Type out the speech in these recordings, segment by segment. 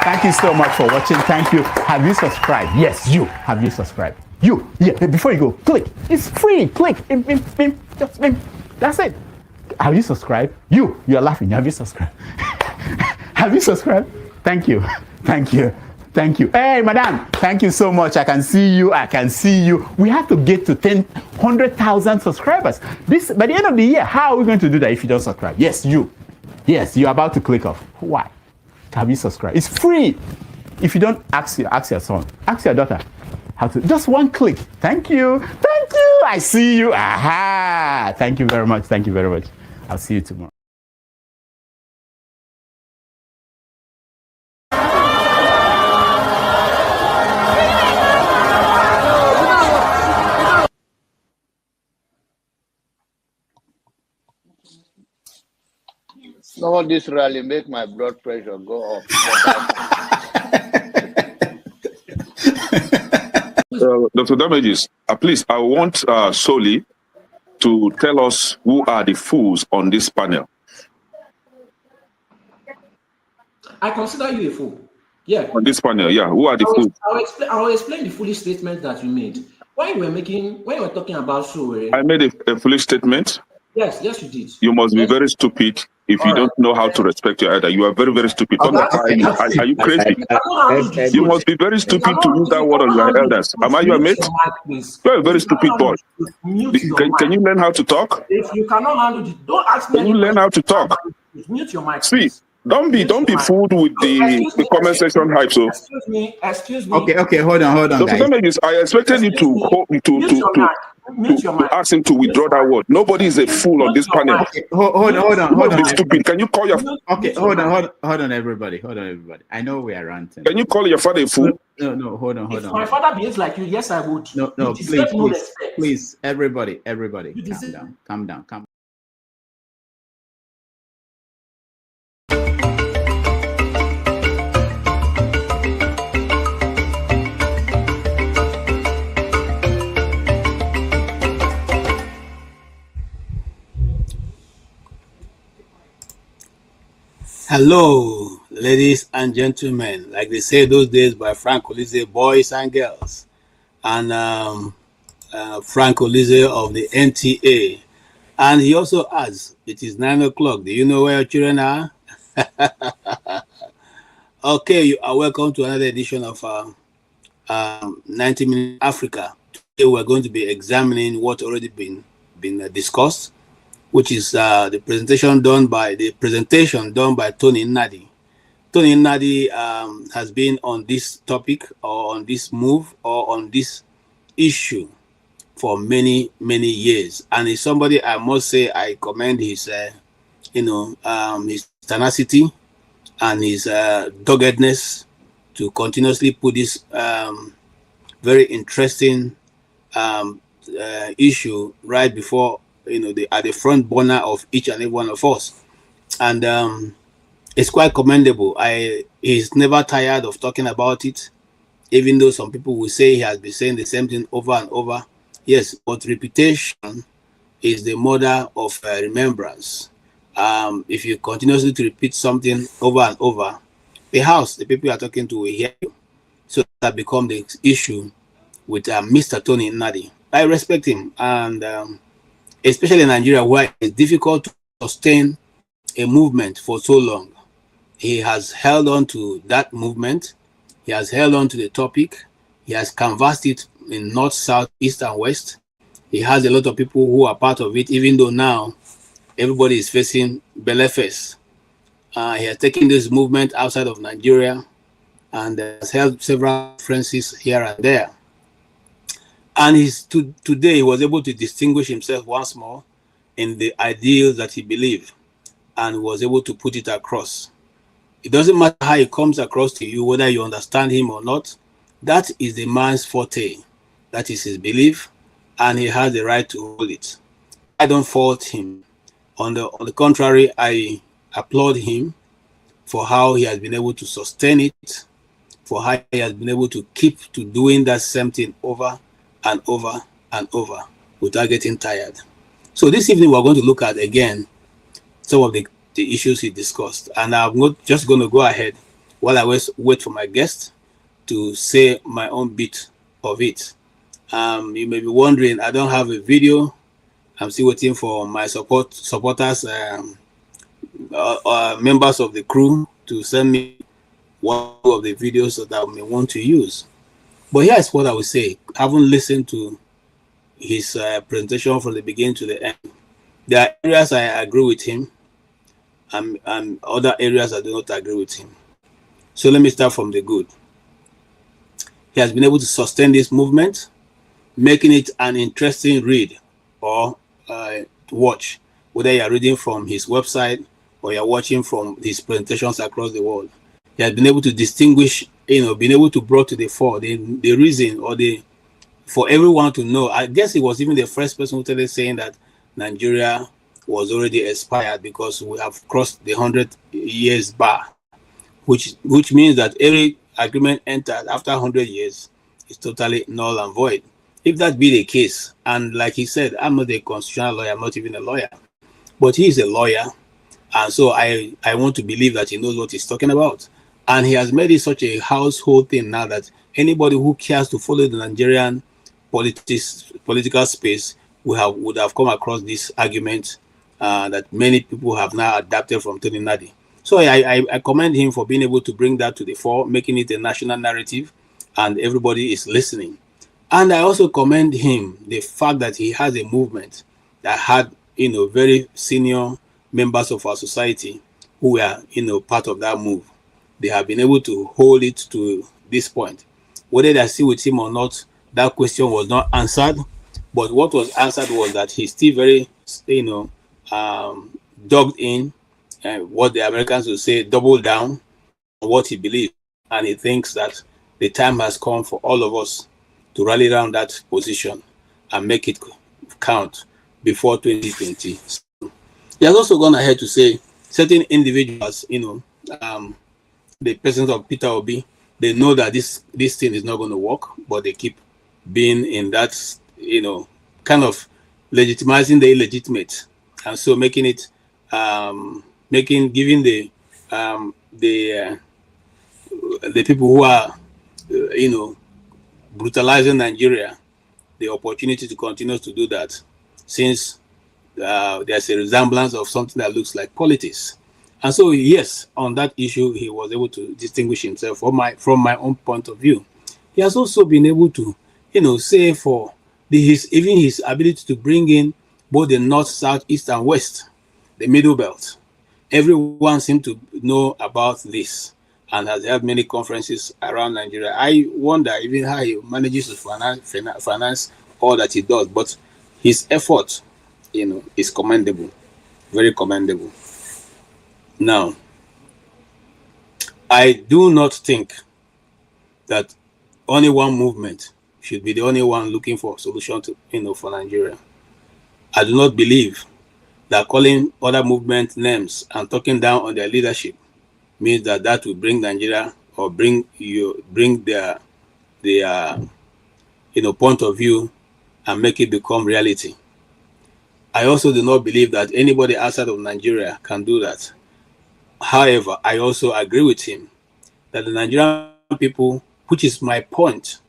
Thank you so much for watching. Thank you. Have you subscribed? Yes, you. Have you subscribed? You. Yeah, before you go, click. It's free. Click. Just that's it. Have you subscribed? You're laughing. Have you subscribed? Have you subscribed? Thank you. Thank you. Thank you. Hey, madam. Thank you so much. I can see you. I can see you. We have to get to 100,000 subscribers. This by the end of the year. How are we going to do that if you don't subscribe? Yes, you. Yes, you're about to click off. Why? Have you subscribed? It's free. If you don't, ask your son, ask your daughter how to. Just one click. Thank you. Thank you. I see you. Aha. Thank you very much. Thank you very much. I'll see you tomorrow. No, this rally make my blood pressure go up. Dr. Damages, please, I want Soli to tell us who are the fools on this panel. I consider you a fool. Yeah. On this panel, yeah. Who are the fools? I will explain the foolish statement that you made. When you were talking about Sowore. I made a foolish statement. Yes, you did. You must be very stupid if you don't know how to respect your elder. You are very, very stupid. Are you crazy? You must be very stupid to use that word on your elders. Am I your mate? You're a very stupid boy. Can you learn how to talk? If you cannot handle it, don't ask me. Can you learn how to talk? Mute your mic. See, don't be fooled with the comment section hype. So excuse me. Okay, hold on, guys. I expected you to ask him to withdraw that word. Nobody is a fool on this panel. Okay, hold on. Stupid. Can you call your hold on, everybody. I know we are ranting. Can you call your father a fool? No, hold on. If my father behaves like you, yes, I would. No, please, everybody, calm down. Hello, ladies and gentlemen. Like they say those days by Frank Olise, boys and girls. And Frank Olise of the NTA. And he also adds, it is 9 o'clock. Do you know where your children are? Okay, you are welcome to another edition of 90 Minutes Africa. Today we're going to be examining what already been discussed, which is the presentation done by Tony Nnadi. Tony Nnadi has been on this topic or on this move or on this issue for many years, and he's somebody I must say I commend his his tenacity and his doggedness to continuously put this very interesting issue right before at the front burner of each and every one of us, and it's quite commendable. He's never tired of talking about it, even though some people will say he has been saying the same thing over and over. Yes, but repetition is the mother of remembrance. If you continuously to repeat something over and over, perhaps the people you are talking to will hear you. So that become the issue with Mr. Tony Nnadi. I respect him, and especially in Nigeria, where it's difficult to sustain a movement for so long. He has held on to that movement. He has held on to the topic. He has canvassed it in north, south, east, and west. He has a lot of people who are part of it, even though now everybody is facing Beleface. He has taken this movement outside of Nigeria and has held several conferences here and there. And today he was able to distinguish himself once more in the ideals that he believed and was able to put it across. It doesn't matter how it comes across to you, whether you understand him or not, That is the man's forte. That is his belief, and he has the right to hold it. I don't fault him. On the contrary, I applaud him for how he has been able to sustain it, for how he has been able to keep to doing that same thing over and over and over without getting tired. So this evening we're going to look at again some of the issues he discussed, and I'm not just going to go ahead while I wait for my guest to say my own bit of it. You may be wondering, I don't have a video. I'm still waiting for my supporters, members of the crew, to send me one of the videos that I may want to use. But here's what I would say. Having listened to his presentation from the beginning to the end, there are areas I agree with him, and other areas I do not agree with him. So let me start from the good. He has been able to sustain this movement, making it an interesting read or watch, whether you're reading from his website or you're watching from his presentations across the world. He has been able to distinguish, been able to bring to the fore the reason or for everyone to know. I guess he was even the first person who started saying that Nigeria was already expired because we have crossed the 100 years bar, which means that every agreement entered after 100 years is totally null and void. If that be the case, and like he said, I'm not a constitutional lawyer, I'm not even a lawyer, but he is a lawyer, and so I want to believe that he knows what he's talking about. And he has made it such a household thing now that anybody who cares to follow the Nigerian political space would have come across this argument that many people have now adapted from Tony Nnadi. So I commend him for being able to bring that to the fore, making it a national narrative, and everybody is listening. And I also commend him the fact that he has a movement that had, very senior members of our society who were, part of that move. They have been able to hold it to this point. Whether they're still with him or not, that question was not answered. But what was answered was that he's still very, dug in, what the Americans would say, double down on what he believes. And he thinks that the time has come for all of us to rally around that position and make it count before 2020. He has also gone ahead to say certain individuals, the presence of Peter Obi, they know that this thing is not going to work, but they keep being in that, kind of legitimizing the illegitimate, and so making it, giving the people who are, brutalizing Nigeria the opportunity to continue to do that, since there's a resemblance of something that looks like politics. And so, yes, on that issue, he was able to distinguish himself from my own point of view. He has also been able to, say for his ability to bring in both the north, south, east, and west, the middle belt. Everyone seemed to know about this and has held many conferences around Nigeria. I wonder even how he manages to finance all that he does, but his effort, is commendable, very commendable. Now, I do not think that only one movement should be the only one looking for a solution to, for Nigeria. I do not believe that calling other movement names and talking down on their leadership means that will bring Nigeria or bring their point of view and make it become reality. I also do not believe that anybody outside of Nigeria can do that. However, I also agree with him that the Nigerian people, which is my point,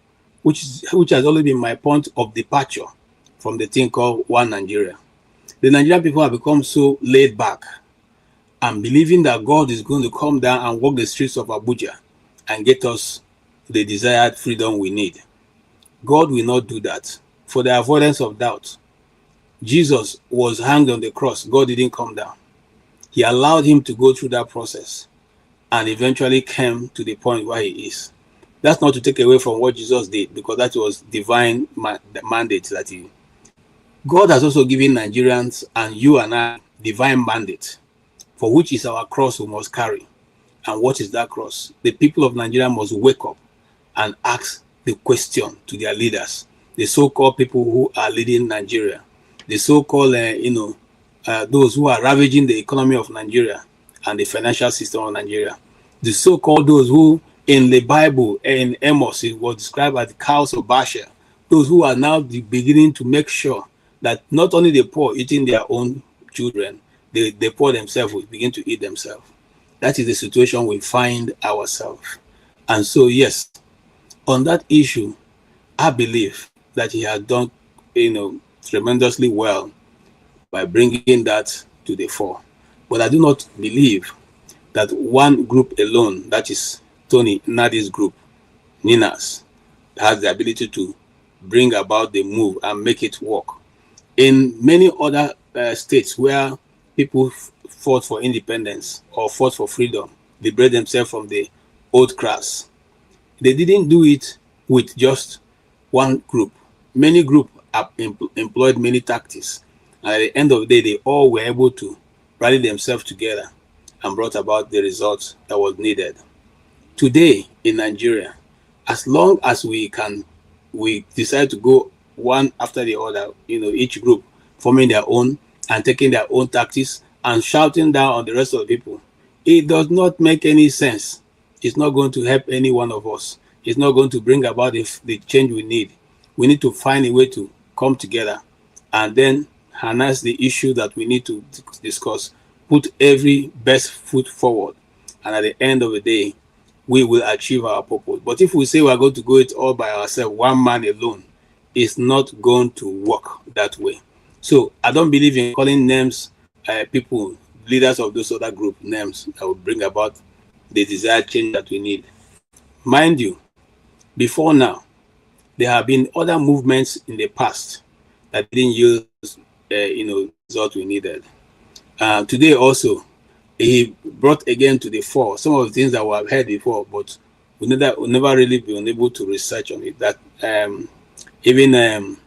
which has always been my point of departure from the thing called One Nigeria. The Nigerian people have become so laid back and believing that God is going to come down and walk the streets of Abuja and get us the desired freedom we need. God will not do that. For the avoidance of doubt, Jesus was hanged on the cross. God didn't come down. He allowed him to go through that process and eventually came to the point where he is. That's not to take away from what Jesus did, because that was divine mandate that he. God has also given Nigerians and you and I divine mandate, for which is our cross we must carry. And what is that cross? The people of Nigeria must wake up and ask the question to their leaders, the so-called people who are leading Nigeria, the so-called, those who are ravaging the economy of Nigeria and the financial system of Nigeria, the so-called those who in the Bible, in Amos, it was described as the cows of Bashan, those who are now beginning to make sure that not only the poor eating their own children, the poor themselves will begin to eat themselves. That is the situation we find ourselves. And so, yes, on that issue, I believe that he has done, tremendously well by bringing that to the fore. But I do not believe that one group alone, that is Tony Nnadi's group, Ninas, has the ability to bring about the move and make it work. In many other states where people fought for independence or fought for freedom, liberate themselves from the old class, they didn't do it with just one group. Many groups employed many tactics. And at the end of the day, they all were able to rally themselves together and brought about the results that was needed. Today in Nigeria, as long as we decide to go one after the other, each group forming their own and taking their own tactics and shouting down on the rest of the people, it does not make any sense. It's not going to help any one of us. It's not going to bring about the change we need. We need to find a way to come together and then harness the issue that we need to discuss, put every best foot forward, and at the end of the day, we will achieve our purpose. But if we say we are going to go it all by ourselves, one man alone, it's not going to work that way. So I don't believe in calling names, people, leaders of those other group names that will bring about the desired change that we need. Mind you, before now, there have been other movements in the past that didn't use, result we needed. Today also, he brought again to the fore some of the things that we have heard before, but we never really been able to research on it. That even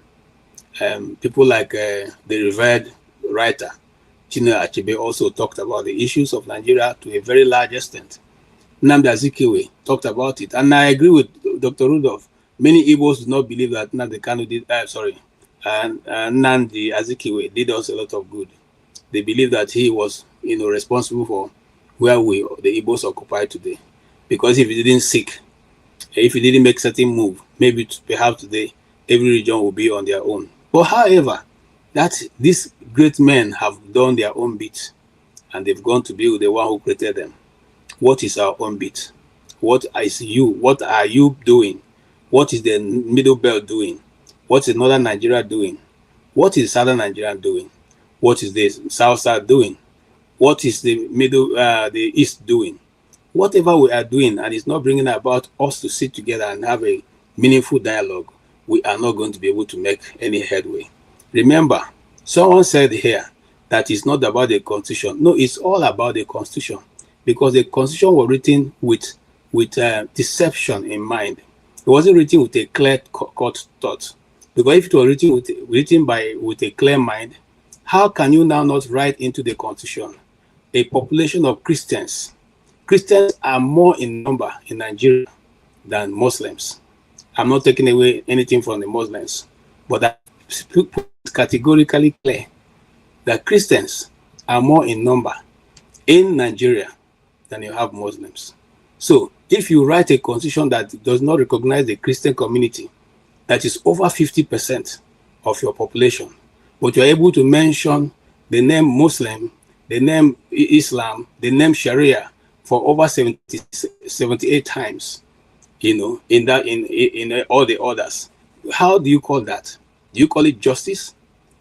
people like the revered writer Chinua Achebe also talked about the issues of Nigeria to a very large extent. Nnamdi Azikiwe talked about it, and I agree with Dr. Rudolf. Many Igbos do not believe that Nnamdi Azikiwe did us a lot of good. They believe that he was, responsible for where the Igbos occupy today. Because if he didn't seek, if he didn't make certain move, maybe perhaps today every region will be on their own. But however, that these great men have done their own bit, and they've gone to be with the one who created them. What is our own bit? What are you doing? What is the Middle Belt doing? What is Northern Nigeria doing? What is Southern Nigeria doing? What is the South doing? What is the the East doing? Whatever we are doing, and it's not bringing about us to sit together and have a meaningful dialogue, we are not going to be able to make any headway. Remember, someone said here that it's not about the Constitution. No, it's all about the Constitution, because the Constitution was written with deception in mind. It wasn't written with a clear-cut thought. Because if it was written with a clear mind, how can you now not write into the Constitution a population of Christians? Christians are more in number in Nigeria than Muslims. I'm not taking away anything from the Muslims, but that is categorically clear that Christians are more in number in Nigeria than you have Muslims. So if you write a constitution that does not recognize the Christian community, that is over 50% of your population, but you're able to mention the name Muslim, the name Islam, the name Sharia for over 78 times, in all the others. How do you call that? Do you call it justice?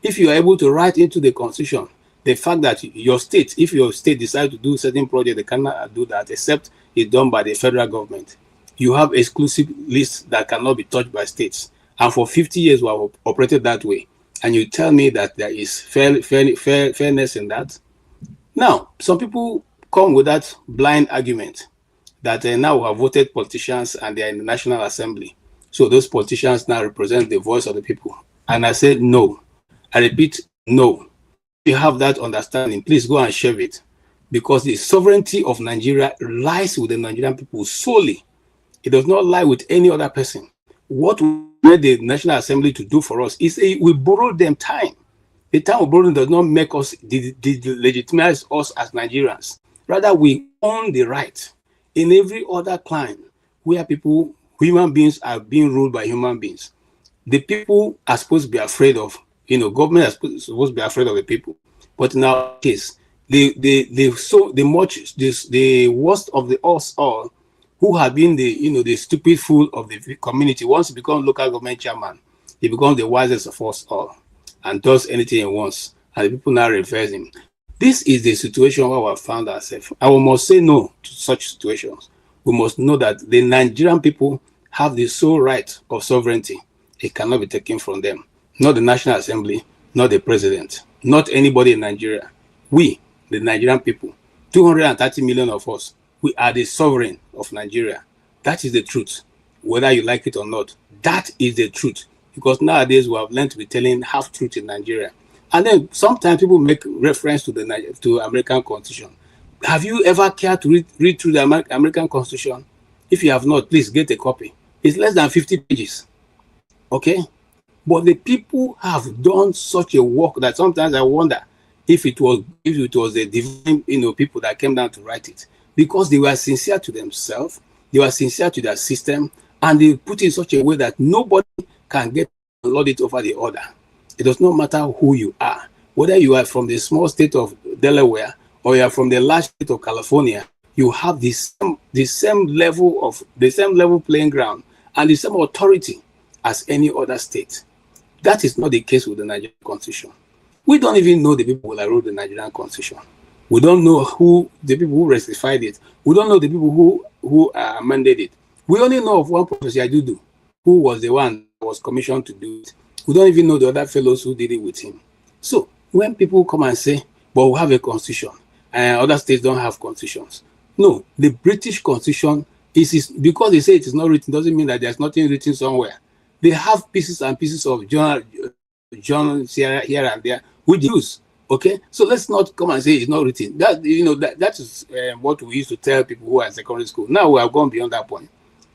If you are able to write into the constitution the fact that your state, if your state decides to do certain project, they cannot do that except it's done by the federal government. You have exclusive lists that cannot be touched by states. And for 50 years, we have operated that way. And you tell me that there is fairness in that? Now, some people come with that blind argument that now we have voted politicians and they are in the National Assembly. So those politicians now represent the voice of the people. And I said, no. I repeat, no. If you have that understanding, please go and share it. Because the sovereignty of Nigeria lies with the Nigerian people solely. It does not lie with any other person. What we want the National Assembly to do for us is we borrow them time. The time of borrowing does not make us legitimize us as Nigerians. Rather, we own the right in every other clime where human beings are being ruled by human beings. The people are supposed to be afraid of, government is supposed to be afraid of the people. But in our case, the worst of us all, who have been the stupid fool of the community, once you become local government chairman, he becomes the wisest of us all and does anything he wants, and the people now reverse him. This is the situation where we have found ourselves. And we must say no to such situations. We must know that the Nigerian people have the sole right of sovereignty. It cannot be taken from them. Not the National Assembly, not the president, not anybody in Nigeria. We, the Nigerian people, 230 million of us, we are the sovereign of Nigeria. That is the truth, whether you like it or not. That is the truth. Because nowadays we have learned to be telling half truth in Nigeria. And then sometimes people make reference to the American Constitution. Have you ever cared to read through the American Constitution? If you have not, please get a copy. It's less than 50 pages. Okay? But the people have done such a work that sometimes I wonder if it was the divine people that came down to write it. Because they were sincere to themselves, they were sincere to their system, and they put it in such a way that nobody can get lord it over the other. It does not matter who you are, whether you are from the small state of Delaware or you are from the large state of California. You have the same level playing ground and the same authority as any other state. That is not the case with the Nigerian Constitution. We don't even know the people that wrote the Nigerian Constitution. We don't know the people who ratified it. We don't know the people who amended it. We only know of one Professor Adudu, who was the one that was commissioned to do it. We don't even know the other fellows who did it with him. So when people come and say, but we have a constitution, and other states don't have constitutions. No, the British Constitution is because they say it is not written, doesn't mean that there's nothing written somewhere. They have pieces and pieces of journals here and there, which they use. Okay, so let's not come and say it's not written. That is what we used to tell people who are in secondary school. Now we have gone beyond that point.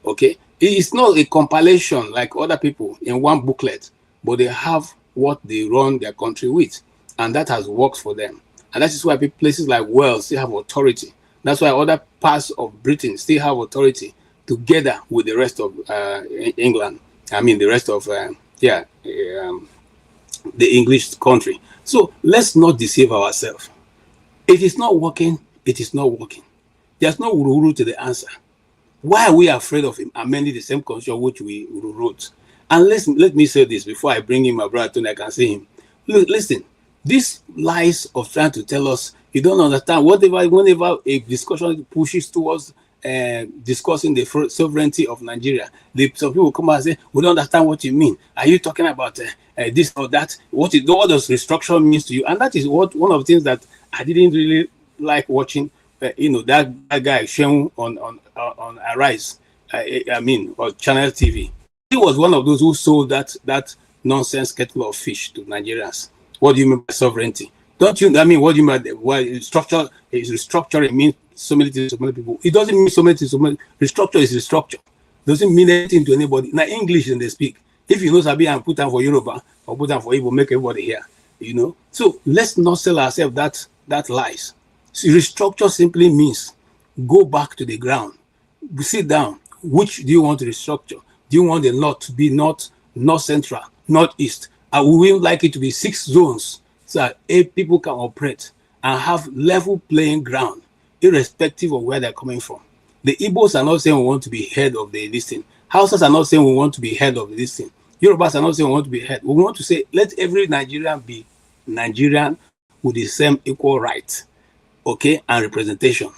Okay, it's not a compilation like other people in one booklet, but they have what they run their country with, and that has worked for them. And that is why places like Wales still have authority. That's why other parts of Britain still have authority together with the rest of England. I mean, the rest of the English country. So let's not deceive ourselves. It is not working. It is not working. There's no uru to the answer. Why are we afraid of him amending the same constitution which we wrote? And let me say this before I bring in my brother Tony, I can see him. Listen, these lies of trying to tell us you don't understand. Whenever a discussion pushes towards discussing the sovereignty of Nigeria, some people come and say, we don't understand what you mean. Are you talking about this or that? What does restructuring mean to you? And that is one of the things that I didn't really like watching. That guy Shehu on Arise, or Channel TV. He was one of those who sold that nonsense kettle of fish to Nigerians. What do you mean by sovereignty? Don't you? I mean, what do you mean by restructuring means so many things to so many people? It doesn't mean so many things. Restructure is restructure. Doesn't mean anything to anybody. Now English and they speak. If you know Sabi and put them for Yoruba or put them for Igbo, make everybody hear. So let's not sell ourselves that lies. So restructure simply means go back to the ground. Sit down. Which do you want to restructure? Do you want the north to be north central, northeast? And we would like it to be 6 zones so that 8 people can operate and have level playing ground, irrespective of where they're coming from. The Igbos are not saying we want to be head of this thing. Hausas are not saying we want to be head of this thing. Yorubas are not saying we want to be head. We want to say let every Nigerian be Nigerian with the same equal right, okay, and representation.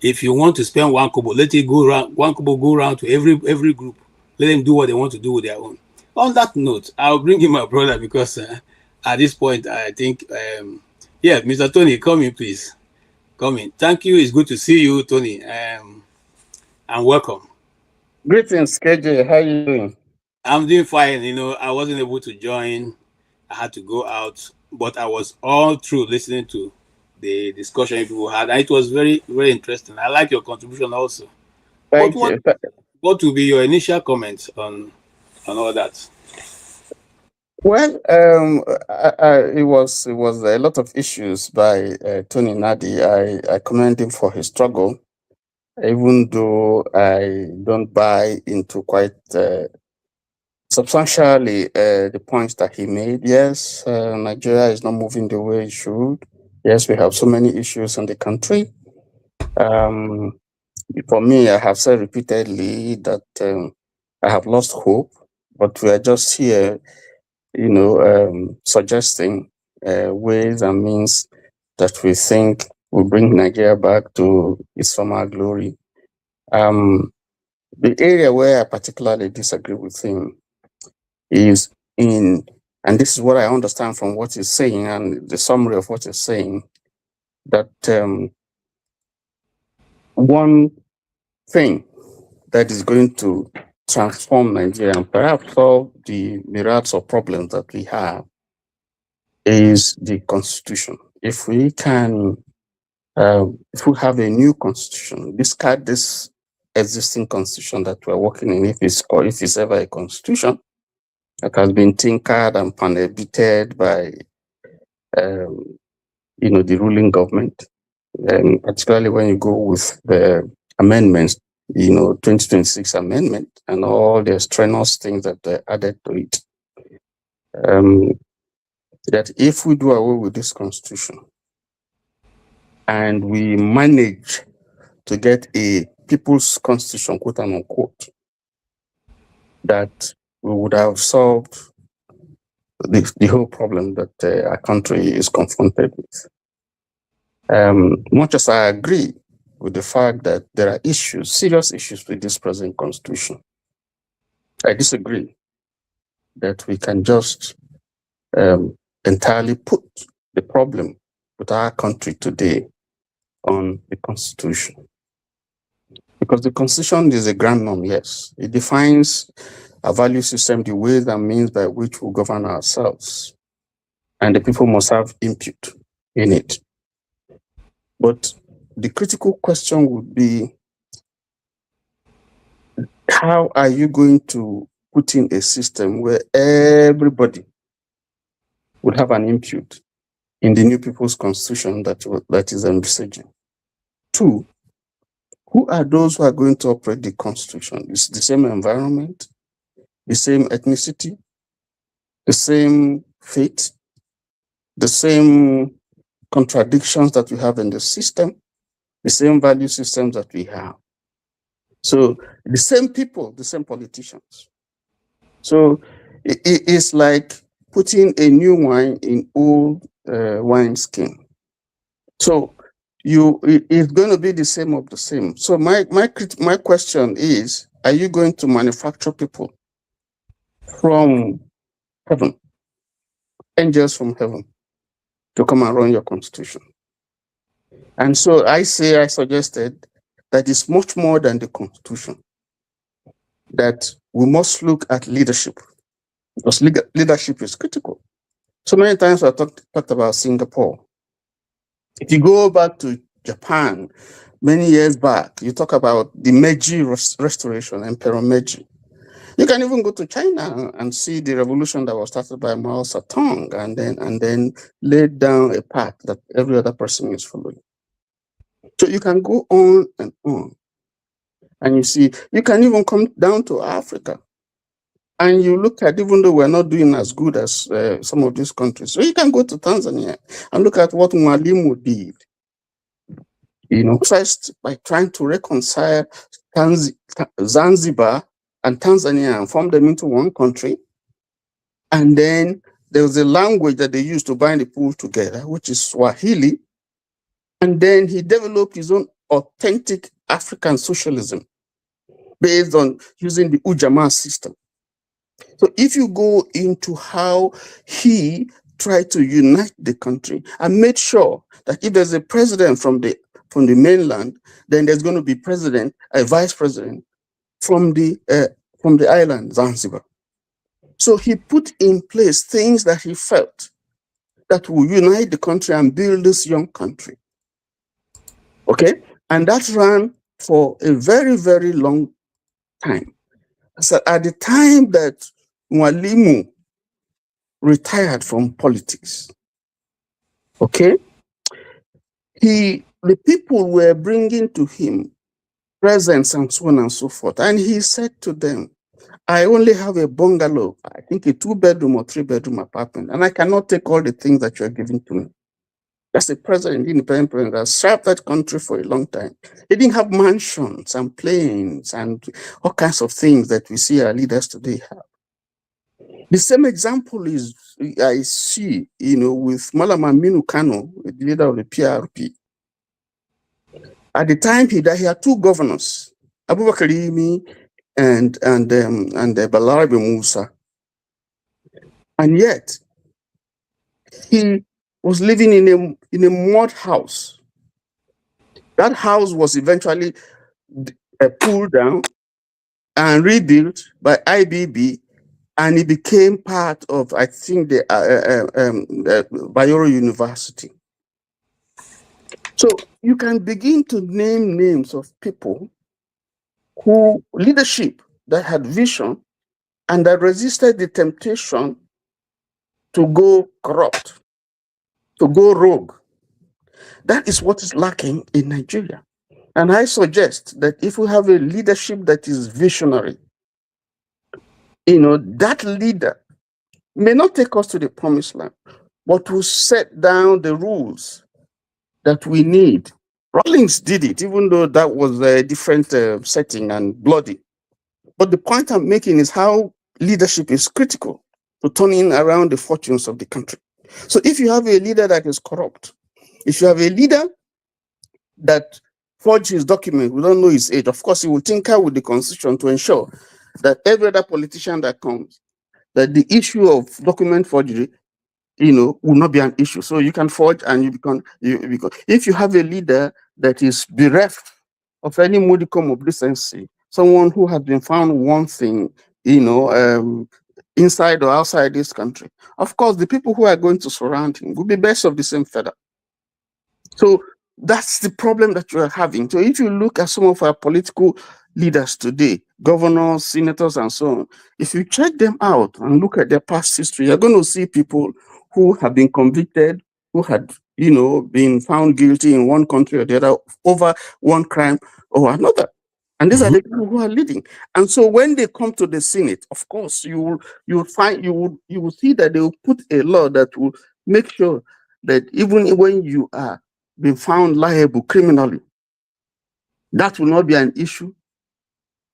If you want to spend 1 kobo, let it go around. 1 kobo go around to every group. Let them do what they want to do with their own. On that note, I'll bring in my brother because at this point, I think, Mr. Tony, come in, please. Come in. Thank you. It's good to see you, Tony, and welcome. Greetings, KJ. How are you doing? I'm doing fine. I wasn't able to join. I had to go out, but I was all through listening to the discussion people had. And it was very, very interesting. I like your contribution also. Thank you. what will be your initial comments on all that? Well, it was a lot of issues by Tony Nnadi. I commend him for his struggle, even though I don't buy into quite substantially the points that he made. Yes, Nigeria is not moving the way it should. Yes, we have so many issues in the country. For me, I have said repeatedly that I have lost hope, but we are just here, suggesting ways and means that we think will bring Nigeria back to its former glory. The area where I particularly disagree with him is and this is what I understand from what he's saying and the summary of what he's saying, that one thing that is going to transform Nigeria and perhaps solve the myriads of problems that we have is the constitution. If we can, if we have a new constitution, discard this existing constitution that we're working in, if it's ever a constitution that has been tinkered and pan-edited by, the ruling government, particularly when you go with the amendments, 2026 amendment and all the strenuous things that are added to it. That if we do away with this constitution and we manage to get a people's constitution, quote and unquote, that we would have solved the whole problem that our country is confronted with. Much as I agree with the fact that there are issues, serious issues with this present constitution, I disagree that we can just entirely put the problem with our country today on the constitution. Because the constitution is a grand norm, yes. It defines a value system, the ways and means by which we govern ourselves. And the people must have input in it. But the critical question would be, how are you going to put in a system where everybody would have an input in the new people's constitution that is envisaging? Two, who are those who are going to operate the constitution? It's the same environment, the same ethnicity, the same faith, the same contradictions that we have in the system, the same value systems that we have. So the same people, the same politicians. So it's like putting a new wine in old wine skin. So it's going to be the same of the same. So my question is, are you going to manufacture people from heaven, angels from heaven, to come and run your constitution? And so I suggested that it's much more than the constitution, that we must look at leadership, because leadership is critical. So many times I talked about Singapore. If you go back to Japan, many years back, you talk about the Meiji restoration, Emperor Meiji. You can even go to China and see the revolution that was started by Mao Zedong and then laid down a path that every other person is following. So you can go on and on. And you see, you can even come down to Africa. And you look at, even though we're not doing as good as some of these countries, so you can go to Tanzania and look at what Mwalimu did. First by trying to reconcile Zanzibar and Tanzania and form them into one country. And then there was a language that they used to bind the people together, which is Swahili. And then he developed his own authentic African socialism based on using the Ujamaa system. So if you go into how he tried to unite the country and made sure that if there's a president from the mainland, then there's going to be a vice president from the island, Zanzibar. So he put in place things that he felt that will unite the country and build this young country. Okay? And that ran for a very, very long time. So at the time that Mwalimu retired from politics, okay, the people were bringing to him presents and so on and so forth. And he said to them, I only have a bungalow, I think a 2-bedroom or 3-bedroom apartment, and I cannot take all the things that you are giving to me. That's the president, independent president that served that country for a long time. He didn't have mansions and planes and all kinds of things that we see our leaders today have. The same example is I see, with Malam Aminu Kano, the leader of the PRP. At the time he died, he had 2 governors, Abubakar Yimi and Balarabe Musa. And yet, he was living in a mud house. That house was eventually pulled down and rebuilt by IBB, and it became part of, I think, the Bayero University. So you can begin to name names of people who leadership that had vision and that resisted the temptation to go corrupt, to go rogue. That is what is lacking in Nigeria. And I suggest that if we have a leadership that is visionary, that leader may not take us to the promised land, but will set down the rules that we need. Rawlings did it, even though that was a different setting and bloody. But the point I'm making is how leadership is critical to turning around the fortunes of the country. So if you have a leader that is corrupt, if you have a leader that forges his document, we don't know his age, of course he will tinker with the constitution to ensure that every other politician that comes, that the issue of document forgery, will not be an issue. So you can forge and you become, if you have a leader that is bereft of any modicum of decency, someone who has been found wanting, inside or outside this country, of course, the people who are going to surround him will be birds of the same feather. So that's the problem that you are having. So if you look at some of our political leaders today, governors, senators, and so on, if you check them out and look at their past history, you're going to see people who have been convicted, who had, been found guilty in one country or the other over one crime or another. And these are the people who are leading. And so when they come to the Senate, of course, you will see that they will put a law that will make sure that even when you are being found liable criminally, that will not be an issue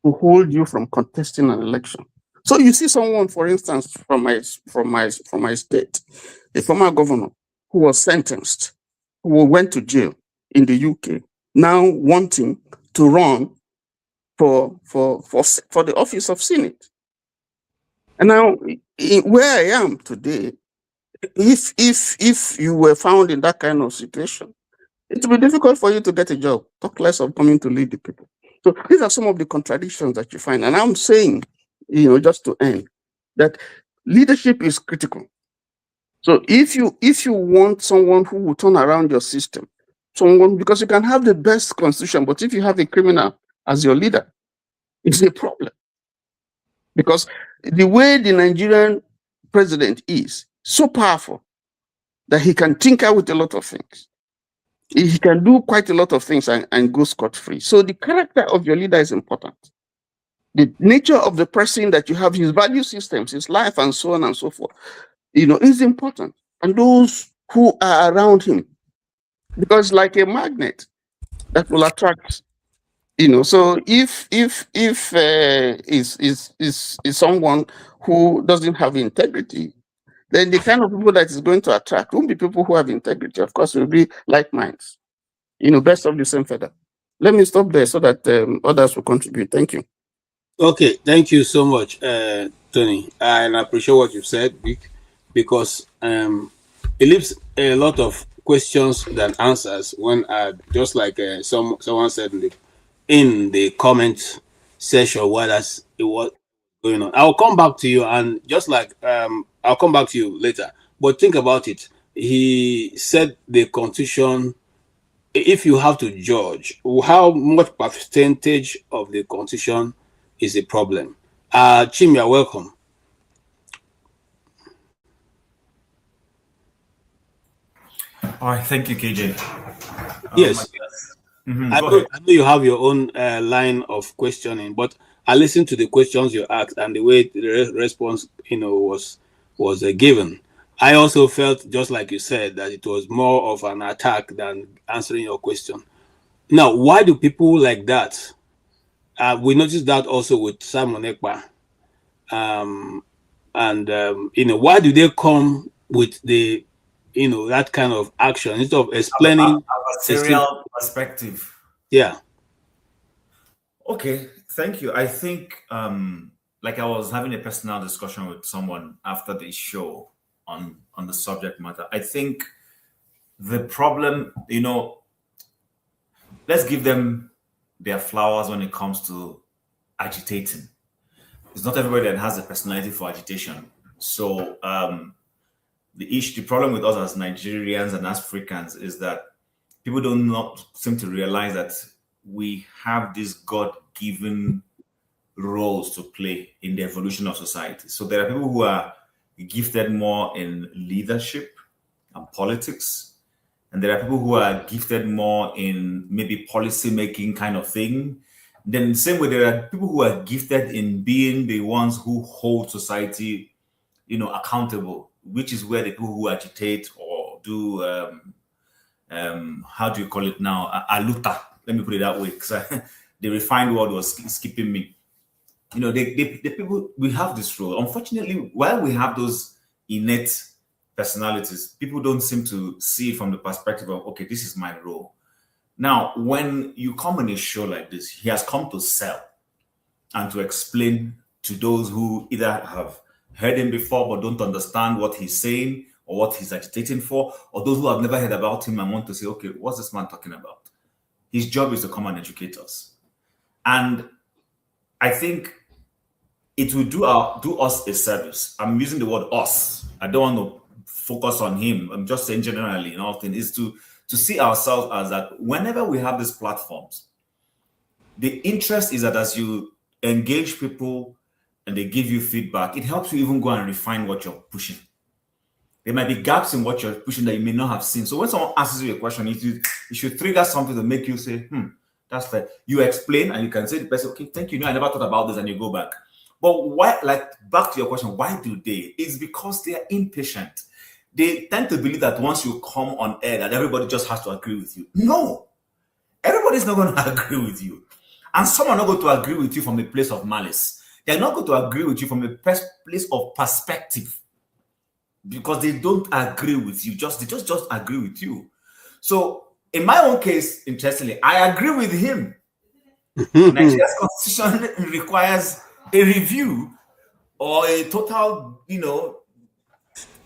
to hold you from contesting an election. So you see someone, for instance, from my state, a former governor who was sentenced, who went to jail in the UK, now wanting to run for the office of Senate. And now, where I am today, if you were found in that kind of situation, it will be difficult for you to get a job, talk less of coming to lead the people. So these are some of the contradictions that you find. And I'm saying, just to end, that leadership is critical. So if you want someone who will turn around your system, because you can have the best constitution, but if you have a criminal as your leader, it's a problem. Because the way the Nigerian president is so powerful that he can tinker with a lot of things. He can do quite a lot of things and go scot-free. So the character of your leader is important. The nature of the person that you have, his value systems, his life, and so on and so forth, is important. And those who are around him, because like a magnet that will attract, So if is someone who doesn't have integrity, then the kind of people that is going to attract won't be people who have integrity. Of course, will be like minds, best of the same feather. Let me stop there so that others will contribute. Thank you. Okay, thank you so much, Tony. And I appreciate what you've said, Vic, because it leaves a lot of questions than answers when, just like someone said in the comment section, what was going on. I'll come back to you, and just like I'll come back to you later. But think about it. He said the Constitution, if you have to judge how much percentage of the Constitution is a problem. Chim, you're welcome. All right, thank you, KJ. Yes. I know you have your own line of questioning, but I listened to the questions you asked and the way the response, was given. I also felt, just like you said, that it was more of an attack than answering your question. Now, why do people like that? We noticed that also with Simon Ekpa. Why do they come with the, that kind of action instead of explaining a serial perspective? Yeah. Okay, thank you. I think, like I was having a personal discussion with someone after the show on the subject matter. I think the problem, let's give them their flowers when it comes to agitating. It's not everybody that has a personality for agitation. So the problem with us as Nigerians and Africans is that people do not seem to realize that we have these God-given roles to play in the evolution of society. So there are people who are gifted more in leadership and politics, and there are people who are gifted more in maybe policy making kind of thing. Then the same way, there are people who are gifted in being the ones who hold society, accountable, which is where the people who agitate or do, how do you call it now? Aluta. Let me put it that way, because the refined word was skipping me. The people, we have this role. Unfortunately, while we have those innate personalities, people don't seem to see it from the perspective of, okay, this is my role. Now, when you come on a show like this, he has come to sell and to explain to those who either have heard him before but don't understand what he's saying or what he's agitating for, or those who have never heard about him and want to say, okay, what's this man talking about? His job is to come and educate us. And I think it will do us a service. I'm using the word us. I don't want to focus on him. I'm just saying generally in all things, is to see ourselves as that whenever we have these platforms, the interest is that as you engage people and they give you feedback, it helps you even go and refine what you're pushing. There might be gaps in what you're pushing that you may not have seen. So when someone asks you a question, it should trigger something to make you say, that's fair. You explain and you can say to the person, okay, thank you. No, I never thought about this, and you go back. But why, back to your question, why do they? It's because they are impatient. They tend to believe that once you come on air, that everybody just has to agree with you. No, everybody's not going to agree with you. And some are not going to agree with you from a place of malice. They're not going to agree with you from a place of perspective, because they don't agree with you. They just agree with you. So in my own case, interestingly, I agree with him. Nigeria's constitution requires a review or a total,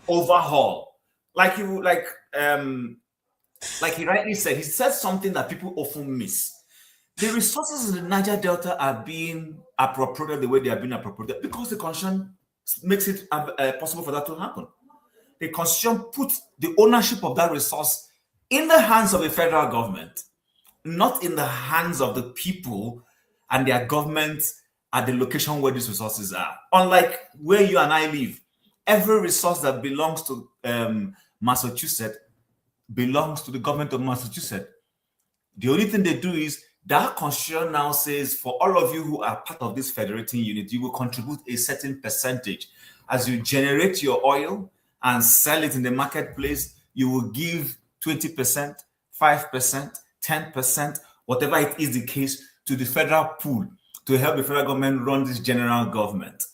overhaul. Like he rightly said, he said something that people often miss. The resources in the Niger Delta are being appropriated the way they are being appropriated because the constitution makes it possible for that to happen. The constitution puts the ownership of that resource in the hands of the federal government, not in the hands of the people and their governments at the location where these resources are. Unlike where you and I live, every resource that belongs to Massachusetts belongs to the government of Massachusetts. The only thing they do is that constitution now says, for all of you who are part of this federating unit, you will contribute a certain percentage. As you generate your oil and sell it in the marketplace, you will give 20%, 5%, 10%, whatever it is the case, to the federal pool to help the federal government run this general government.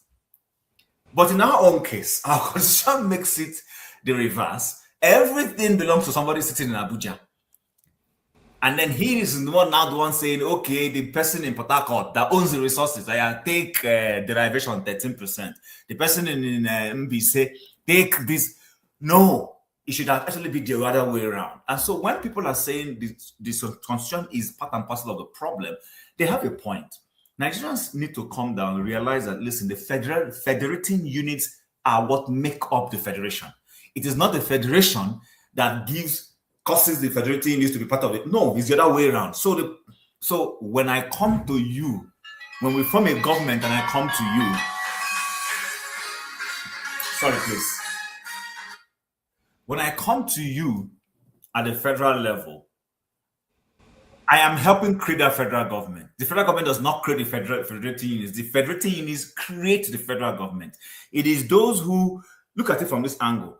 But in our own case, our constitution makes it the reverse. Everything belongs to somebody sitting in Abuja. And then he is the one saying, okay, the person in Port Harcourt that owns the resources, I take derivation 13%. The person in MB say, take this. No, it should actually be the other way around. And so when people are saying this constitution is part and parcel of the problem, they have a point. Nigerians need to calm down and realize that, listen, the federating units are what make up the federation. It is not the federation that causes the federating units to be part of it. No, it's the other way around. So when I come to you when we form a government and I come to you, sorry, please. When I come to you at the federal level, I am helping create that federal government. The federal government does not create the federating units. The federating units create the federal government. It is those who look at it from this angle.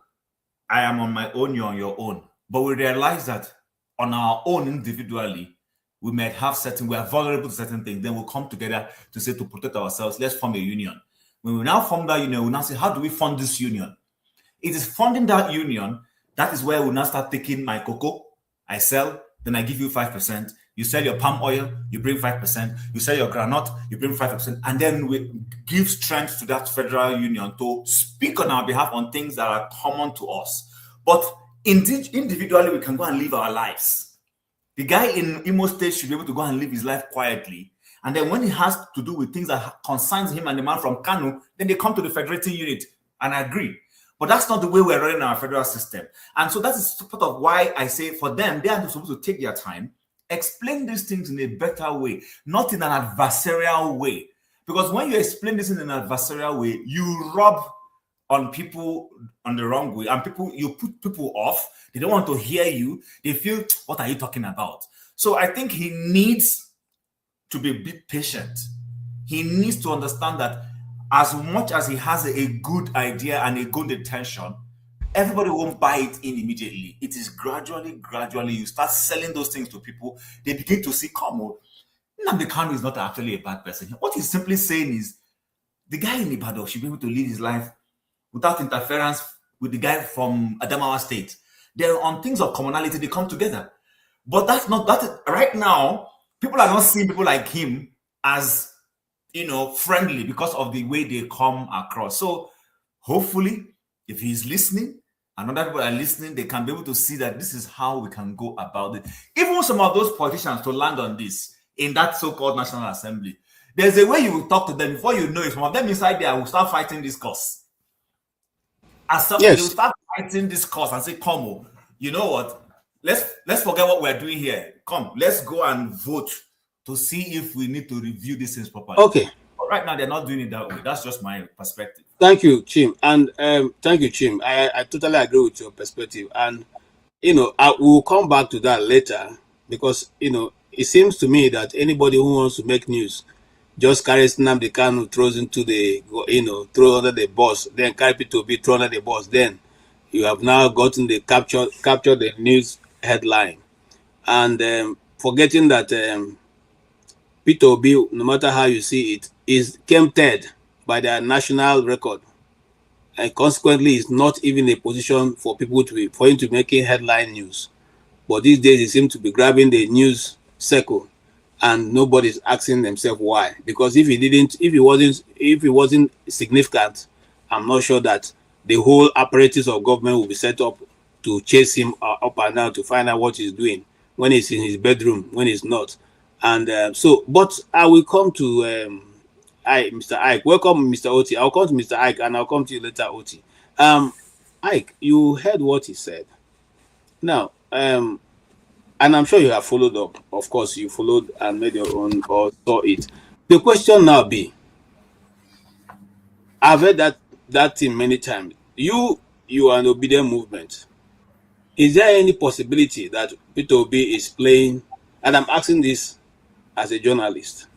I am on my own, you're on your own. But we realize that on our own individually, we might have we are vulnerable to certain things. Then we'll come together to say, to protect ourselves, let's form a union. When we now form that union, we now say, how do we fund this union? It is funding that union. That is where we now start taking my cocoa, I sell, then I give you 5%. You sell your palm oil, you bring 5%. You sell your granite, you bring 5%. And then we give strength to that federal union to speak on our behalf on things that are common to us. But individually, we can go and live our lives. The guy in Imo State should be able to go and live his life quietly. And then when it has to do with things that concerns him and the man from Kano, then they come to the federating unit and agree. But that's not the way we're running our federal system. And so that is part of why I say for them, they are supposed to take their time, explain these things in a better way, not in an adversarial way. Because when you explain this in an adversarial way, you rub on people on the wrong way, and you put people off. They don't want to hear you. They feel, what are you talking about? So I think he needs to be a bit patient. He needs to understand that as much as he has a good idea and a good intention, everybody won't buy it in immediately. It is gradually, you start selling those things to people. They begin to see, come on, Nnamdi Kanu is not actually a bad person. What he's simply saying is, the guy in Ibadan should be able to live his life without interference with the guy from Adamawa State. They're on things of commonality, they come together. But that's not that right now. People are not seeing people like him as, friendly because of the way they come across. So hopefully, if he's listening and other people are listening, they can be able to see that this is how we can go about it. Even some of those politicians to land on this in that so-called National Assembly, there's a way you will talk to them before you know it. Some of them inside there will start fighting this cause. As some they will start fighting this cause and say, come on, you know what? Let's forget what we're doing here. Come, let's go and vote to see if we need to review these things properly. Okay. But right now, they're not doing it that way. That's just my perspective. Thank you, Chim. And thank you, Chim. I totally agree with your perspective. And, I will come back to that later because, it seems to me that anybody who wants to make news just carries Nnamdi Kanu, throws into the, throw under the bus, then carry people to be thrown under the bus. Then you have now gotten the capture the news headline. And forgetting that Peter Obi, no matter how you see it, came third by their national record. And consequently, it's not even a position for people for him to making headline news. But these days, he seems to be grabbing the news circle, and nobody's asking themselves why. Because if he wasn't significant, I'm not sure that the whole apparatus of government will be set up to chase him up and down to find out what he's doing when he's in his bedroom, when he's not. And but I will come to Mr. Ike. Welcome, Mr. Oti. I'll come to Mr. Ike and I'll come to you later, Oti. Ike, you heard what he said. Now, and I'm sure you have followed up. Of course, you followed and made your own or saw it. The question now be, I've heard that thing many times. You are an obedient movement. Is there any possibility that Peter Obi is playing, and I'm asking this as a journalist,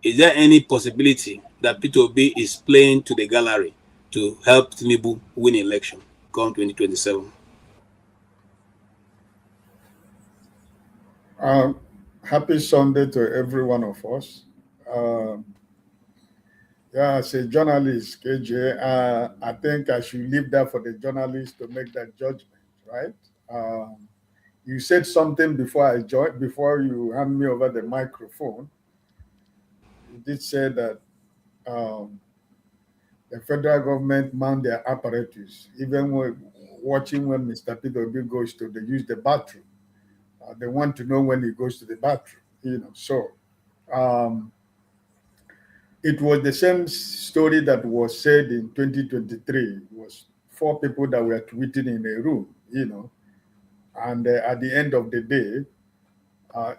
is there any possibility that Peter Obi is playing to the gallery to help Tinubu win election come 2027? Happy Sunday to every one of us. As a journalist, KJ, I think I should leave that for the journalist to make that judgment, right? You said something before you hand me over the microphone. You did say that the federal government man their apparatus, even watching when Mr. Peter Obi goes to use the bathroom. They want to know when he goes to the bathroom, So it was the same story that was said in 2023. It was 4 people that were tweeting in a room, And at the end of the day,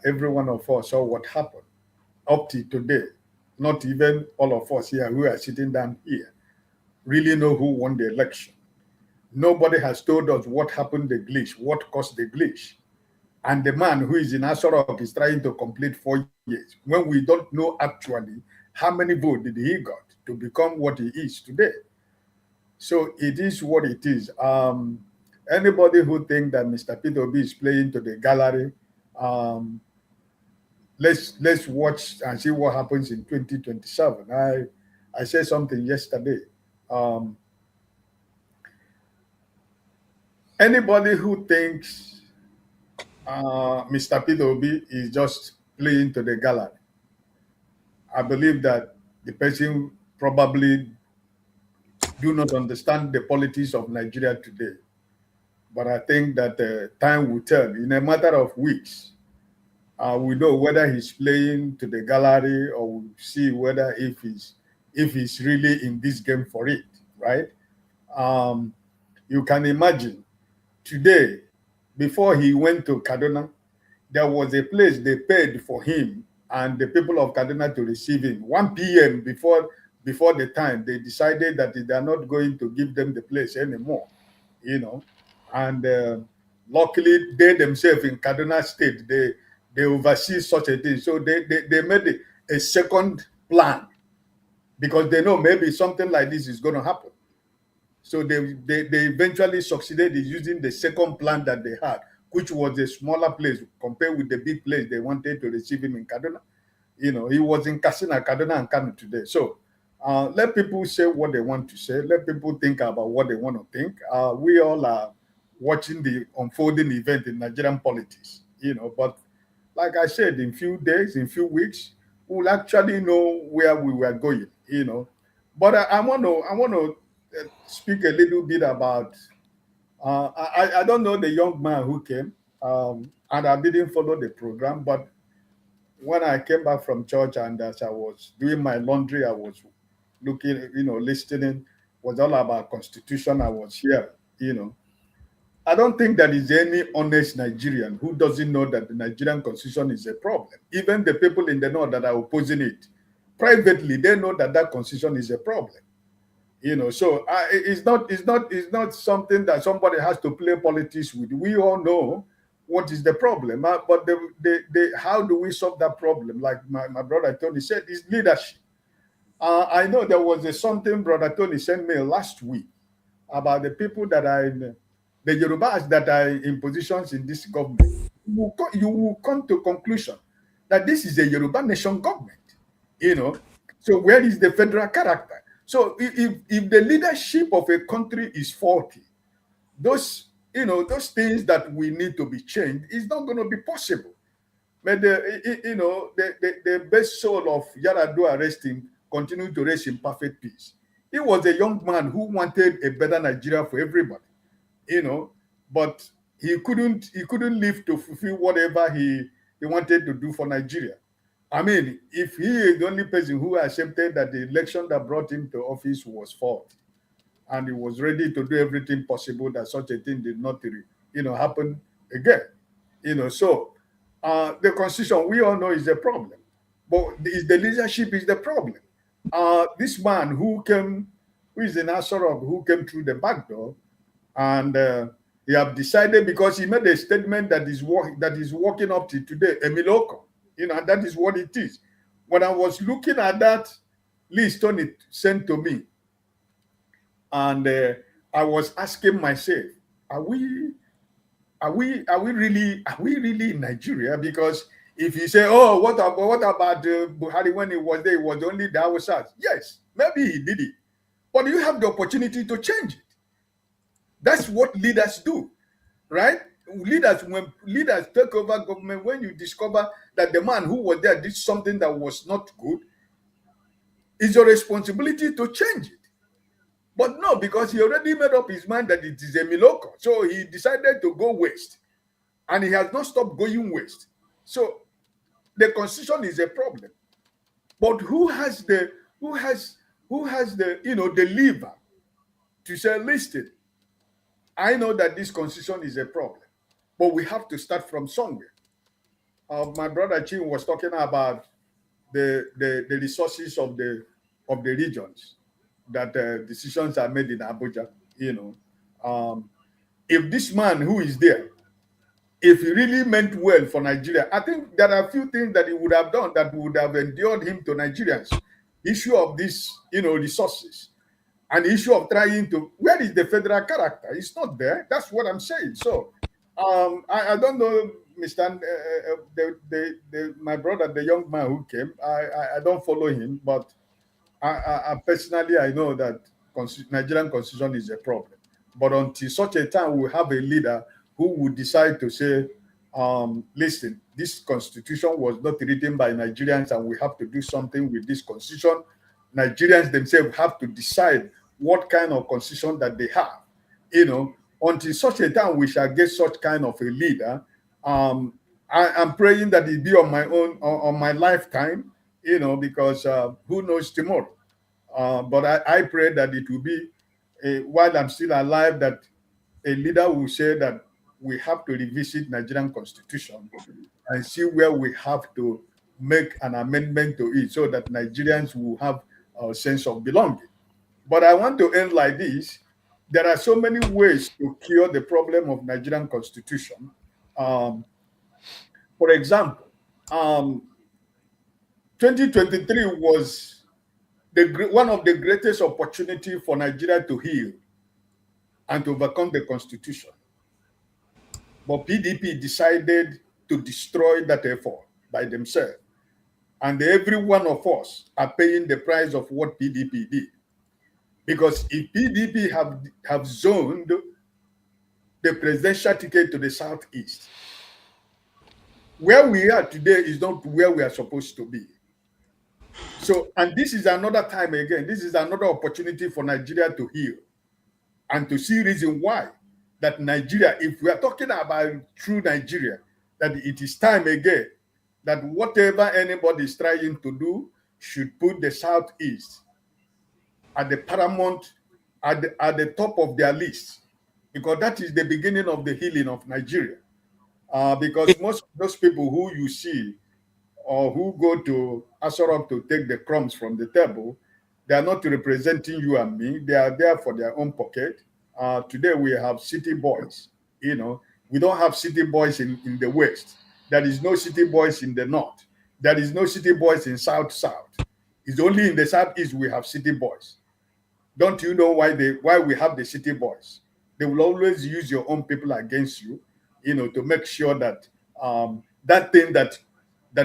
every one of us saw what happened up to today. not even all of us here who are sitting down here, really know who won the election. Nobody has told us what happened the glitch, what caused the glitch. And the man who is in Asorok is trying to complete 4 years when we don't know actually how many votes did he got to become what he is today. So it is what it is. Anybody who think that Mr. Peter Obi is playing to the gallery, let's watch and see what happens in 2027. I said something yesterday. Anybody who thinks Mr. Peter Obi is just playing to the gallery, I believe that the person probably do not understand the politics of Nigeria today. But I think that time will tell. In a matter of weeks, we know whether he's playing to the gallery or we'll see whether if he's really in this game for it, right? You can imagine today, before he went to Kaduna, there was a place they paid for him and the people of Kaduna to receive him. 1 p.m. before the time, they decided that they are not going to give them the place anymore, And luckily, they themselves in Kaduna State, they oversee such a thing. So they made a second plan because they know maybe something like this is going to happen. So they eventually succeeded in using the second plan that they had, which was a smaller place compared with the big place they wanted to receive him in Kaduna. He was in Katsina, Kaduna, and Kano today. So let people say what they want to say. Let people think about what they want to think. We all are watching the unfolding event in Nigerian politics, But like I said, in few days, in few weeks, we'll actually know where we were going, But I want to speak a little bit about. I don't know the young man who came, and I didn't follow the program. But when I came back from church and as I was doing my laundry, I was looking, listening. Was all about Constitution. I was here, I don't think there is any honest Nigerian who doesn't know that the Nigerian Constitution is a problem. Even the people in the north that are opposing it, privately, they know that that Constitution is a problem. So it's not something that somebody has to play politics with. We all know what is the problem, but how do we solve that problem? Like my brother Tony said, is leadership. I know there was something Brother Tony sent me last week about the people that are in the Yorubas that are in positions in this government. You will come to conclusion that this is a Yoruba nation government. So where is the federal character? So if the leadership of a country is faulty, those things that we need to be changed is not going to be possible. But the best soul of Yaradua resting continued to rest in perfect peace. He was a young man who wanted a better Nigeria for everybody, but he couldn't live to fulfill whatever he wanted to do for Nigeria. I mean, if he is the only person who accepted that the election that brought him to office was faulty, and he was ready to do everything possible that such a thing did not, happen again, So the Constitution, we all know, is a problem, but the leadership is the problem. This man who is in Asorok, who came through the back door, and he have decided because he made a statement that is working up to today, Emiloko. And that is what it is. When I was looking at that list Tony sent to me, and I was asking myself, are we really in Nigeria? Because if you say, oh, what about Buhari when he was there? It was only the Hausas. Yes, maybe he did it, but you have the opportunity to change it. That's what leaders do, right? When leaders take over government, when you discover that the man who was there did something that was not good, it's your responsibility to change it. But no, because he already made up his mind that it is a Miloko. So he decided to go west. And he has not stopped going west. So the Constitution is a problem. But who has the lever to say, listen, I know that this Constitution is a problem, but we have to start from somewhere. My brother Chin was talking about the resources of the regions, that decisions are made in Abuja. If this man who is there, if he really meant well for Nigeria, I think there are a few things that he would have done that would have endeared him to Nigerians. Issue of this, resources, and the issue of trying to, where is the federal character? It's not there. That's what I'm saying. So, I don't know, Mr. My brother, the young man who came. I don't follow him, but I personally, I know that Nigerian constitution is a problem. But until such a time we have a leader who would decide to say, listen, this constitution was not written by Nigerians and we have to do something with this constitution. Nigerians themselves have to decide what kind of constitution that they have. Until such a time we shall get such kind of a leader. I'm praying that it be on my lifetime, because who knows tomorrow. But I pray that it will be, while I'm still alive, that a leader will say that we have to revisit Nigerian constitution and see where we have to make an amendment to it so that Nigerians will have a sense of belonging. But I want to end like this. There are so many ways to cure the problem of Nigerian constitution. For example, 2023 was one of the greatest opportunity for Nigeria to heal and to overcome the constitution. But PDP decided to destroy that effort by themselves. And every one of us are paying the price of what PDP did. Because if PDP have zoned the presidential ticket to the Southeast, where we are today is not where we are supposed to be. So, and this is another time again, this is another opportunity for Nigeria to heal and to see reason why that Nigeria, if we are talking about true Nigeria, that it is time again that whatever anybody is trying to do should put the Southeast at the paramount, at the top of their list, because that is the beginning of the healing of Nigeria. Because most of those people who you see or who go to Asorok to take the crumbs from the table, they are not representing you and me. They are there for their own pocket. Today we have city boys. We don't have city boys in the West. There is no city boys in the North. There is no city boys in South. It's only in the Southeast we have city boys. Don't you know why we have the city boys? They will always use your own people against you, to make sure that that thing that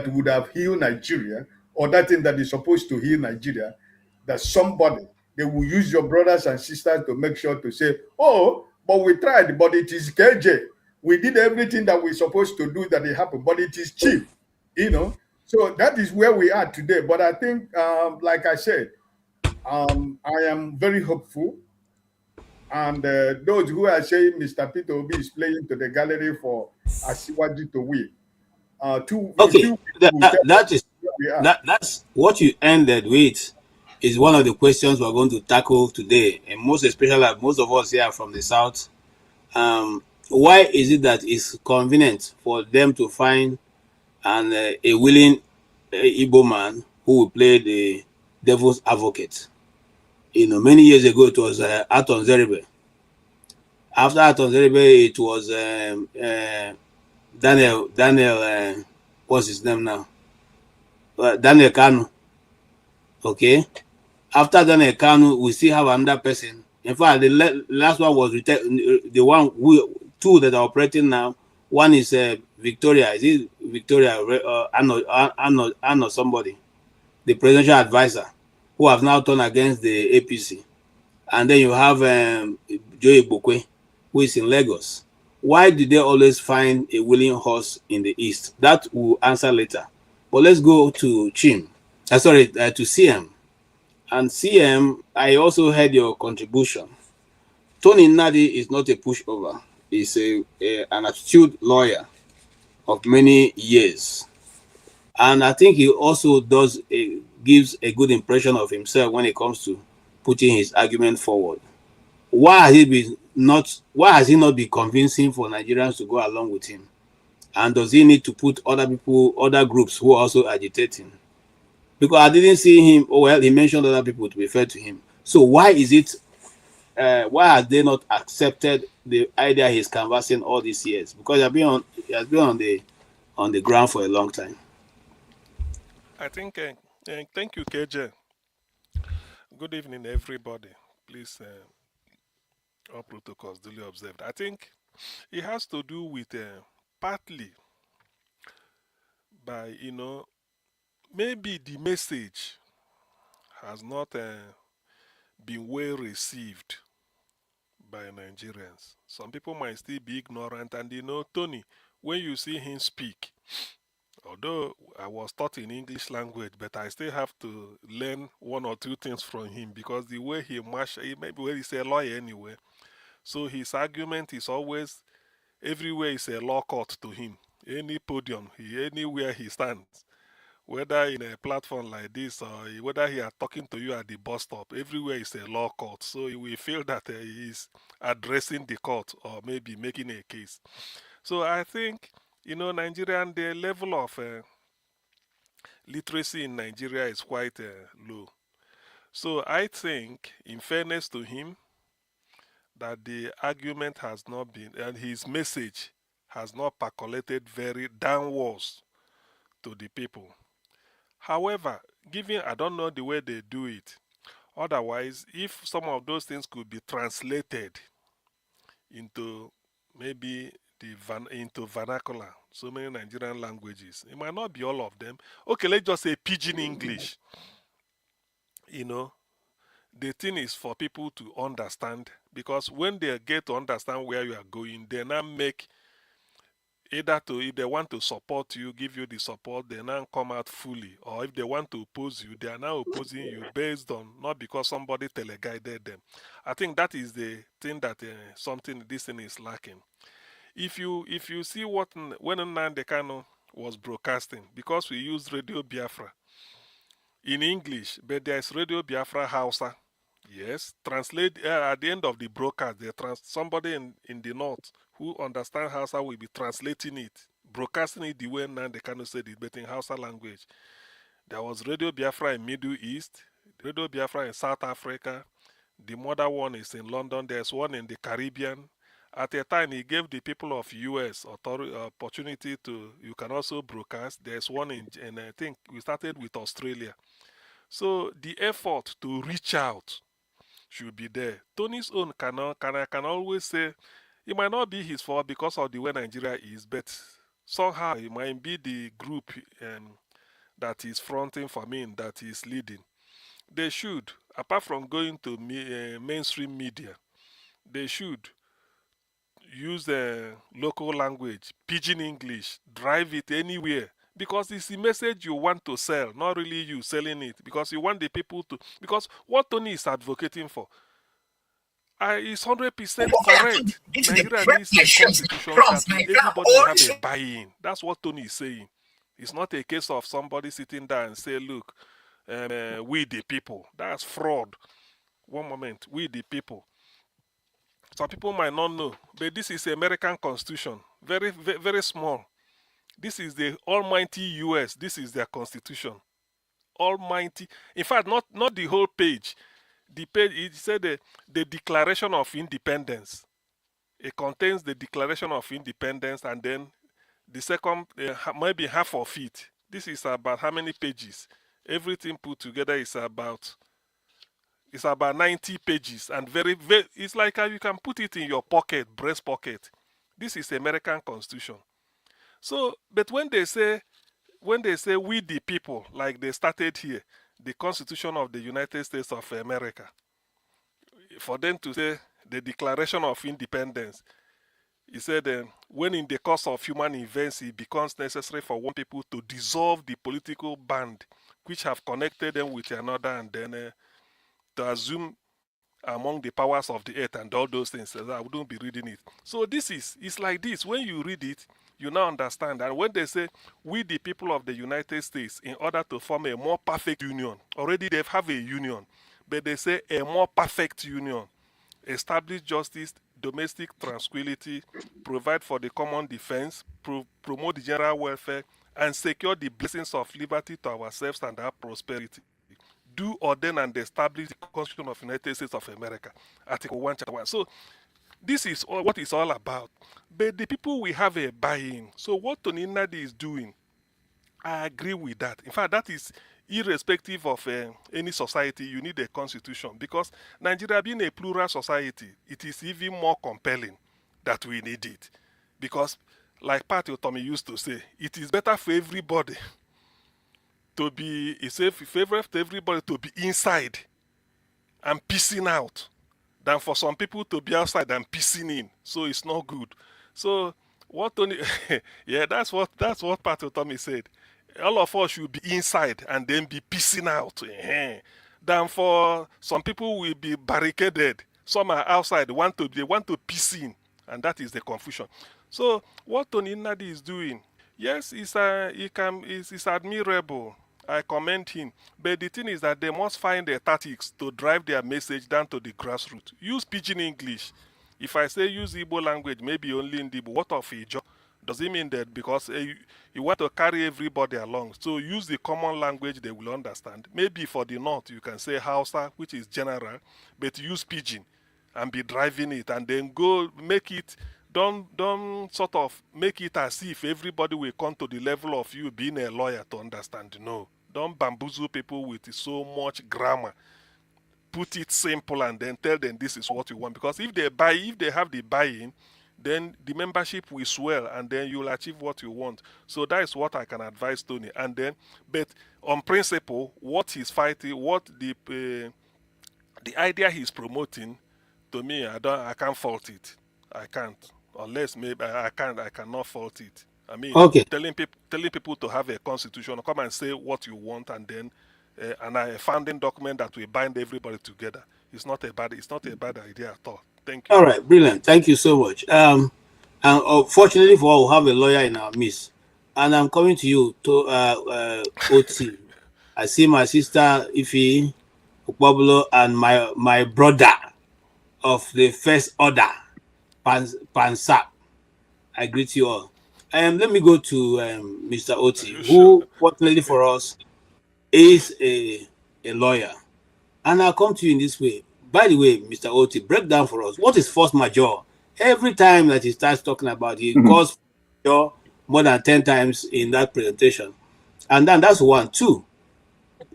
would have healed Nigeria, or that thing that is supposed to heal Nigeria, that somebody, they will use your brothers and sisters to make sure to say, oh, but we tried, but it is KJ. We did everything that we're supposed to do that it happened, but it is cheap, So that is where we are today. But I think, like I said, I am very hopeful. And those who are saying Mr. Peter Obi is playing to the gallery for Asiwaju to win. That's what you ended with. Is one of the questions we're going to tackle today, and most especially most of us here are from the South. Why is it that it's convenient for them to find a willing Igbo man who will play the devil's advocate? Many years ago it was Aton Zeribe. After Aton Zeribe, it was Daniel. What's his name now? Daniel Kanu. Okay. After Daniel Kanu, we still have another person. In fact, the last one was the one two that are operating now. One is Victoria. Is it Victoria? Anno somebody, the presidential advisor, who have now turned against the APC. And then you have Joe Bokwe, who is in Lagos. Why did they always find a willing horse in the East? That will answer later. But let's go to to CM. And CM, I also heard your contribution. Tony Nnadi is not a pushover. He's an astute lawyer of many years. And I think he also gives a good impression of himself when it comes to putting his argument forward. Why has he not been convincing for Nigerians to go along with him? And does he need to put other groups who are also agitating Because I didn't see him. Oh well, he mentioned other people to refer to him. So why is it? Why have they not accepted the idea he's canvassing all these years? Because he has been on the ground for a long time. I think, thank you, KJ. Good evening, everybody. Please, all protocols duly observed. I think it has to do with partly by, maybe the message has not been well received by Nigerians. Some people might still be ignorant, and Tony, when you see him speak, although I was taught in English language, but I still have to learn one or two things from him because the way he maybe when he's a lawyer anyway, so his argument is always everywhere is a law court to him. Any podium, anywhere he stands, whether in a platform like this or whether he are talking to you at the bus stop, everywhere is a law court. So we feel that he is addressing the court or maybe making a case. So I think, Nigerian, the level of literacy in Nigeria is quite low. So I think, in fairness to him, that the argument has not been, and his message has not percolated very downwards to the people. However, given I don't know the way they do it, otherwise, if some of those things could be translated into maybe into vernacular, so many Nigerian languages, it might not be all of them. Okay, let's just say pidgin English. The thing is for people to understand, because when they get to understand where you are going, they now make either to, if they want to support you, give you the support, they now come out fully, or if they want to oppose you, they are now opposing you based on, not because somebody teleguided them. I think that is the thing that this thing is lacking. If you see when Nnadi Kanu was broadcasting, because we used Radio Biafra in English, but there's Radio Biafra Hausa. Yes, translate at the end of the broadcast. Somebody in the north who understands Hausa will be translating it, broadcasting it the way Nnadi Kanu said it, but in Hausa language. There was Radio Biafra in Middle East, Radio Biafra in South Africa. The mother one is in London. There's one in the Caribbean. At a time, he gave the people of US opportunity to. You can also broadcast. There's one and I think we started with Australia. So the effort to reach out should be there. Tony's own can always say it might not be his fault because of the way Nigeria is, but somehow it might be the group that is fronting for me, that is leading. They should, apart from going to mainstream media, they should use the local language, pidgin English, drive it anywhere. Because it's the message you want to sell, not really you selling it. Because you want the people to. Because what Tony is advocating for is 100% correct. Nigeria needs a constitution that everybody will have a buy-in. That's what Tony is saying. It's not a case of somebody sitting there and say, look, we the people. That's fraud. One moment, we the people. Some people might not know, but this is the American Constitution. Very, very, very small. This is the almighty US. This is their constitution. Almighty. In fact, not the whole page. The page, it said the Declaration of Independence. It contains the Declaration of Independence, and then the second, maybe half of it. This is about how many pages? Everything put together is about 90 pages, and very, very, it's like you can put it in your pocket, breast pocket. This is the American Constitution. So, but when they say we the people, like they started here, the Constitution of the United States of America, for them to say the Declaration of Independence, he said when in the course of human events it becomes necessary for one people to dissolve the political band which have connected them with another, and then to assume among the powers of the earth and all those things. I wouldn't be reading it. So it's like this. When you read it, you now understand. And when they say, we the people of the United States, in order to form a more perfect union, already they have a union, but they say a more perfect union, establish justice, domestic tranquility, provide for the common defense, promote the general welfare, and secure the blessings of liberty to ourselves and our prosperity. Do ordain and establish the Constitution of the United States of America, Article 1, Chapter 1. So this is what it's all about. But the people will have a buy-in. So what Tony Nnadi is doing, I agree with that. In fact, that is irrespective of any society, you need a constitution, because Nigeria being a plural society, it is even more compelling that we need it. Because, like Pat Tommy used to say, it is better for everybody to be, it's a favorite to everybody to be inside and pissing out than for some people to be outside and pissing in. So it's not good. So what Tony, yeah, that's what Pat Tommy said. All of us should be inside and then be pissing out. Than for some people will be barricaded. Some are outside, they want to piss in, and that is the confusion. So what Tony Nnadi is doing, yes, it's admirable. I commend him. But the thing is that they must find the tactics to drive their message down to the grassroots. Use pidgin English. If I say use Igbo language, maybe only in Igbo, what of Ijo? Does it mean that because you want to carry everybody along? So use the common language they will understand. Maybe for the North, you can say Hausa, which is general, but use pidgin and be driving it, and then go make it. Don't sort of make it as if everybody will come to the level of you being a lawyer to understand. No. Don't bamboozle people with so much grammar. Put it simple and then tell them this is what you want. Because if they have the buy-in, then the membership will swell and then you'll achieve what you want. So that is what I can advise Tony. And then, but on principle, what he's fighting, what the idea he's promoting, to me, I can't fault it. I can't. Unless maybe I cannot fault it. I mean, Okay. telling people to have a constitution, come and say what you want, and then a founding document that will bind everybody together. It's not a bad idea at all. Thank you. All right, brilliant. Thank you so much. And fortunately for all, we have a lawyer in our midst, and I'm coming to you to OT. I see my sister Ife Okpobolo and my brother of the first order, Pansap. I greet you all. Let me go to Mr. Oti, who, fortunately for us, is a lawyer. And I'll come to you in this way. By the way, Mr. Oti, break down for us, what is force majeure? Every time that he starts talking about it, calls majeure more than 10 times in that presentation. And then that's one. Two,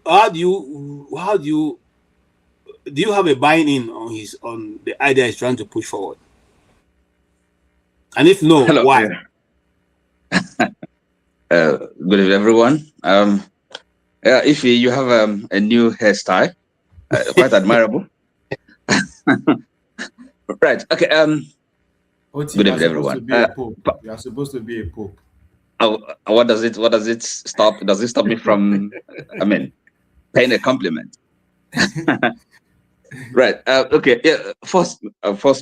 do you have a buy-in on the idea he's trying to push forward? And if no, hello, why? Good evening, everyone. If you have a new hairstyle, quite admirable. Right. Okay. Good evening, everyone. You are supposed to be a pope. Oh, what does it stop? Does it stop me from, paying a compliment? Right. Okay. Yeah. First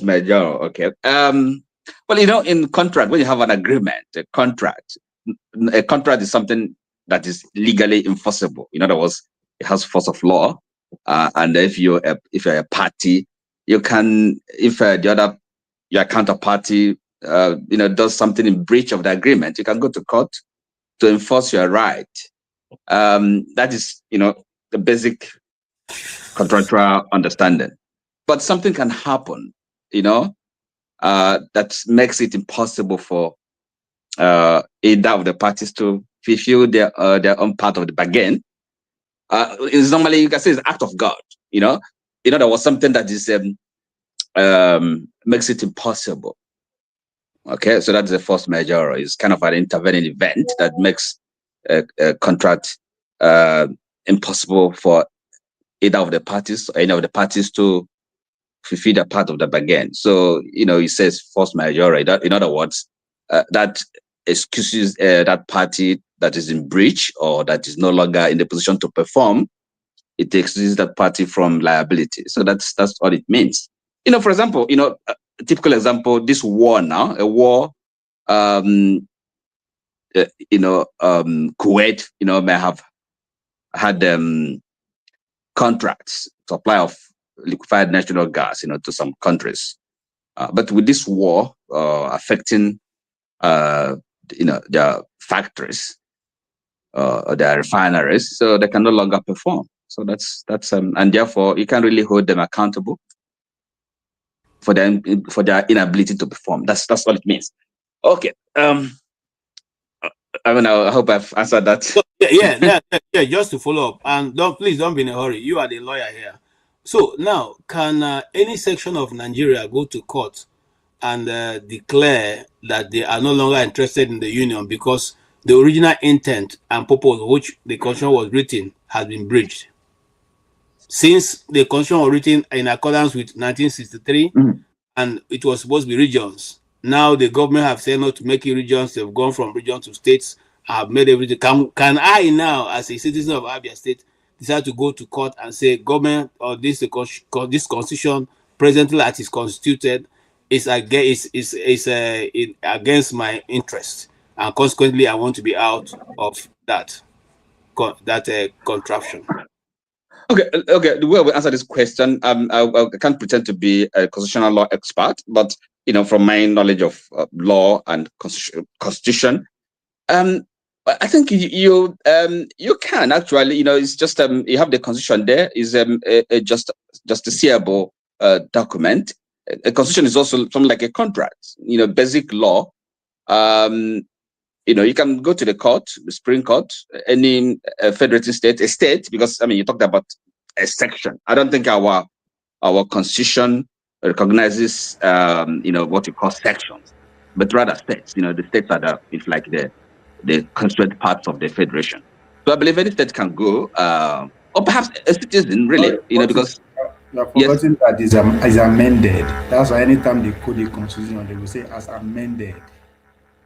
majeure. Okay. Well, in contract, when you have an agreement, a contract is something that is legally enforceable. In other words, it has force of law. And if you're a party, you can, if your counterparty, does something in breach of the agreement, you can go to court to enforce your right. That is, the basic contractual understanding. But something can happen, that makes it impossible for either of the parties to fulfill their own part of the bargain. It's normally, you can say, it's an act of God. There was something that is makes it impossible. Okay, so that's the force majeure. It's kind of an intervening event that makes a contract impossible for either of the parties or any of the parties to fulfill their part of the bargain. So, it says force majeure. In other words, that excuses that party that is in breach or that is no longer in the position to perform. It excuses that party from liability. So that's what it means. For example, a typical example, this war now, a war, Kuwait, may have had contracts, supply of liquefied natural gas, to some countries. But with this war affecting, their factories, or their refineries, so they can no longer perform. So that's and therefore you can't really hold them accountable for their inability to perform. That's all it means. Okay. I mean, I hope I've answered that. So, yeah. Just to follow up, and please don't be in a hurry. You are the lawyer here. So now, can any section of Nigeria go to court and declare that they are no longer interested in the union because the original intent and purpose which the constitution was written has been breached? Since the constitution was written in accordance with 1963, and it was supposed to be regions. Now the government have said not to make it regions. They've gone from regions to states. Have made everything. Can I now, as a citizen of Abia State, decide to go to court and say government or this constitution presently as is constituted is against my interest, and consequently I want to be out of that contraption? Okay. The way we answer this question, I can't pretend to be a constitutional law expert, but from my knowledge of law and constitution, I think you can actually, it's just you have the constitution there is a justiciable document. A constitution is also something like a contract, basic law. You can go to the court, the Supreme Court, any federative state, a state, because you talked about a section. I don't think our constitution recognizes what you call sections, but rather states. The states are the constituent parts of the federation. So I believe any state can go, or perhaps a citizen, really, because you are forgetting that is amended. That's why anytime they code the constitution, they will say as amended.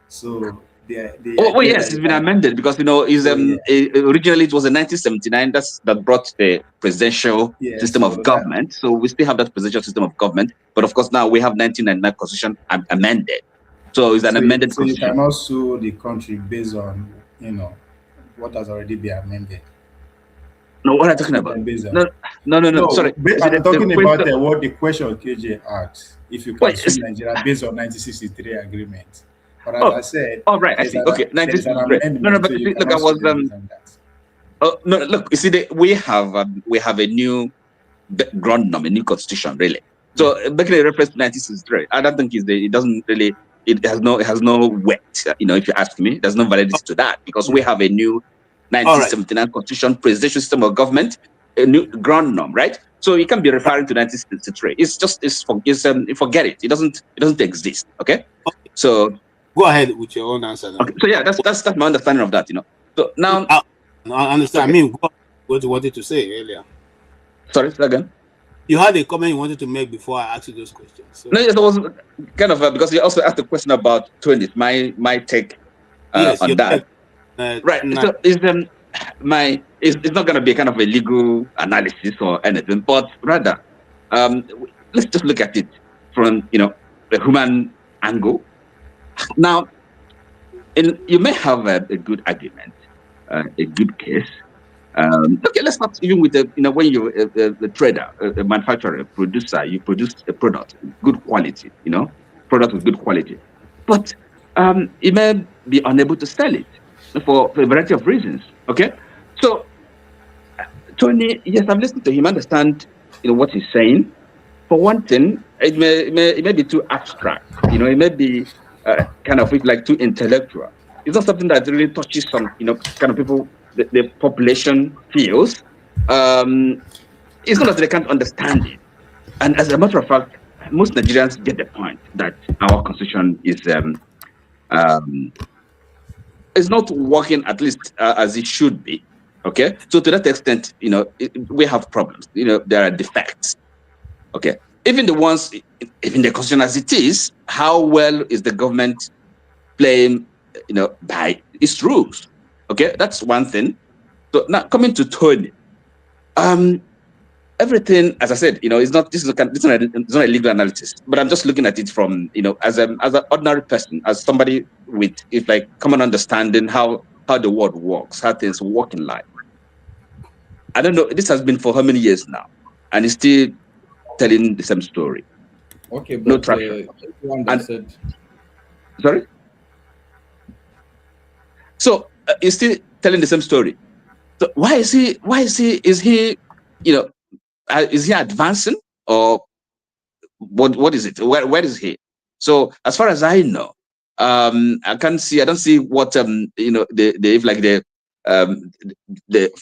So yes, it's been amended because originally it was in 1979 that brought the presidential system of government. So we still have that presidential system of government, but of course now we have 1999 constitution amended. So it's an amended constitution. You cannot sue the country based on what has already been amended. No, what are you talking about? No. Sorry, I'm talking about what the question KJ asked. If you can sue Nigeria based on 1963 agreement. But as I said, right. I see. Okay, 1963. No, but look, I was no, look. You see, we have a new ground norm, a new constitution, really. So making a reference to 1963, I don't think it doesn't really. It has no weight. If you ask me, there's no validity to that because we have a new 1979 constitution, presidential system of government, a new ground norm, right? So you can be referring to 1963. Forget it. It doesn't exist. Okay. So go ahead with your own answer. Okay. So yeah, that's my understanding of that. So now I understand. Okay. I mean, what you wanted to say earlier. Sorry, say again. You had a comment you wanted to make before I asked you those questions. So. No, yes, it was kind of because you also asked a question about Tony. My take on that. Right. So it's not going to be a kind of a legal analysis or anything, but rather let's just look at it from the human angle. Now, you may have a good argument, a good case. Okay, let's start even with when you're a trader, a manufacturer, a producer, you produce a product, good quality, product with good quality, but you may be unable to sell it for a variety of reasons. Okay, so Tony, yes, I've listened to him, understand what he's saying. For one thing, it may be too abstract. It may be kind of like too intellectual. It's not something that really touches some kind of people. The population feels. It's not that they can't understand it. And as a matter of fact, most Nigerians get the point that our constitution is not working at least as it should be. Okay, so to that extent, we have problems. There are defects. Okay, even the constitution as it is, how well is the government playing, by its rules? Okay, that's one thing. So now coming to Tony, everything, as I said, it's not a legal analysis, but I'm just looking at it from, as an ordinary person, as somebody with common understanding how the world works, how things work in life. I don't know. This has been for how many years now, and it's still telling the same story. Okay, but no traction. Sorry. So it's still telling the same story. So why is he, is he advancing, or what is it? Where is he? So as far as I know, I don't see what the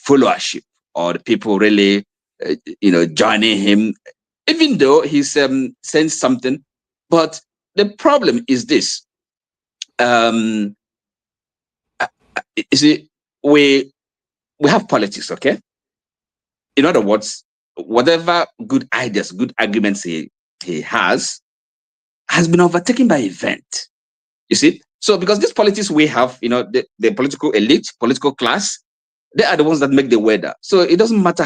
followership or the people really joining him, even though he's saying something. But the problem is this: you see, we have politics, okay? In other words, whatever good ideas, good arguments he has been overtaken by event. You see? So because this politics we have, the political elite, political class, they are the ones that make the weather. So it doesn't matter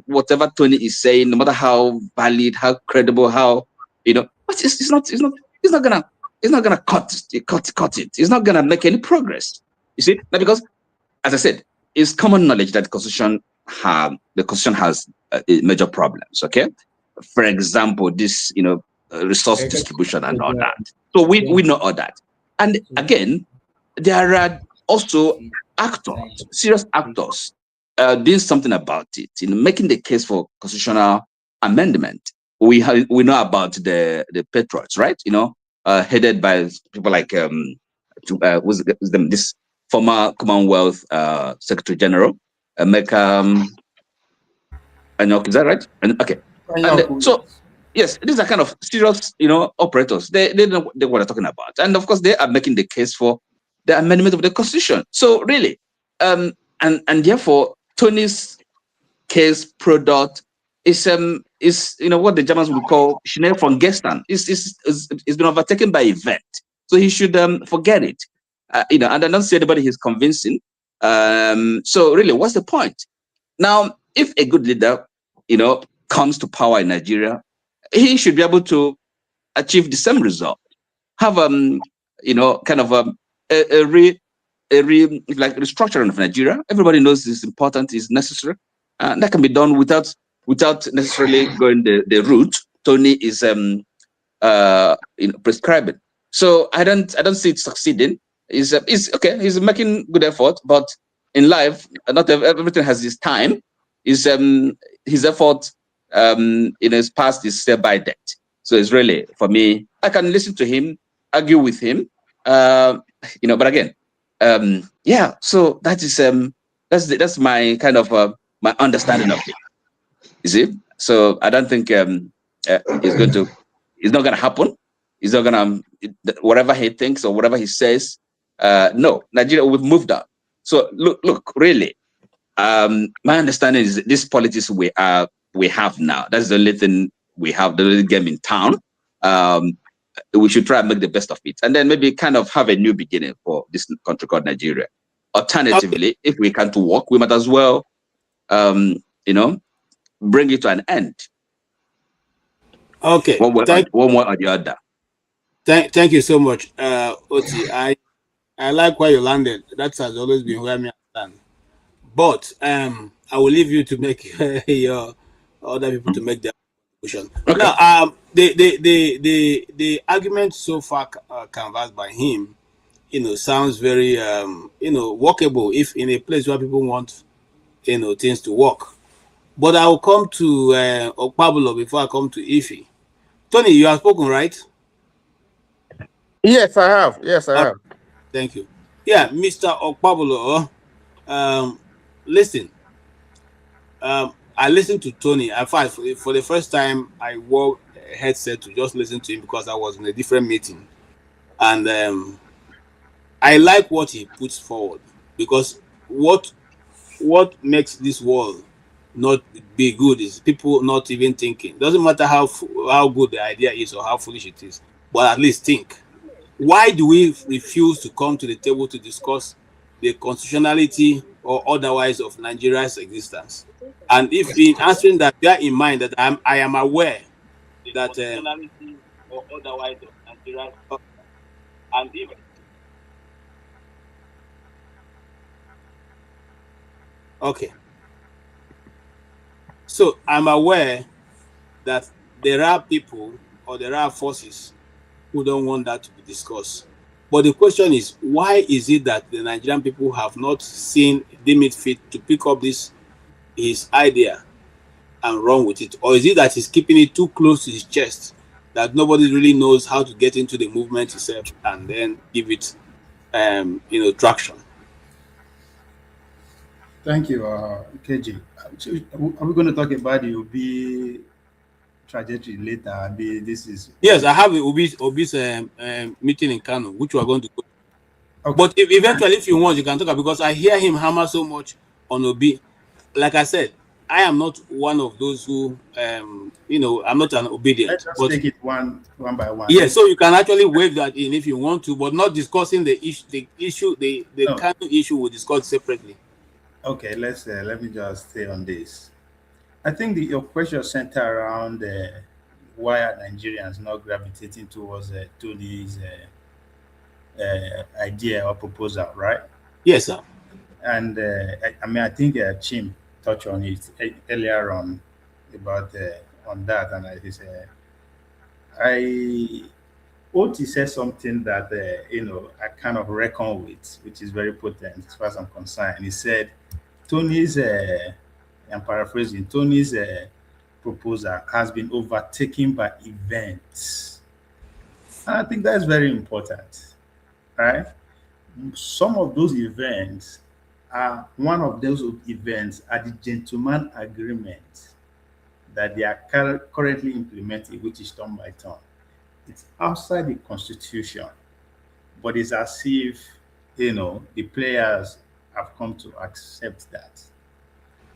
whatever Tony is saying, no matter how valid, how credible, but it's not gonna cut it. It's not gonna make any progress. You see? Now, because, as I said, it's common knowledge that the Constitution has major problems. Okay, for example, this resource distribution and all that. So we know all that. And again, there are also actors, serious actors, doing something about it, making the case for constitutional amendment. We know about the patriots, right? Headed by people like this former Commonwealth Secretary General, Emeka. Is that right? Okay. And so, yes, these are kind of serious, operators. They know what they're talking about, and of course, they are making the case for the amendment of the Constitution. So, really, and therefore, Tony's case product is what the Germans would call Schnell von gestern. It's been overtaken by event, so he should forget it. And I don't see anybody he's convincing. So, really, what's the point? Now, if a good leader, comes to power in Nigeria, he should be able to achieve the same result. Have kind of a restructuring of Nigeria. Everybody knows it's important, it's necessary, and that can be done without necessarily going the route Tony is prescribing. So I don't see it succeeding. He's okay. He's making good effort, but in life, not everything has its time. His effort, his past is step by debt. So it's really, for me, I can listen to him, argue with him, but again, So that is that's my kind of my understanding of it. You see, so I don't think it's not going to happen. It's not going to whatever he thinks or whatever he says. No, Nigeria, we've moved on. So look, really. My understanding is that this politics we have now, that's the only thing we have, the only game in town. We should try and make the best of it, and then maybe kind of have a new beginning for this country called Nigeria. Alternatively, if we can't work, we might as well, bring it to an end. Okay. One way or the other. Thank you so much, Oti. I like where you landed. That has always been where me stand. But I will leave you to make your other people to make their contribution. Okay. Now, the argument so far canvassed by him, sounds very workable if in a place where people want things to work. But I will come to Okpabolo before I come to Ife. Tony, you have spoken, right? Yes, I have. Yes, I have. Thank you. Yeah, Mr. Okpabolo, listen. I listened to Tony. In fact, for the first time, I wore a headset to just listen to him because I was in a different meeting. And I like what he puts forward, because what makes this world not be good is people not even thinking. Doesn't matter how good the idea is or how foolish it is, but at least think. Why do we refuse to come to the table to discuss the constitutionality or otherwise of Nigeria's existence? And if in answering that, bear in mind that I am aware that constitutionality or otherwise of Nigeria, and even okay. So I'm aware that there are people or there are forces who don't want that to be discussed. But the question is, why is it that the Nigerian people have not deemed it fit to pick up his idea and run with it? Or is it that he's keeping it too close to his chest, that nobody really knows how to get into the movement itself and then give it traction? Thank you, KG. Are we going to talk about the Obi trajectory later? This is yes. I have Obi's meeting in Kano, which we are going to go. Okay. But eventually, if you want, you can talk about, because I hear him hammer so much on Obi. Like I said, I am not one of those who, I'm not an obedient. Let's just take it one by one. Yeah, so you can actually wave that in if you want to, but not discussing the issue. The Kano issue we'll discuss separately. Okay, let me just stay on this. I think your question centered around why are Nigerians not gravitating towards Tony's idea or proposal, right? Yes, sir. And I think Chim touched on it earlier on about on that, and Oti said something that I kind of reckon with, which is very potent as far as I'm concerned. He said Tony's, I'm paraphrasing, Tony's proposal has been overtaken by events. And I think that's very important, right? Some of those events are the gentleman agreement that they are currently implementing, which is turn by turn. It's outside the constitution, but it's as if, the players have come to accept that.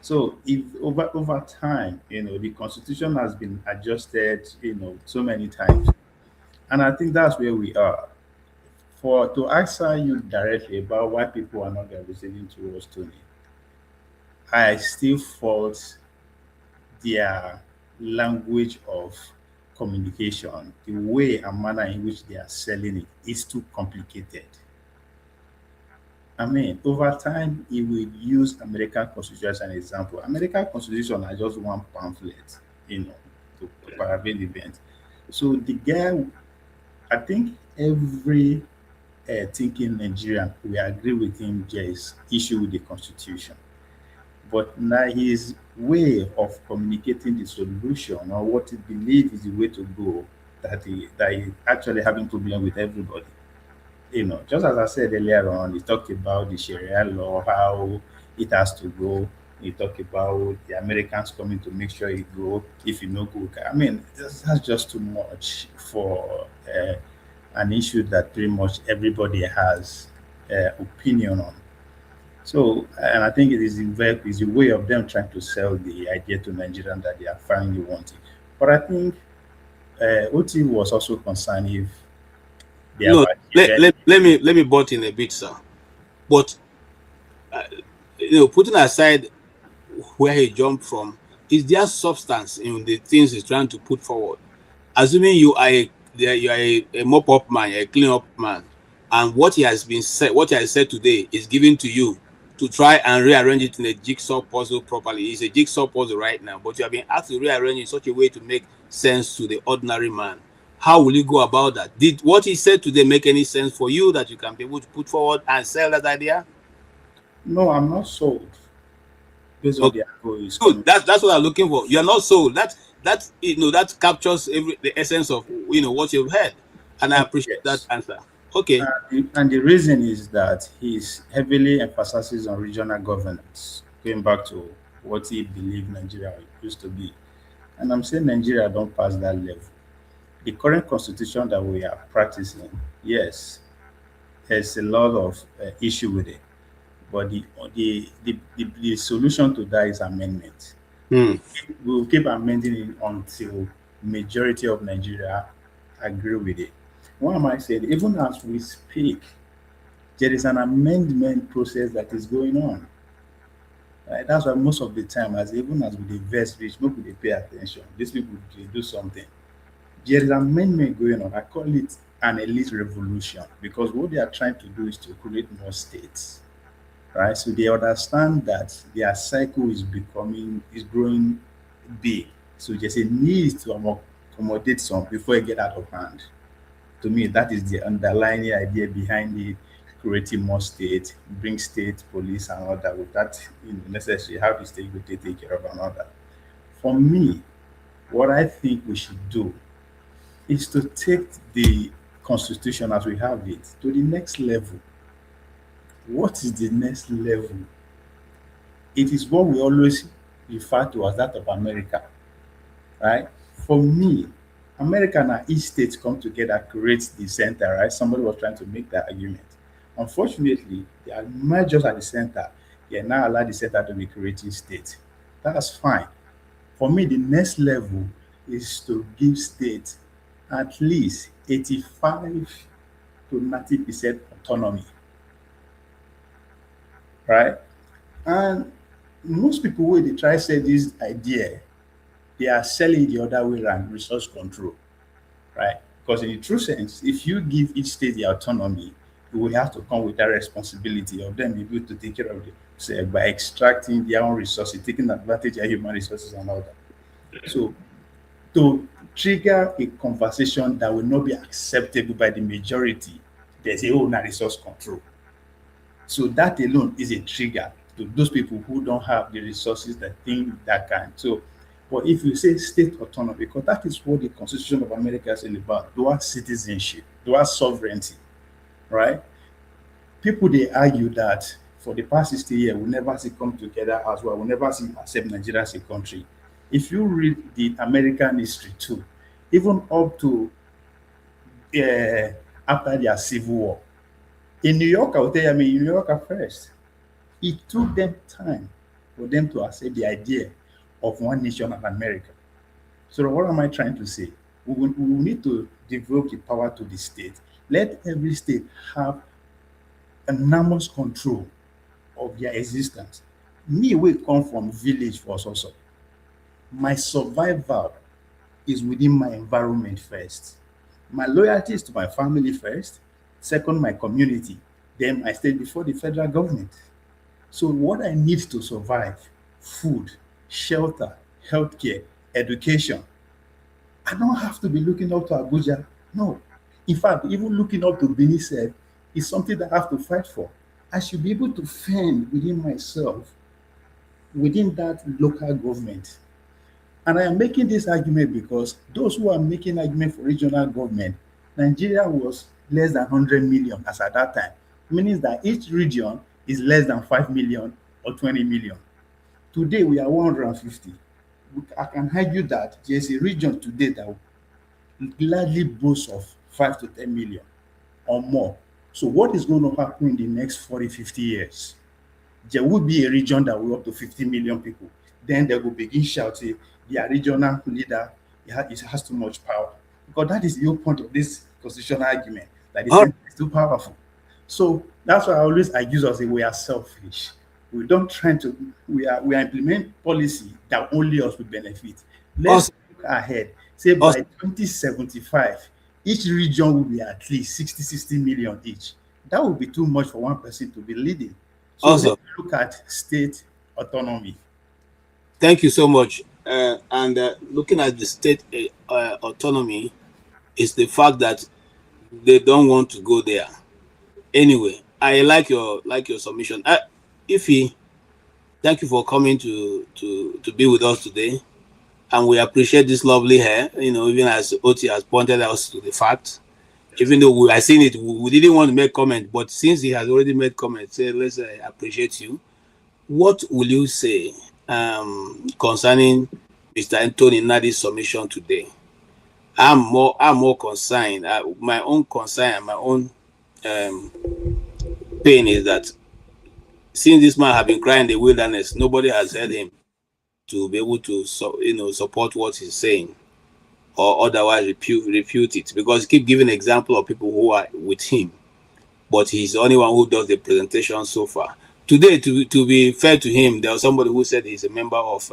So if over time, the constitution has been adjusted, so many times. And I think that's where we are. To answer you directly about why people are not gravitating towards Tony, I still fault their language of communication, the way and manner in which they are selling it is too complicated. I mean, over time, he will use American Constitution as an example. American Constitution are just one pamphlet, to paraphrase the event. So the guy, I think every thinking Nigerian will agree with him there is issue with the Constitution. But now his way of communicating the solution or what he believes is the way to go, that he actually having problem with everybody. Just as I said earlier on, he talked about the Sharia law, how it has to go. He talked about the Americans coming to make sure it go. If you know go, I mean, that's just too much for an issue that pretty much everybody has opinion on. So, and I think it is the way of them trying to sell the idea to Nigerians that they are finally wanting. But I think OT was also concerned if they no, let me butt in a bit, sir. But putting aside where he jumped from, is there substance in the things he's trying to put forward? Assuming you are a mop-up man, a clean-up man, and what he has said today is given to you to try and rearrange it in a jigsaw puzzle properly. It's a jigsaw puzzle right now, but you have been asked to rearrange it in such a way to make sense to the ordinary man. How will you go about that? Did what he said today make any sense for you that you can be able to put forward and sell that idea? No, I'm not sold. Based on good. That's what I'm looking for. You're not sold. That captures the essence of what you've heard, and I appreciate that answer. Okay. And the reason is that he's heavily emphasizes on regional governance, going back to what he believed Nigeria used to be. And I'm saying Nigeria don't pass that level. The current constitution that we are practicing, yes, there's a lot of issue with it. But the solution to that is amendment. We'll keep amending it until majority of Nigeria agree with it. Why am I saying? Even as we speak, there is an amendment process that is going on. Right? That's why most of the time, even as with the vest rich, nobody pay attention. These people do something. There is amendment going on. I call it an elite revolution because what they are trying to do is to create more states. Right? So they understand that their cycle is growing big. So there's a need to accommodate some before it get out of hand. To me, that is the underlying idea behind it, creating more state, bring state, police, and all that. With that, necessary, how the state will take care of another. For me, what I think we should do is to take the constitution as we have it to the next level. What is the next level? It is what we always refer to as that of America, right? For me, America and each state come together, create the center, right? Somebody was trying to make that argument. Unfortunately, they are merged at the center. They are now allowed the center to be creating state. That's fine. For me, the next level is to give states at least 85 to 90% autonomy, right? And most people, when they try to say this idea, they are selling the other way around, resource control, right? Because in the true sense, if you give each state the autonomy, you will have to come with that responsibility of them able to take care of it, say, by extracting their own resources, taking advantage of human resources and all that. So to trigger a conversation that will not be acceptable by the majority, there's a whole resource control. So that alone is a trigger to those people who don't have the resources that think that can. So, but if you say state autonomy, because that is what the Constitution of America is all about, dual citizenship, dual sovereignty, right? People, they argue that for the past 60 years, we never see come together as well. We never see accept Nigeria as a country. If you read the American history too, even up to after their civil war, in New York, I will tell you, I'm a New Yorker first. It took them time for them to accept the idea of one nation of America. So what am I trying to say? We will need to develop the power to the state. Let every state have enormous control of their existence. Me, we come from village first also. My survival is within my environment first. My loyalty is to my family first. Second, my community. Then I stay before the federal government. So what I need to survive, food, shelter, healthcare, education. I don't have to be looking up to Abuja. No. In fact, even looking up to Benin is something that I have to fight for. I should be able to fend within myself, within that local government. And I am making this argument because those who are making argument for regional government, Nigeria was less than 100 million as at that time, meaning that each region is less than 5 million or 20 million. Today, we are 150. I can argue that there's a region today that gladly boasts of 5 to 10 million or more. So what is going to happen in the next 40, 50 years? There will be a region that will up to 50 million people. Then they will begin shouting, their regional leader, it has too much power. Because that is the whole point of this constitutional argument, that the center is too powerful. So that's why I always argue us that we are selfish. We don't try to, we are implement policy that only us will benefit. Let's look ahead. Say by 2075, each region will be at least 60 million each. That would be too much for one person to be leading. So let's look at state autonomy. Thank you so much. Looking at the state autonomy is the fact that they don't want to go there. Anyway, I like your submission. Ify, thank you for coming to be with us today, and we appreciate this lovely hair. You know, even as Oti has pointed us to the fact, even though we are seeing it, we didn't want to make comment, but since he has already made comments, say let's appreciate you. What will you say concerning Mr. Tony Nnadi's submission today? I'm more concerned. My own concern and my own pain is that since this man has been crying in the wilderness, nobody has heard him to be able to support what he's saying or otherwise refute it, because he keep giving example of people who are with him, but he's the only one who does the presentation so far. Today, to be fair to him, there was somebody who said he's a member of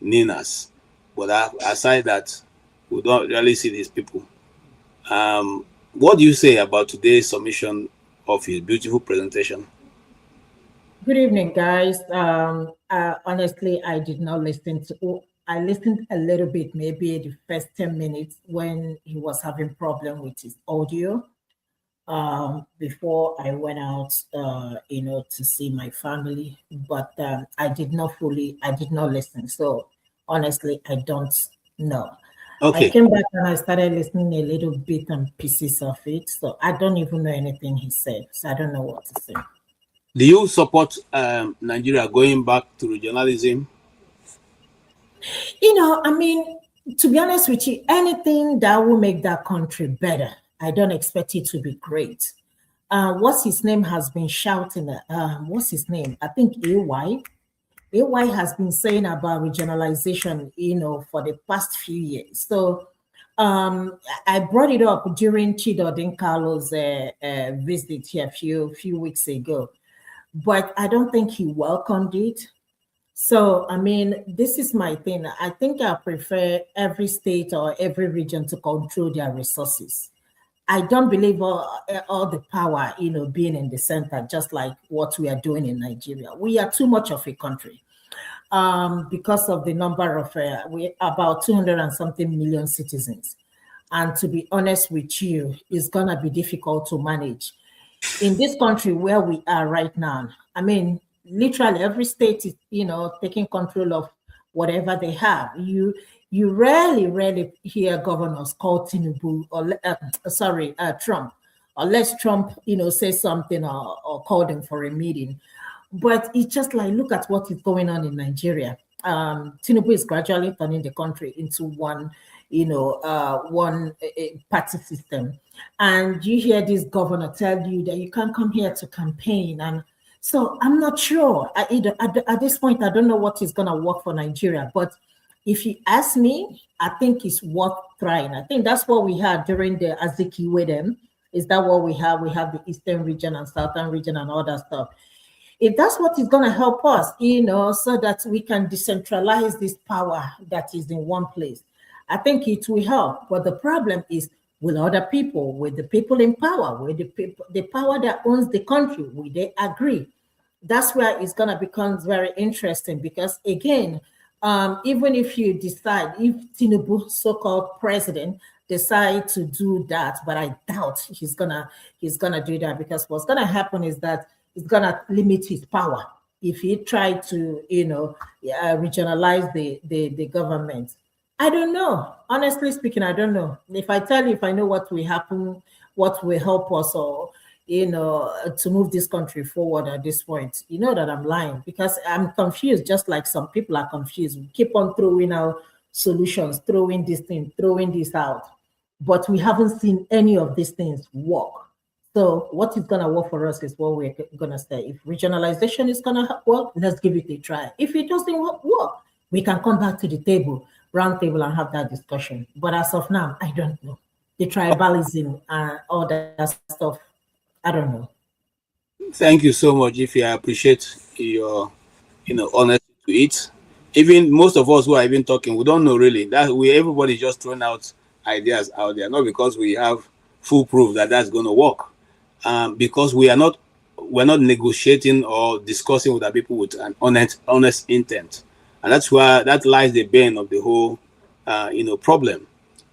NINAS, but aside that, we don't really see these people. What do you say about today's submission of his beautiful presentation? Good evening, guys. Honestly, I did not listen to I listened a little bit, maybe the first 10 minutes when he was having problem with his audio. Before I went out, to see my family, but I did not listen. So honestly, I don't know. Okay. I came back and I started listening a little bit and pieces of it. So I don't even know anything he said. So I don't know what to say. Do you support Nigeria going back to regionalism? To be honest with you, anything that will make that country better, I don't expect it to be great. What's his name has been shouting, what's his name? I think AY. AY has been saying about regionalization, for the past few years. So I brought it up during Chido Dinkalo's visit here a few weeks ago, but I don't think he welcomed it. So, this is my thing. I think I prefer every state or every region to control their resources. I don't believe all the power, being in the center, just like what we are doing in Nigeria. We are too much of a country because of the number of, we about 200 and something million citizens. And to be honest with you, it's going to be difficult to manage. In this country where we are right now, literally every state is, taking control of whatever they have. You rarely hear governors call Tinubu or Trump, unless Trump, say something or call them for a meeting. But it's just like, look at what is going on in Nigeria. Tinubu is gradually turning the country into one party system. And you hear this governor tell you that you can't come here to campaign. And so I'm not sure. At this point, I don't know what is going to work for Nigeria. But if you ask me, I think it's worth trying. I think that's what we had during the Azikiwe them. Is that what we have? We have the Eastern region and Southern region and all that stuff. If that's what is going to help us, so that we can decentralize this power that is in one place, I think it will help. But the problem is with other people, with the people in power, with the power that owns the country, will they agree? That's where it's going to become very interesting because, again, even if you decide, if Tinubu, so-called president, decide to do that, but I doubt he's gonna do that, because what's gonna happen is that it's gonna limit his power if he try to, regionalize the government. I don't know. Honestly speaking, I don't know. If I tell you, if I know what will happen, what will help us, or to move this country forward at this point, that I'm lying, because I'm confused, just like some people are confused. We keep on throwing out solutions, throwing this thing, throwing this out, but we haven't seen any of these things work. So what is going to work for us is what we're going to say. If regionalization is going to work, let's give it a try. If it doesn't work, we can come back to the table, round table, and have that discussion. But as of now, I don't know. The tribalism and all that stuff, I don't know. Thank you so much, Ify. I appreciate your, honesty to it. Even most of us who are even talking, we don't know really. That everybody just throwing out ideas out there, not because we have full proof that that's going to work. Because we're not negotiating or discussing with our people with an honest intent, and that's where that lies the bane of the whole, problem.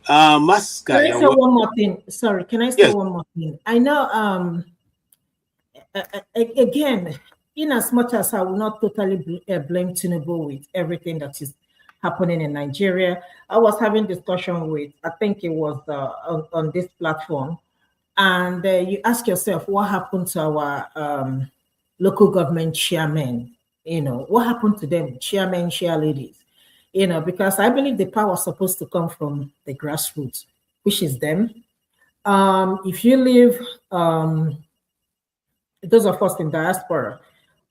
Masca, can I say one more thing? Sorry, can I say one more thing? I know, again, in as much as I will not totally blame Tinubu with everything that is happening in Nigeria, I was having discussion with, I think it was on this platform, and you ask yourself, what happened to our local government chairmen? What happened to them, chairmen, chair ladies? Because I believe the power is supposed to come from the grassroots, which is them. If you live, those of us in diaspora,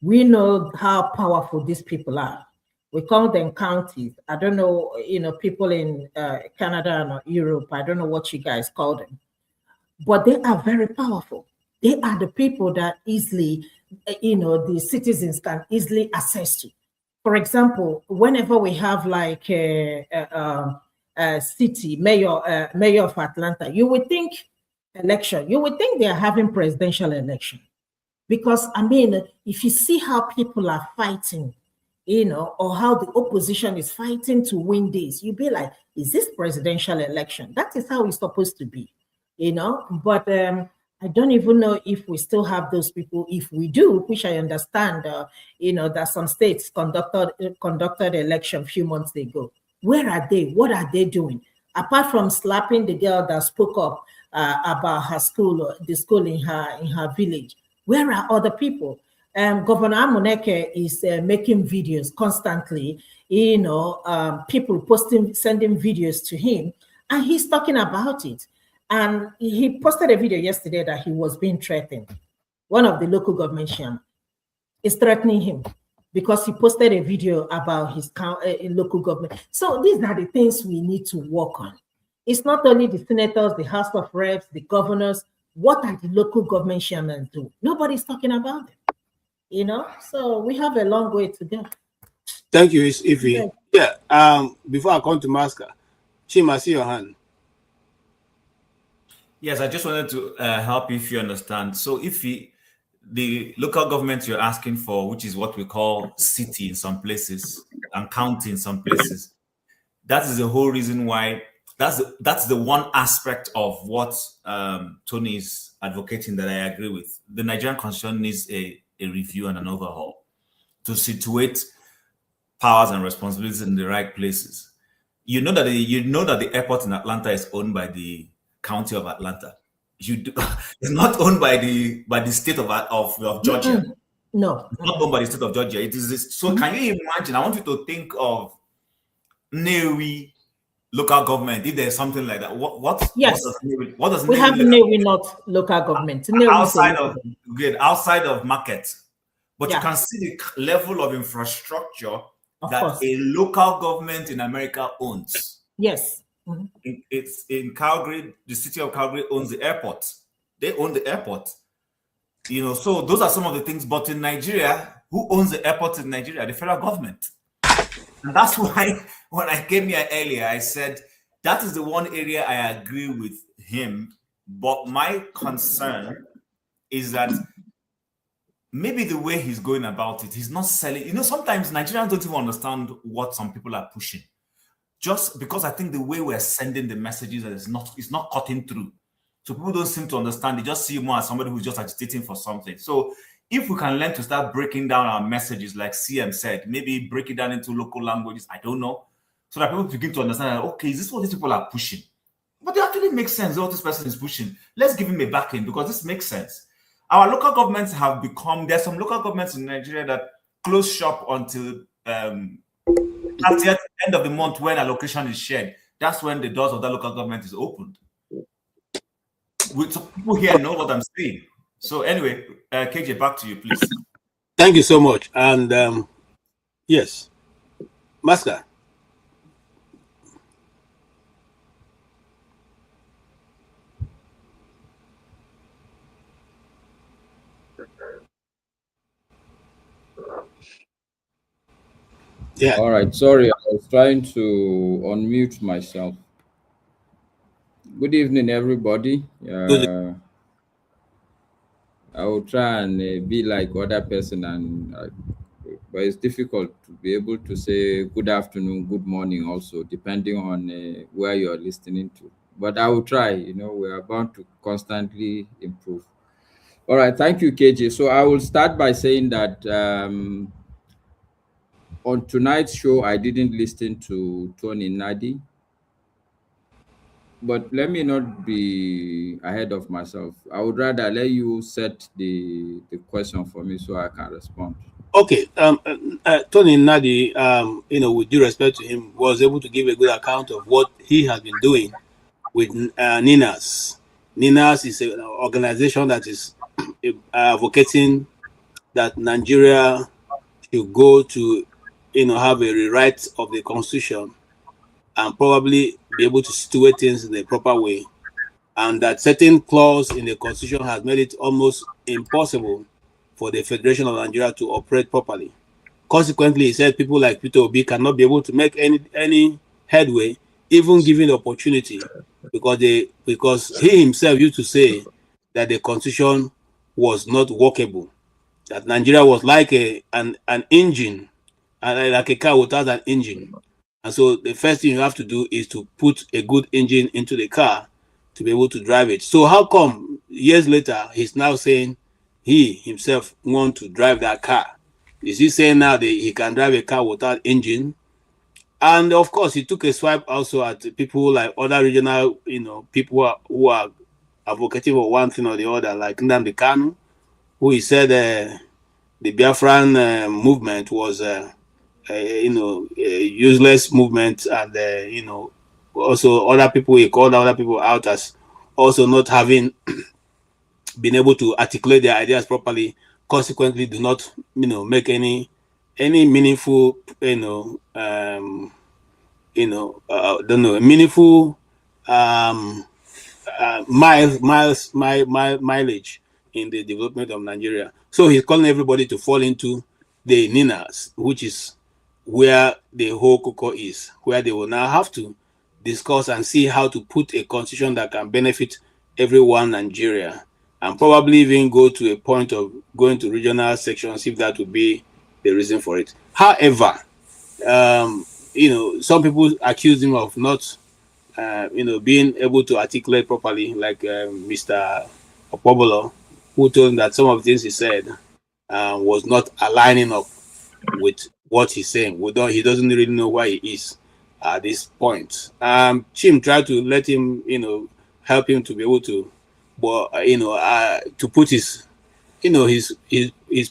we know how powerful these people are. We call them counties. I don't know, people in Canada and Europe, I don't know what you guys call them, but they are very powerful. They are the people that easily, the citizens can easily access to. For example, whenever we have like a city mayor of Atlanta, you would think they are having presidential election. Because if you see how people are fighting, or how the opposition is fighting to win this, you'd be like, is this presidential election? That is how it's supposed to be, But I don't even know if we still have those people. If we do, which I understand, that some states conducted election a few months ago. Where are they? What are they doing? Apart from slapping the girl that spoke up about her school, the school in her village, where are other people? Governor Amuneke is making videos constantly, people sending videos to him, and he's talking about it. And he posted a video yesterday that he was being threatened. One of the local government chairman is threatening him because he posted a video about his local government. So these are the things we need to work on. It's not only the senators, the House of Reps, the governors. What are the local government chairmen do? Nobody's talking about it. So we have a long way to go. Thank you, Ify. Yeah. Before I come to Masker, Chima, I see your hand. Yes, I just wanted to help if you understand. So the local government you're asking for, which is what we call city in some places and county in some places, that is the whole reason why that's the one aspect of what Tony is advocating that I agree with. The Nigerian constitution needs a review and an overhaul to situate powers and responsibilities in the right places. You know that the airport in Atlanta is owned by the county of Atlanta. It's not owned by the state of Georgia. No, it's not owned by the state of Georgia. It is this. So can you imagine? I want you to think of Nnewi local government. If there's something like that, yes, what does we have Nnewi not local government outside of market, but you can see the level of infrastructure that a local government in America owns. Yes. It's in Calgary. The city of Calgary owns the airport. They own the airport. So those are some of the things. But in Nigeria, who owns the airport in Nigeria? The federal government. And that's why when I came here earlier, I said that is the one area I agree with him. But my concern is that maybe the way he's going about it, he's not selling. Sometimes Nigerians don't even understand what some people are pushing. Just because I think the way we're sending the messages is not cutting through. So people don't seem to understand. They just see you more as somebody who's just agitating for something. So if we can learn to start breaking down our messages, like CM said, maybe break it down into local languages, I don't know, so that people begin to understand that, okay, is this what these people are pushing? But it actually makes sense what this person is pushing. Let's give him a backing because this makes sense. Our local governments have become, there's some local governments in Nigeria that close shop until at the end of the month when allocation is shared. That's when the doors of that local government is opened. So people here know what I'm saying. So anyway, KJ, back to you, please. Thank you so much. And yes, Masker. Yeah. All right. Sorry, I was trying to unmute myself. Good evening, everybody. I will try and be like other person, but it's difficult to be able to say good afternoon, good morning, also depending on where you are listening to. But I will try. We are bound to constantly improve. All right. Thank you, KJ. So I will start by saying that. On tonight's show, I didn't listen to Tony Nnadi, but let me not be ahead of myself. I would rather let you set the question for me so I can respond. Okay. Tony Nnadi, with due respect to him, was able to give a good account of what he has been doing with NINAS. NINAS is an organization that is advocating that Nigeria should go to have a rewrite of the constitution and probably be able to situate things in a proper way, and that certain clause in the constitution has made it almost impossible for the Federation of Nigeria to operate properly. Consequently, he said people like Peter Obi cannot be able to make any headway, even given the opportunity, because he himself used to say that the constitution was not workable, that Nigeria was like an engine like a car without an engine. And so the first thing you have to do is to put a good engine into the car to be able to drive it. So how come years later he's now saying he himself want to drive that car? Is he saying now that he can drive a car without engine? And of course, he took a swipe also at people like other regional, people who are advocating for one thing or the other, like Nnamdi Kanu, who he said the Biafran movement was a useless movement, and also other people, he called other people out as also not having been able to articulate their ideas properly, consequently do not make any meaningful don't know, meaningful mileage in the development of Nigeria. So he's calling everybody to fall into the Ninas, which is where the whole cocoa is, where they will now have to discuss and see how to put a constitution that can benefit everyone in Nigeria, and probably even go to a point of going to regional sections if that would be the reason for it. However, some people accuse him of not being able to articulate properly, like Mr. Opobolo, who told him that some of the things he said was not aligning up with what he's saying. He doesn't really know where he is at this point. Chim tried to let him, help him to be able to, but to put his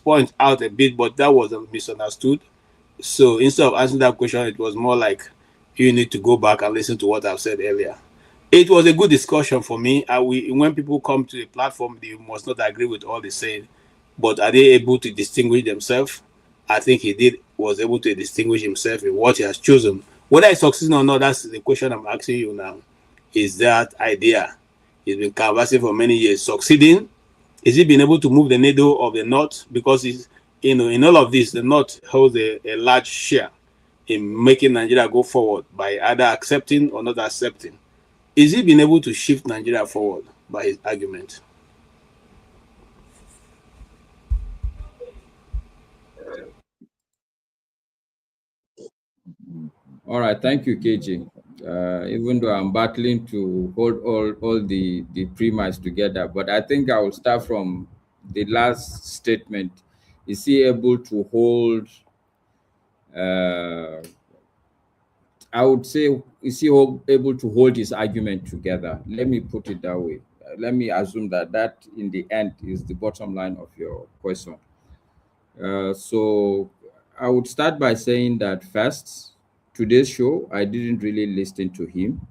point out a bit, but that was misunderstood. So instead of answering that question, it was more like, you need to go back and listen to what I've said earlier. It was a good discussion for me. When people come to the platform, they must not agree with all they said, but are they able to distinguish themselves? I think was able to distinguish himself in what he has chosen. Whether he's succeeding or not, that's the question I'm asking you now. Is that idea he's been canvassing for many years succeeding? Is he been able to move the needle of the North? Because in all of this, the North holds a large share in making Nigeria go forward by either accepting or not accepting. Is he been able to shift Nigeria forward by his argument? All right, thank you, KG. Even though I'm battling to hold all the premise together, but I think I will start from the last statement. Is he able to hold I would say, is he able to hold his argument together? Let me put it that way. Let me assume that in the end is the bottom line of your question. So I would start by saying that first, today's show, I didn't really listen to him.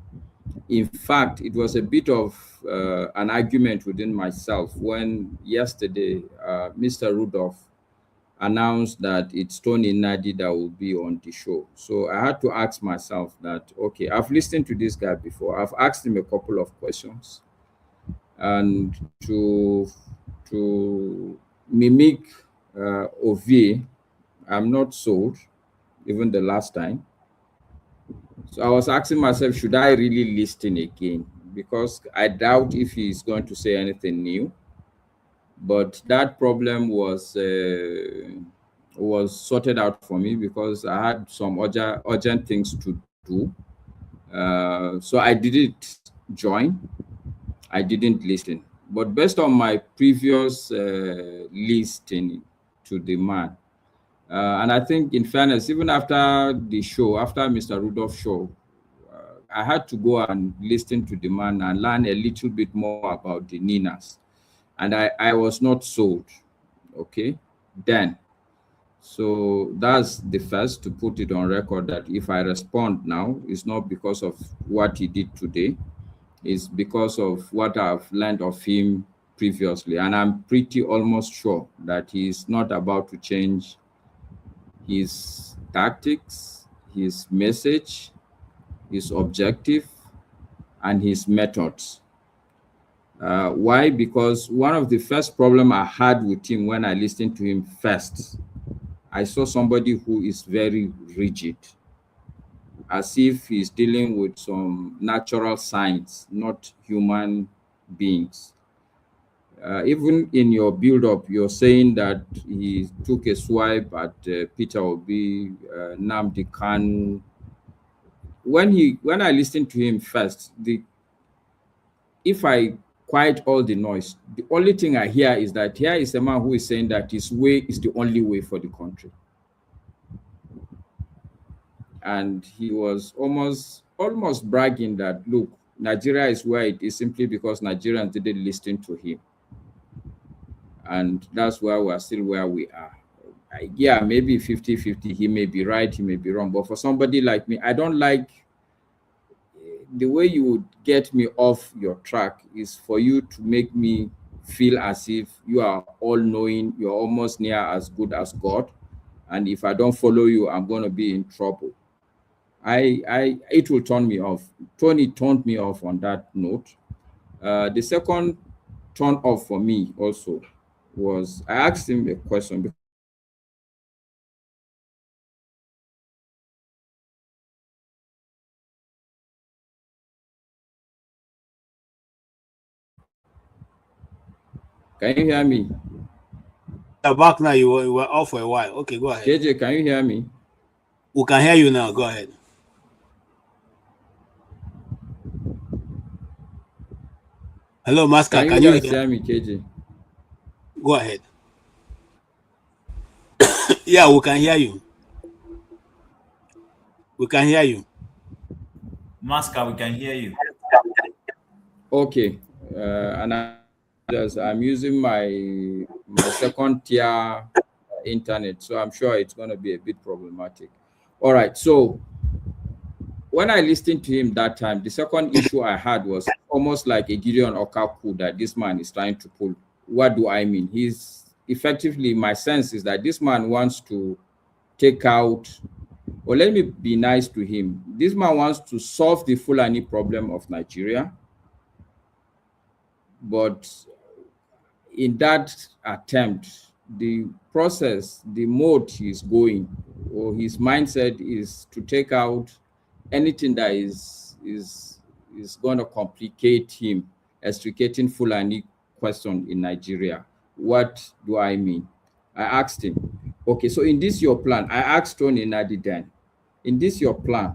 In fact, it was a bit of an argument within myself when yesterday Mr. Rudolf announced that it's Tony Nnadi that will be on the show. So I had to ask myself that, okay, I've listened to this guy before. I've asked him a couple of questions. And to mimic Ovi, I'm not sold, even the last time. So I was asking myself, should I really listen again? Because I doubt if he's going to say anything new. But that problem was sorted out for me because I had some urgent things to do. So I didn't join. I didn't listen. But based on my previous listening to the man, and I think in fairness, even after the show, after Mr. Rudolph's show, I had to go and listen to the man and learn a little bit more about the Ninas. And I was not sold, okay, then. So that's the first, to put it on record, that if I respond now, it's not because of what he did today. It's because of what I've learned of him previously. And I'm pretty almost sure that he's not about to change his tactics, his message, his objective, and his methods. Why? Because one of the first problem I had with him when I listened to him first, I saw somebody who is very rigid, as if he's dealing with some natural science, not human beings. Even in your build-up, you're saying that he took a swipe at Peter Obi, Nnamdi Kanu. When I listened to him first, if I quiet all the noise, the only thing I hear is that here is a man who is saying that his way is the only way for the country. And he was almost bragging that, look, Nigeria is where it is simply because Nigerians didn't listen to him. And that's why we're still where we are. Yeah, maybe 50-50, he may be right, he may be wrong. But for somebody like me, I don't like the way you would get me off your track is for you to make me feel as if you are all-knowing, you're almost near as good as God. And if I don't follow you, I'm going to be in trouble. It will turn me off. Tony turned me off on that note. The second turn off for me also was I asked him a question. Can you hear me? Back now, you were off for a while. Okay, go ahead. KJ, can you hear me? We can hear you now. Go ahead. Hello, Master. Can you hear me, KJ? Go ahead. Yeah, we can hear you. We can hear you. Masker, we can hear you. Okay. And I'm using my second tier internet, so I'm sure it's going to be a bit problematic. All right. So when I listened to him that time, the second issue I had was almost like a Gideon Okonkwo that this man is trying to pull. What do I mean? He's effectively, my sense is that this man wants to take out, or let me be nice to him. This man wants to solve the Fulani problem of Nigeria. But in that attempt, the process, the mode he's going, or his mindset is to take out anything that is going to complicate him extricating Fulani question in Nigeria. What do I mean? I asked him, okay, so in this your plan, I asked Tony Nnadi then, in this your plan,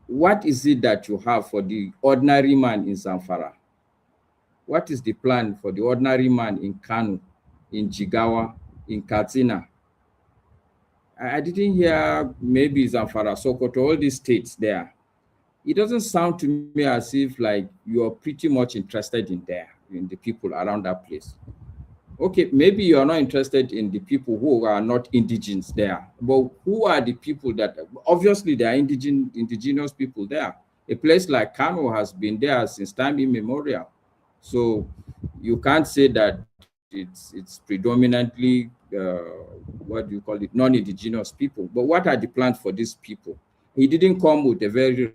what is it that you have for the ordinary man in Zamfara? What is the plan for the ordinary man in Kano, in Jigawa, in Katsina? I didn't hear maybe Zamfara, Sokoto, all these states there. It doesn't sound to me as if like you're pretty much interested in there, in the people around that place. Okay, maybe you're not interested in the people who are not indigenous there, but who are the people that, obviously there are indigenous people there. A place like Kano has been there since time immemorial. So you can't say that it's predominantly, what do you call it, non-indigenous people. But what are the plans for these people? He didn't come with a very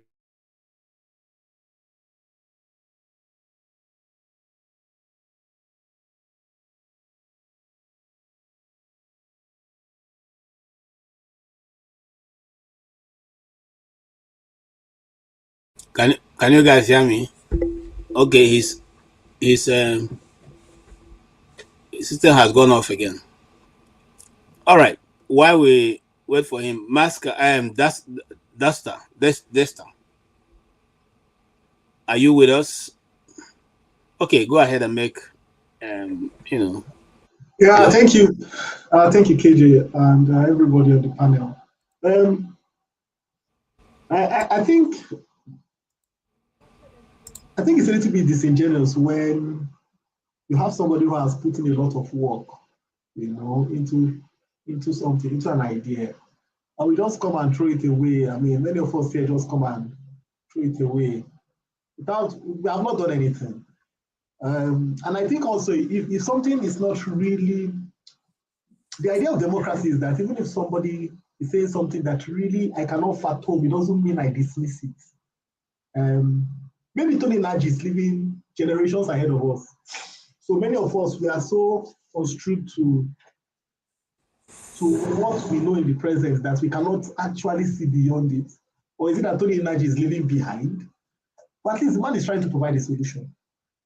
Can you guys hear me? Okay, his system has gone off again. All right, while we wait for him, Masker, Desta, are you with us? Okay, go ahead and make, you know. Yeah, thank you, KJ, and everybody on the panel. I think it's a little bit disingenuous when you have somebody who has put in a lot of work, into something, into an idea, and we just come and throw it away. I mean, many of us here just come and throw it away we have not done anything. And I think also if something is not really, the idea of democracy is that even if somebody is saying something that really I cannot fathom, it doesn't mean I dismiss it. Maybe Tony Nnadi is living generations ahead of us. So many of us, we are so constrained to what we know in the present that we cannot actually see beyond it. Or is it that Tony Nnadi is living behind? But at least the man is trying to provide a solution.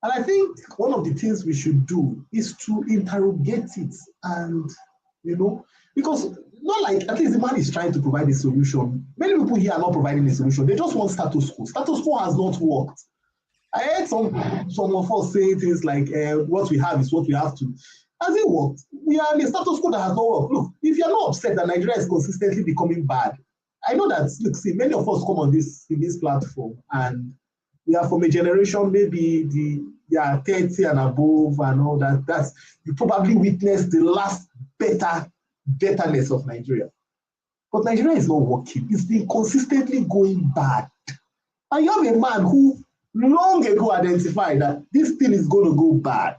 And I think one of the things we should do is to interrogate it and, because not like, at least the man is trying to provide a solution. Many people here are not providing a solution. They just want status quo. Status quo has not worked. I heard some of us say things like, what we have is what we have to. Has it worked? We are in a status quo that has not worked. Look, if you're not upset that Nigeria is consistently becoming bad, I know that, look, see, many of us come on this platform and we are from a generation, maybe 30 and above and all that. That's, you probably witnessed the last betterness of Nigeria. But Nigeria is not working. It's been consistently going bad. And you have a man who long ago identified that this thing is going to go bad.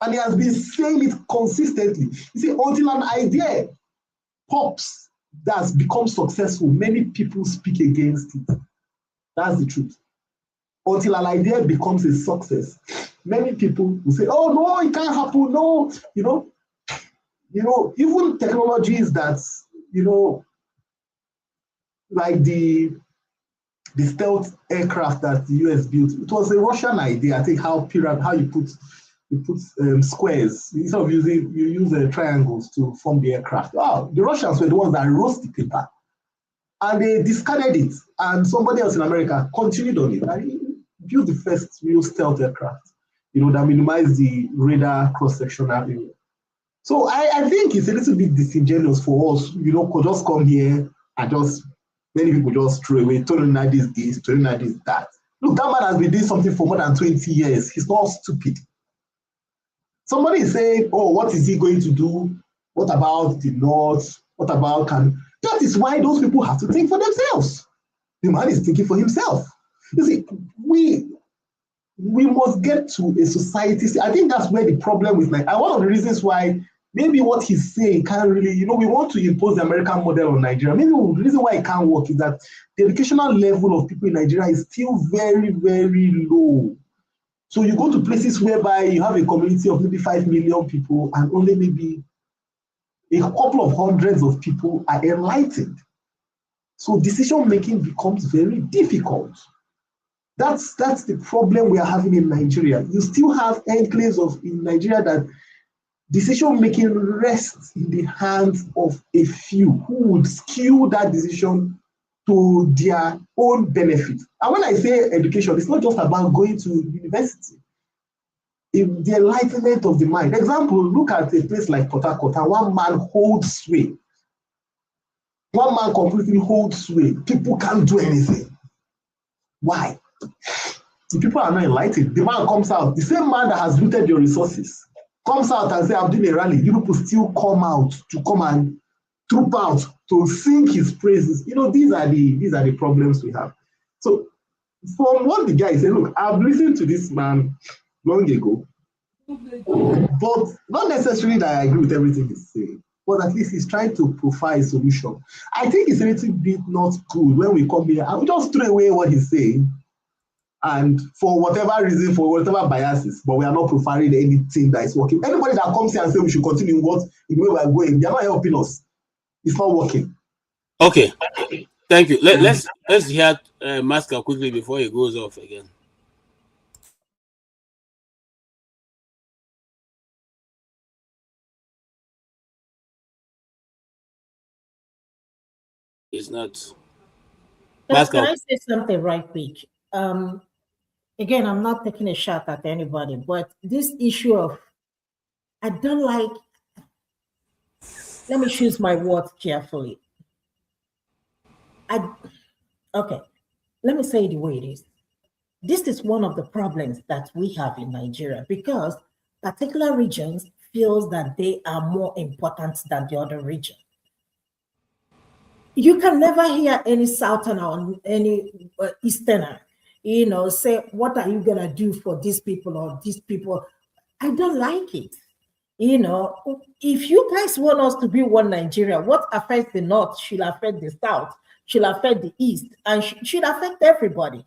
And he has been saying it consistently. You see, until an idea pops that's become successful, many people speak against it. That's the truth. Until an idea becomes a success, many people will say, oh, no, it can't happen. No, even technologies that, like the stealth aircraft that the US built, it was a Russian idea. I think how you put squares, instead of you use triangles to form the aircraft. Oh, the Russians were the ones that wrote the paper, and they discarded it, and somebody else in America continued on it and built the first real stealth aircraft, that minimized the radar cross-sectional area. So I think it's a little bit disingenuous for us, could just come here and many people just throw away, Tony Nnadi is this, Tony Nnadi is that. Look, that man has been doing something for more than 20 years. He's not stupid. Somebody is saying, oh, what is he going to do? What about the North? What about That is why those people have to think for themselves. The man is thinking for himself. You see, we must get to a society. I think that's where the problem is. And one of the reasons why maybe what he's saying can't really, we want to impose the American model on Nigeria. Maybe the reason why it can't work is that the educational level of people in Nigeria is still very, very low. So you go to places whereby you have a community of maybe 5 million people and only maybe a couple of hundreds of people are enlightened. So decision-making becomes very difficult. That's the problem we are having in Nigeria. You still have enclaves in Nigeria that decision-making rests in the hands of a few who would skew that decision to their own benefit. And when I say education, it's not just about going to university. The enlightenment of the mind. Example, look at a place like Port Harcourt, and one man holds sway. One man completely holds sway. People can't do anything. Why? The people are not enlightened. The man comes out, the same man that has looted your resources, comes out and says, I'm doing a rally. You people still come out to come and troop out to sing his praises. These are the problems we have. So from what the guy said, look, I've listened to this man long ago, but not necessarily that I agree with everything he's saying, but at least he's trying to provide a solution. I think it's a little bit not good when we come here and we just throw away what he's saying, and for whatever reason, for whatever biases, but we are not providing anything that is working. Anybody that comes here and says we should continue in the way we are going, they are not helping us. It's not working. Okay, thank you. Let's hear Masker quickly before he goes off again. It's not. Can I say something right quick? Again, I'm not taking a shot at anybody, but this issue of, I don't like, let me choose my words carefully. Okay, let me say it the way it is. This is one of the problems that we have in Nigeria, because particular regions feels that they are more important than the other region. You can never hear any Southerner or any Easterner, say, what are you going to do for these people or these people? I don't like it. If you guys want us to be one Nigeria, what affects the North should affect the South, should affect the East, and should affect everybody.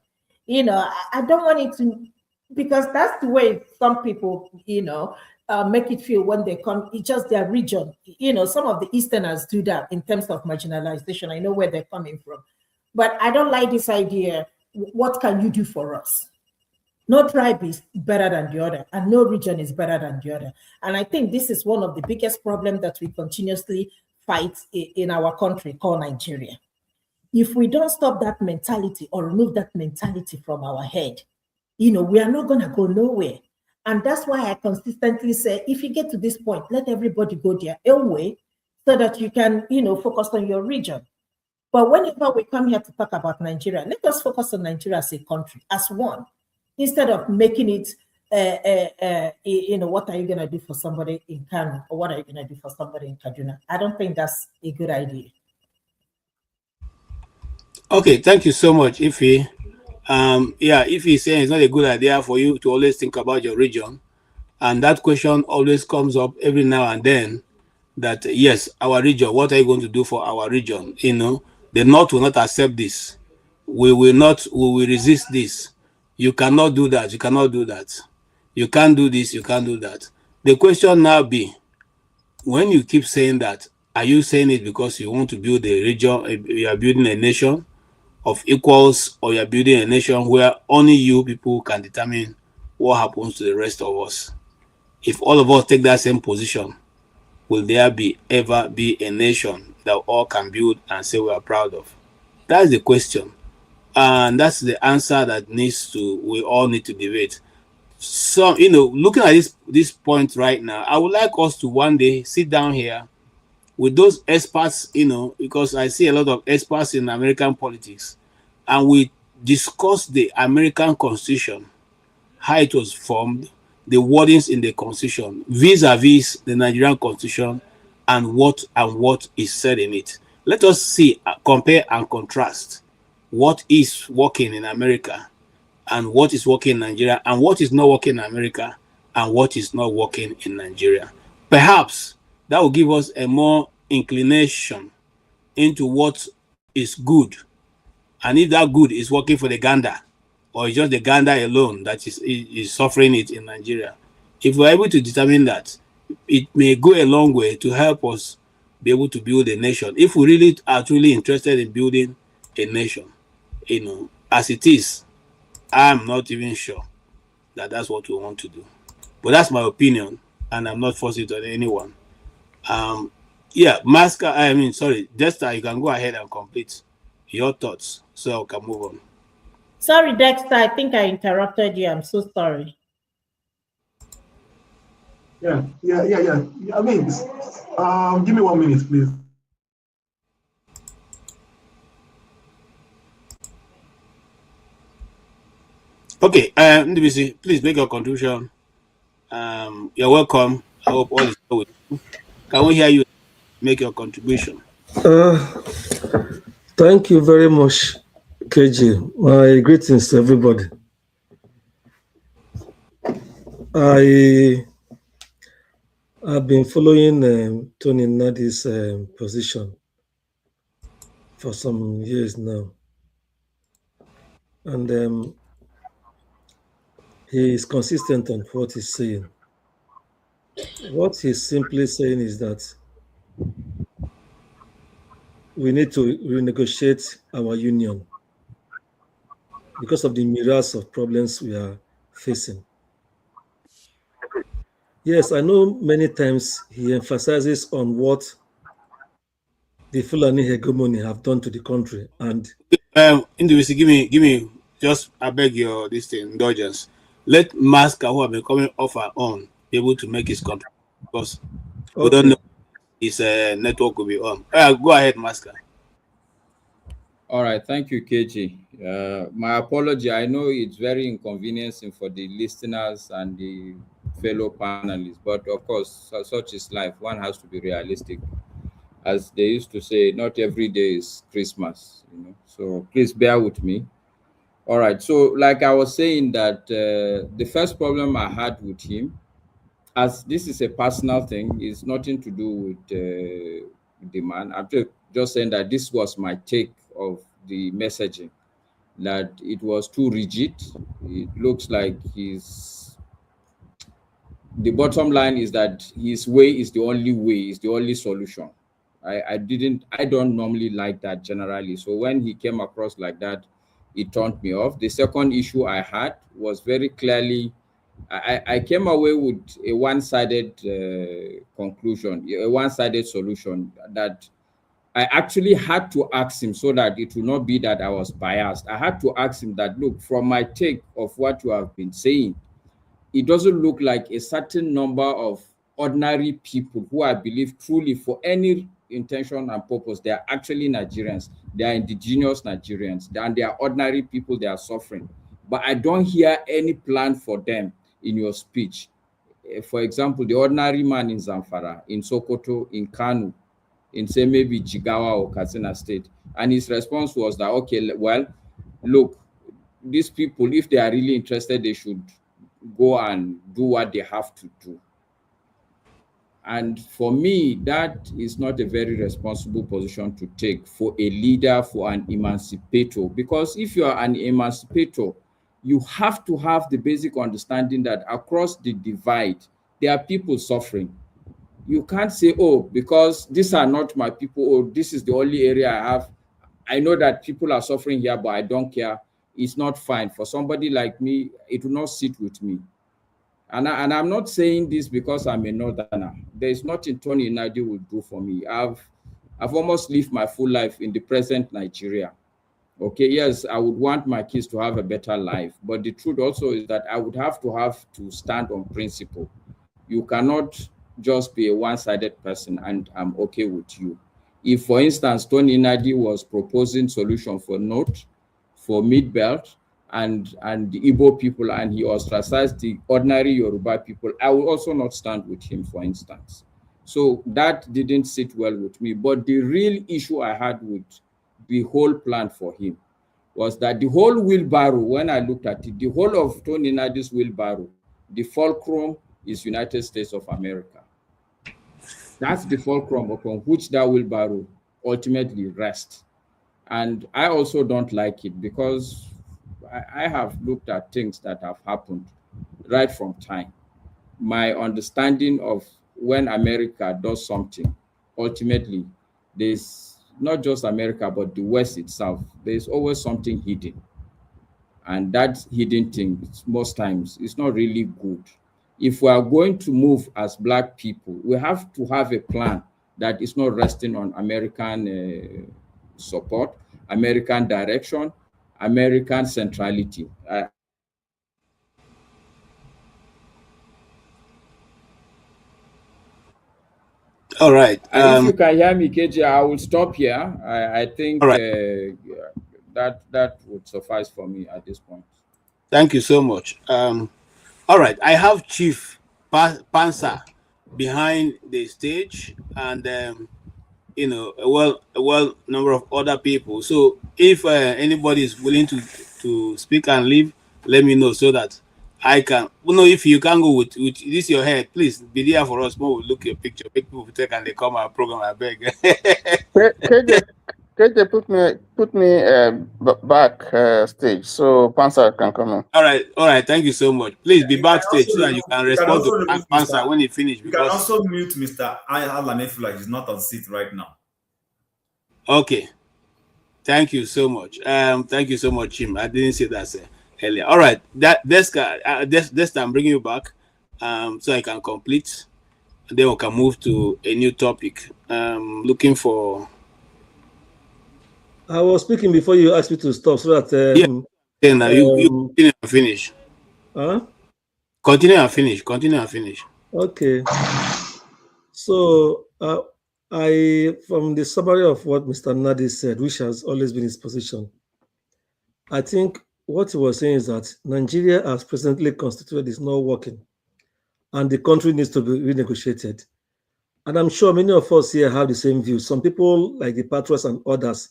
I don't want it to, because that's the way some people, make it feel when they come. It's just their region. Some of the Easterners do that in terms of marginalization. I know where they're coming from, but I don't like this idea. What can you do for us? No tribe is better than the other, and no region is better than the other. And I think this is one of the biggest problems that we continuously fight in our country called Nigeria. If we don't stop that mentality or remove that mentality from our head, we are not going to go nowhere. And that's why I consistently say, if you get to this point, let everybody go their own way so that you can, focus on your region. But whenever we come here to talk about Nigeria, let us focus on Nigeria as a country, as one, instead of making it, what are you going to do for somebody in Kano, or what are you going to do for somebody in Kaduna? I don't think that's a good idea. Okay, thank you so much, Ife. Ife saying it's not a good idea for you to always think about your region. And that question always comes up every now and then, that yes, our region, what are you going to do for our region? The North will not accept this. We will resist this. You cannot do that. You cannot do that. You can't do this. You can't do that. The question now be, when you keep saying that, are you saying it because you want to build a region, you are building a nation of equals, or you are building a nation where only you people can determine what happens to the rest of us? If all of us take that same position, will there ever be a nation that all can build and say we are proud of? That's the question. And that's the answer that we all need to debate. So, looking at this point right now, I would like us to one day sit down here with those experts, because I see a lot of experts in American politics, and we discuss the American Constitution, how it was formed, the wordings in the Constitution, vis-a-vis the Nigerian Constitution, and what is said in it. Let us see, compare and contrast what is working in America and what is working in Nigeria, and what is not working in America and what is not working in Nigeria. Perhaps that will give us a more inclination into what is good, and if that good is working for the Ganda, or it's just the Ganda alone that is suffering it in Nigeria. If we're able to determine that, it may go a long way to help us be able to build a nation. If we really are truly interested in building a nation, as it is, I'm not even sure that that's what we want to do. But that's my opinion, and I'm not forcing it on anyone. Dexter, you can go ahead and complete your thoughts so I can move on. Sorry, Dexter, I think I interrupted you. I'm so sorry. Yeah. I mean, give me 1 minute, please. Okay, NDBC, please make your contribution. You're welcome. I hope all is well with you. Can we hear you make your contribution? Thank you very much, KG. My greetings to everybody. I've been following Tony Nnadi's position for some years now. And he is consistent on what he's saying. What he's simply saying is that we need to renegotiate our union because of the myriad of problems we are facing. Yes, I know many times he emphasizes on what the Fulani hegemony have done to the country. And NDBC, give me just, I beg your indulgence. Let Masker, who have been coming off our own, be able to make his contribution, because we don't know his network will be on. Go ahead, Masker. All right, thank you, KG. My apology. I know it's very inconveniencing for the listeners and the fellow panelists, but of course, such is life. One has to be realistic. As they used to say, not every day is Christmas, So please bear with me. All right. So, like I was saying, that the first problem I had with him, as this is a personal thing, is nothing to do with the man. I'm just saying that this was my take of the messaging, that it was too rigid. It looks like the bottom line is that his way is the only way, is the only solution. I don't normally like that generally. So when he came across like that, it turned me off. The second issue I had was very clearly, I came away with a one-sided conclusion, a one-sided solution that I actually had to ask him, so that it will not be that I was biased. I had to ask him that, look, from my take of what you have been saying, it doesn't look like a certain number of ordinary people who I believe truly for any intention and purpose, they are actually Nigerians. They are indigenous Nigerians, and they are ordinary people, they are suffering. But I don't hear any plan for them in your speech. For example, the ordinary man in Zamfara, in Sokoto, in Kanu, in say maybe Jigawa or Katsina State. And his response was that, okay, well, look, these people, if they are really interested, they should go and do what they have to do. And for me, that is not a very responsible position to take for a leader, for an emancipator. Because if you are an emancipator, you have to have the basic understanding that across the divide, there are people suffering. You can't say, oh, because these are not my people, or this is the only area I have. I know that people are suffering here, but I don't care. It's not fine. For somebody like me, it will not sit with me. And I'm not saying this because I'm a northerner. There is nothing Tony Nnadi will do for me. I've almost lived my full life in the present Nigeria. Okay, yes, I would want my kids to have a better life, but the truth also is that I would have to stand on principle. You cannot just be a one-sided person and I'm okay with you. If, for instance, Tony Nnadi was proposing solution for North, for Mid-Belt, and the Igbo people, and he ostracized the ordinary Yoruba people, I will also not stand with him, for instance. So that didn't sit well with me. But the real issue I had with the whole plan for him was that the whole wheelbarrow, when I looked at it, the whole of Tony Nnadi's wheelbarrow, the fulcrum is United States of America. That's the fulcrum upon which that wheelbarrow ultimately rests. And I also don't like it because I have looked at things that have happened right from time. My understanding of when America does something, ultimately, there's not just America, but the West itself, there's always something hidden. And that hidden thing, most times, is not really good. If we are going to move as Black people, we have to have a plan that is not resting on American support, American direction, American centrality. All right. If you can hear me, KJ, I will stop here. I think that would suffice for me at this point. Thank you so much. All right. I have Chief Pansa behind the stage, and you know, a well number of other people. So if anybody is willing to speak and leave, let me know so that I can. You know, if you can go with this your head, please be there for us. More, we'll look your picture. Make people take and they come our program. I beg. KJ, put me back stage so Pansa can come in. All right. Thank you so much. Please be backstage so that you can respond to Pansa when he finishes. You can also mute Mr. Alan if he's not on seat right now. Okay. Thank you so much. Thank you so much, Jim. I didn't say that earlier. All right. This time bringing you back, so I can complete. And then we can move to a new topic. Looking for. I was speaking before you asked me to stop, so that you continue and finish. Huh? Continue and finish. Okay. So from the summary of what Mr. Nnadi said, which has always been his position, I think what he was saying is that Nigeria, as presently constituted, is not working, and the country needs to be renegotiated. And I'm sure many of us here have the same view. Some people, like the patriots and others,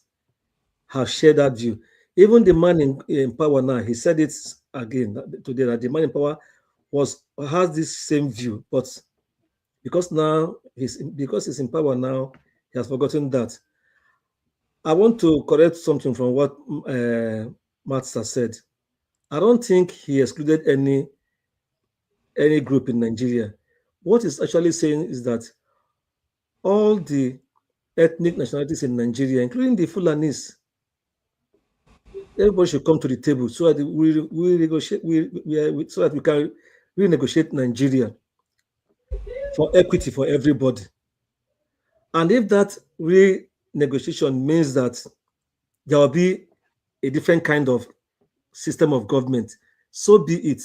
have shared that view. Even the man in power now, he said it again today, that the man in power has this same view, but because he's in power now, he has forgotten that. I want to correct something from what Matsa said. I don't think he excluded any group in Nigeria. What he's actually saying is that all the ethnic nationalities in Nigeria, including the Fulanis, everybody should come to the table so that we negotiate, so that we can renegotiate Nigeria for equity for everybody. And if that renegotiation means that there will be a different kind of system of government, so be it.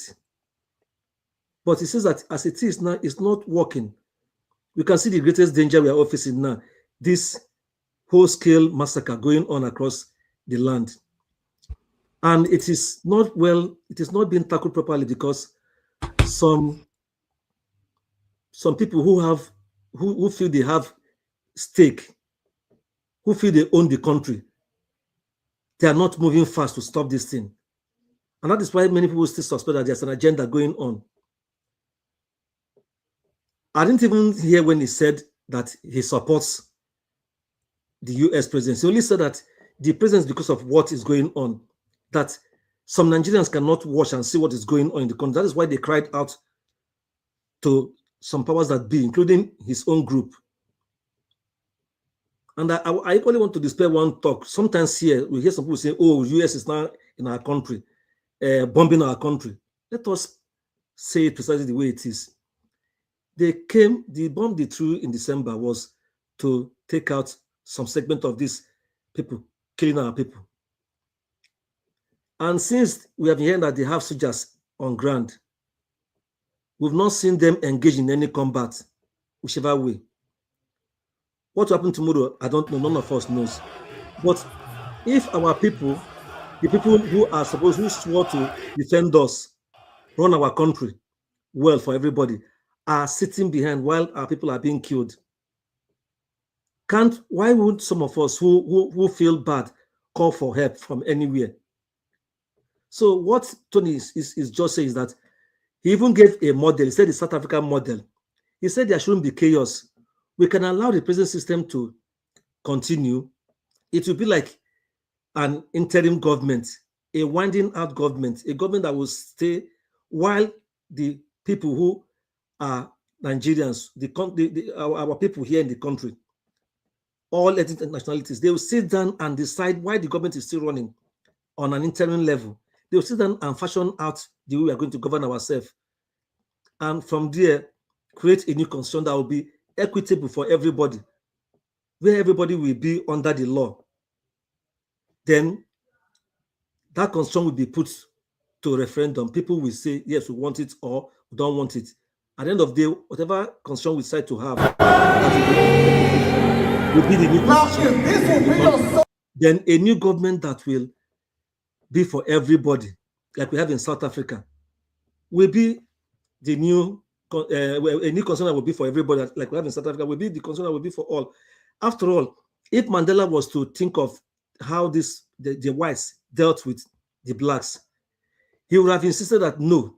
But it says that as it is now, it's not working. We can see the greatest danger we are all facing now, this whole-scale massacre going on across the land. And it is not being tackled properly because some people who feel they have stake, who feel they own the country, they are not moving fast to stop this thing. And that is why many people still suspect that there's an agenda going on. I didn't even hear when he said that he supports the US president. He only said that the president, because of what is going on, that some Nigerians cannot watch and see what is going on in the country. That is why they cried out to some powers that be, including his own group. And I equally want to dispel one talk. Sometimes here, we hear some people say, oh, US is now in our country, bombing our country. Let us say it precisely the way it is. The bomb they threw in December was to take out some segment of these people killing our people. And since we have heard that they have soldiers on ground, we've not seen them engage in any combat, whichever way. What will happen tomorrow, I don't know, none of us knows. But if our people, the people who swore to defend us, run our country well for everybody, are sitting behind while our people are being killed, why would some of us who feel bad call for help from anywhere? So what Tony is just saying is that he even gave a model. He said the South African model. He said there shouldn't be chaos. We can allow the present system to continue. It will be like an interim government, a winding out government, a government that will stay while the people who are Nigerians, our people here in the country, all ethnic nationalities, they will sit down and decide why the government is still running on an interim level. They will sit down and fashion out the way we are going to govern ourselves. And from there, create a new constitution that will be equitable for everybody, where everybody will be under the law. Then that constitution will be put to referendum. People will say, yes, we want it or we don't want it. At the end of the day, whatever constitution we decide to have, will be the new constitution. Then a new government that will be for everybody, like we have in South Africa, will be the new a new constitution that will be for everybody, like we have in South Africa, will be the constitution that will be for all. After all, if Mandela was to think of how the whites dealt with the blacks, he would have insisted that no,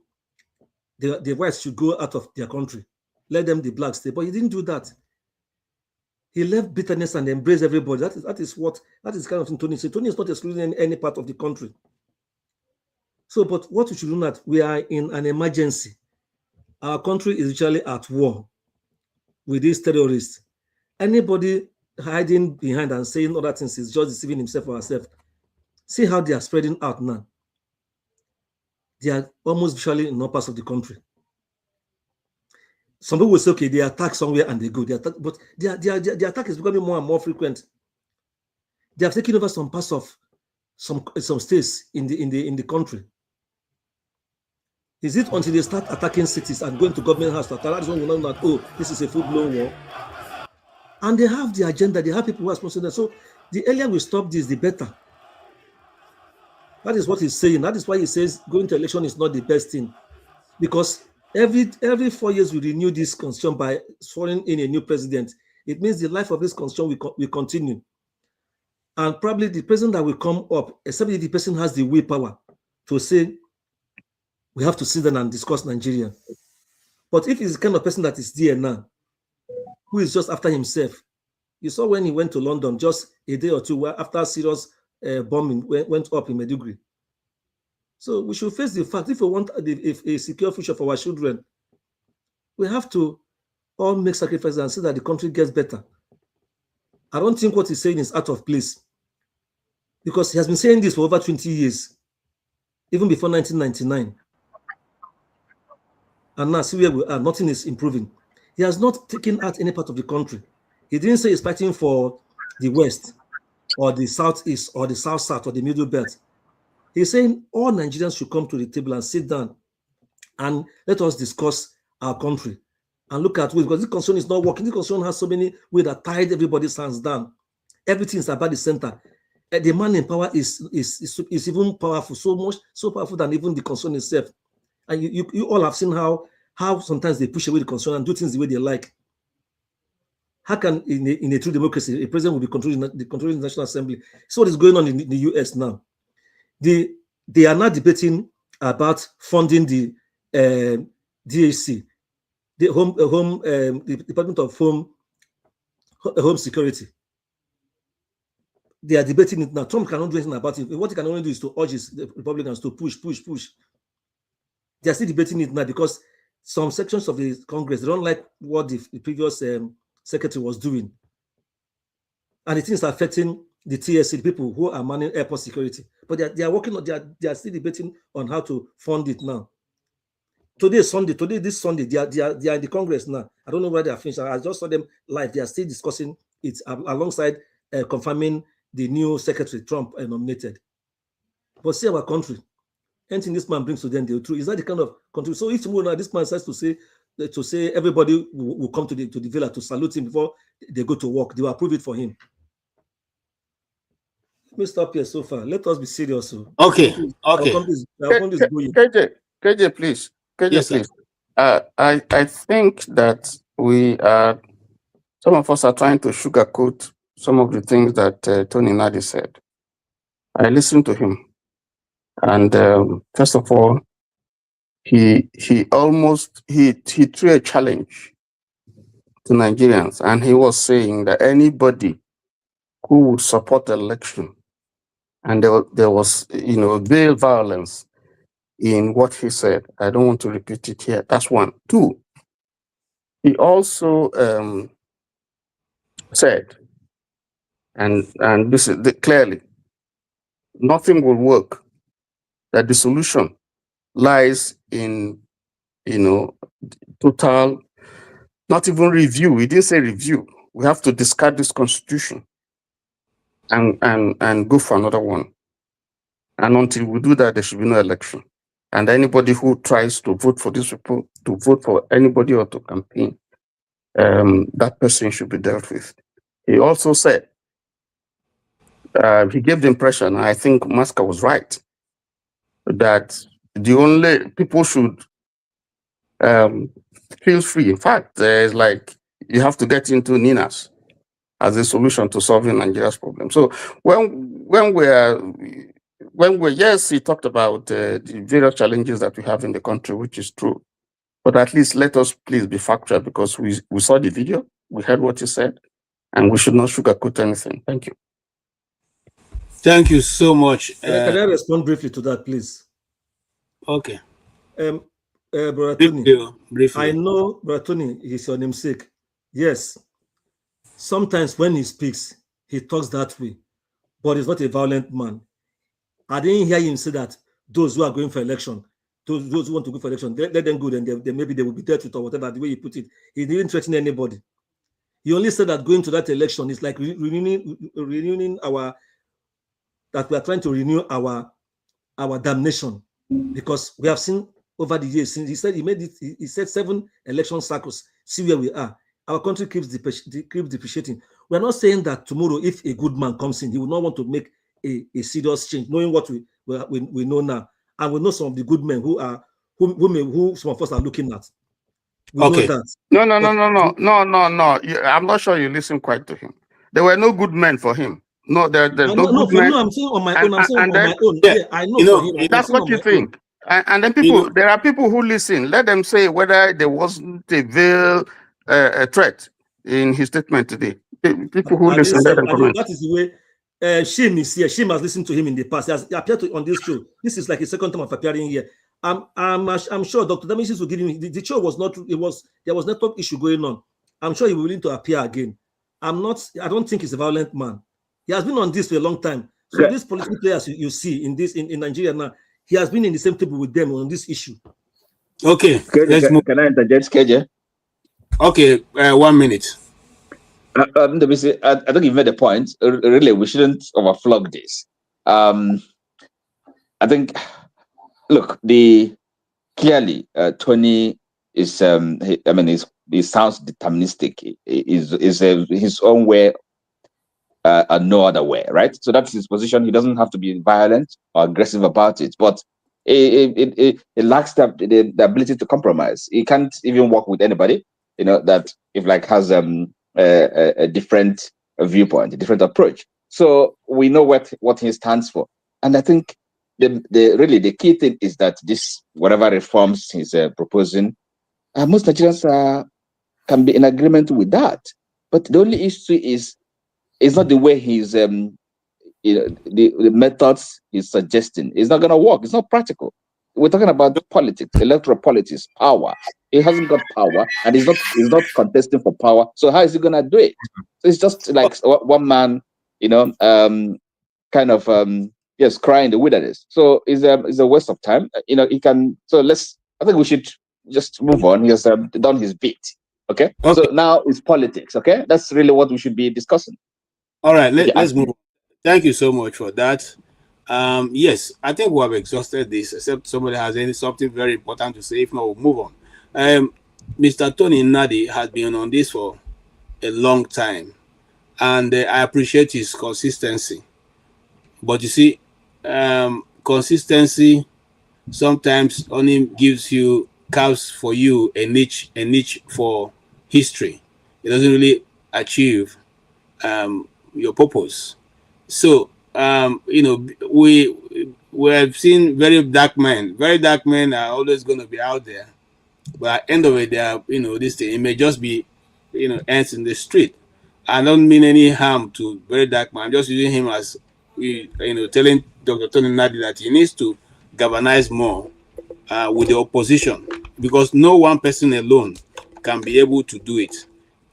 the whites should go out of their country, let them, the blacks, stay. But he didn't do that. He left bitterness and embraced everybody. That is kind of thing Tony said. Tony is not excluding any part of the country. So, but what we should do that, we are in an emergency. Our country is literally at war with these terrorists. Anybody hiding behind and saying other things is just deceiving himself or herself. See how they are spreading out now. They are almost visually in all parts of the country. Some people will say, okay, they attack somewhere and they go. But the attack is becoming more and more frequent. They have taken over some parts of some states in the country. Is it until they start attacking cities and going to government house to attack? That's when we know that, oh, this is a full-blown war. And they have the agenda. They have people who are sponsoring them. So the earlier we stop this, the better. That is what he's saying. That is why he says going to election is not the best thing. Because every 4 years we renew this constitution by swearing in a new president. It means the life of this constitution will continue. And probably the president that will come up, except if the person has the willpower to say, we have to sit down and discuss Nigeria. But if he's the kind of person that is there now, who is just after himself, you saw when he went to London just a day or two after serious bombing went up in Maiduguri. So we should face the fact, if we want a secure future for our children, we have to all make sacrifices and see that the country gets better. I don't think what he's saying is out of place. because he has been saying this for over 20 years, even before 1999. And now see where we are, nothing is improving. He has not taken out any part of the country. He didn't say he's fighting for the West or the Southeast or the South or the Middle Belt. He's saying all Nigerians should come to the table and sit down and let us discuss our country and look at ways, because this concern is not working. This concern has so many ways that tied everybody's hands down. Everything is about the center. The man in power is even powerful, so powerful than even the concern itself. And you all have seen how sometimes they push away the concern and do things the way they like. How can in a true democracy a president will be controlling the National Assembly? So what is going on in the US now? They are now debating about funding the DHC, the Department of Home Security. They are debating it now. Trump cannot do anything about it. What he can only do is to urge the Republicans to push. They are still debating it now because some sections of the Congress, they don't like what the previous secretary was doing. And it is affecting the TSC, the people who are manning airport security. But they are working on, they are still debating on how to fund it now. This Sunday, they are in the Congress now. I don't know where they are finished. I just saw them live. They are still discussing it alongside confirming the new secretary Trump nominated. But see our country, anything this man brings to them, they'll true. Is that the kind of country? So if tomorrow now this man says to say everybody will come to the villa to salute him before they go to work, they will approve it for him. Let me stop here so far. Let us be serious. Okay. KJ, please. Yes, please. I think that some of us are trying to sugarcoat some of the things that Tony Nnadi said. I listened to him, and first of all, he threw a challenge to Nigerians, and he was saying that anybody who would support the election, and there was veil violence in what he said. I don't want to repeat it here. That's one. Two, he also said, and this is clearly, nothing will work, that the solution lies in total, not even review. We didn't say review. We have to discard this constitution and go for another one. And until we do that, there should be no election. And anybody who tries to vote for these people, to vote for anybody or to campaign, that person should be dealt with. He also said, he gave the impression, I think Maska was right, that the only people should feel free. In fact, there's you have to get into Ninas as a solution to solving Nigeria's problem. So yes, he talked about the various challenges that we have in the country, which is true. But at least let us please be factual, because we saw the video, we heard what he said, and we should not sugarcoat anything. Thank you. Thank you so much. Can I respond briefly to that, please? Okay. Brother Tony, briefly. I know, Brother Tony, is your namesake. Yes. Sometimes when he speaks, he talks that way, but he's not a violent man. I didn't hear him say that those who are going for election, those who want to go for election, let them go, and maybe they will be dealt with or whatever, the way he put it. He didn't threaten anybody. He only said that going to that election is like renewing that we are trying to renew our damnation, because we have seen over the years, since he said 7 election cycles, see where we are. Our country keeps depreciating. We're not saying that tomorrow, if a good man comes in, he will not want to make a serious change, knowing what we know now. And we know some of the good men who some of us are looking at. We know that. No. I'm not sure you listen quite to him. There were no good men for him. No, there's no good men. I'm saying on my own. Yeah, I know for him. That's what you think. And then there are people who listen. Let them say whether there wasn't a veil threat in his statement today. People who listen, let them comment. That is the way. Shim is here. Shim has listened to him in the past. He has appeared on this show. This is like his second time of appearing here. I'm sure Dr. Damasis will give him. The show was not. There was network issue going on. I'm sure he will be willing to appear again. I don't think he's a violent man. He has been on this for a long time. So these political players you see in Nigeria now, he has been in the same table with them on this issue. Okay, let's move. Can I interject, KJ? Okay, 1 minute. I think you've made a point. Really, we shouldn't overflog this. I think, look, clearly Tony is. He sounds deterministic. Is his own way, and no other way, right? So that's his position. He doesn't have to be violent or aggressive about it, but it lacks the ability to compromise. He can't even work with anybody, that if has a different viewpoint, a different approach. So we know what he stands for, and I think the key thing is that this whatever reforms he's proposing, most Nigerians can be in agreement with that. But the only issue is not the way he's the methods he's suggesting. It's not going to work. It's not practical. We're talking about politics, electoral politics, power. He hasn't got power, and he's not contesting for power. So how is he going to do it? So it's just like one man, kind of crying in the wilderness. So it's a waste of time. He can. So I think we should just move on. He has done his bit. Okay. So now it's politics. Okay. That's really what we should be discussing. All right, let's move on. Thank you so much for that. Yes, I think we have exhausted this, except somebody has something very important to say. If not, we'll move on. Mr. Tony Nnadi has been on this for a long time, and I appreciate his consistency. But you see, consistency sometimes only carves for you a niche for history. It doesn't really achieve your purpose. So we have seen very dark men. Very dark men are always going to be out there, but at the end of it, they are this thing. It may just be ants in the street. I don't mean any harm to very dark man. I'm just using him as telling Dr. Tony Nnadi that he needs to galvanize more with the opposition, because no one person alone can be able to do it.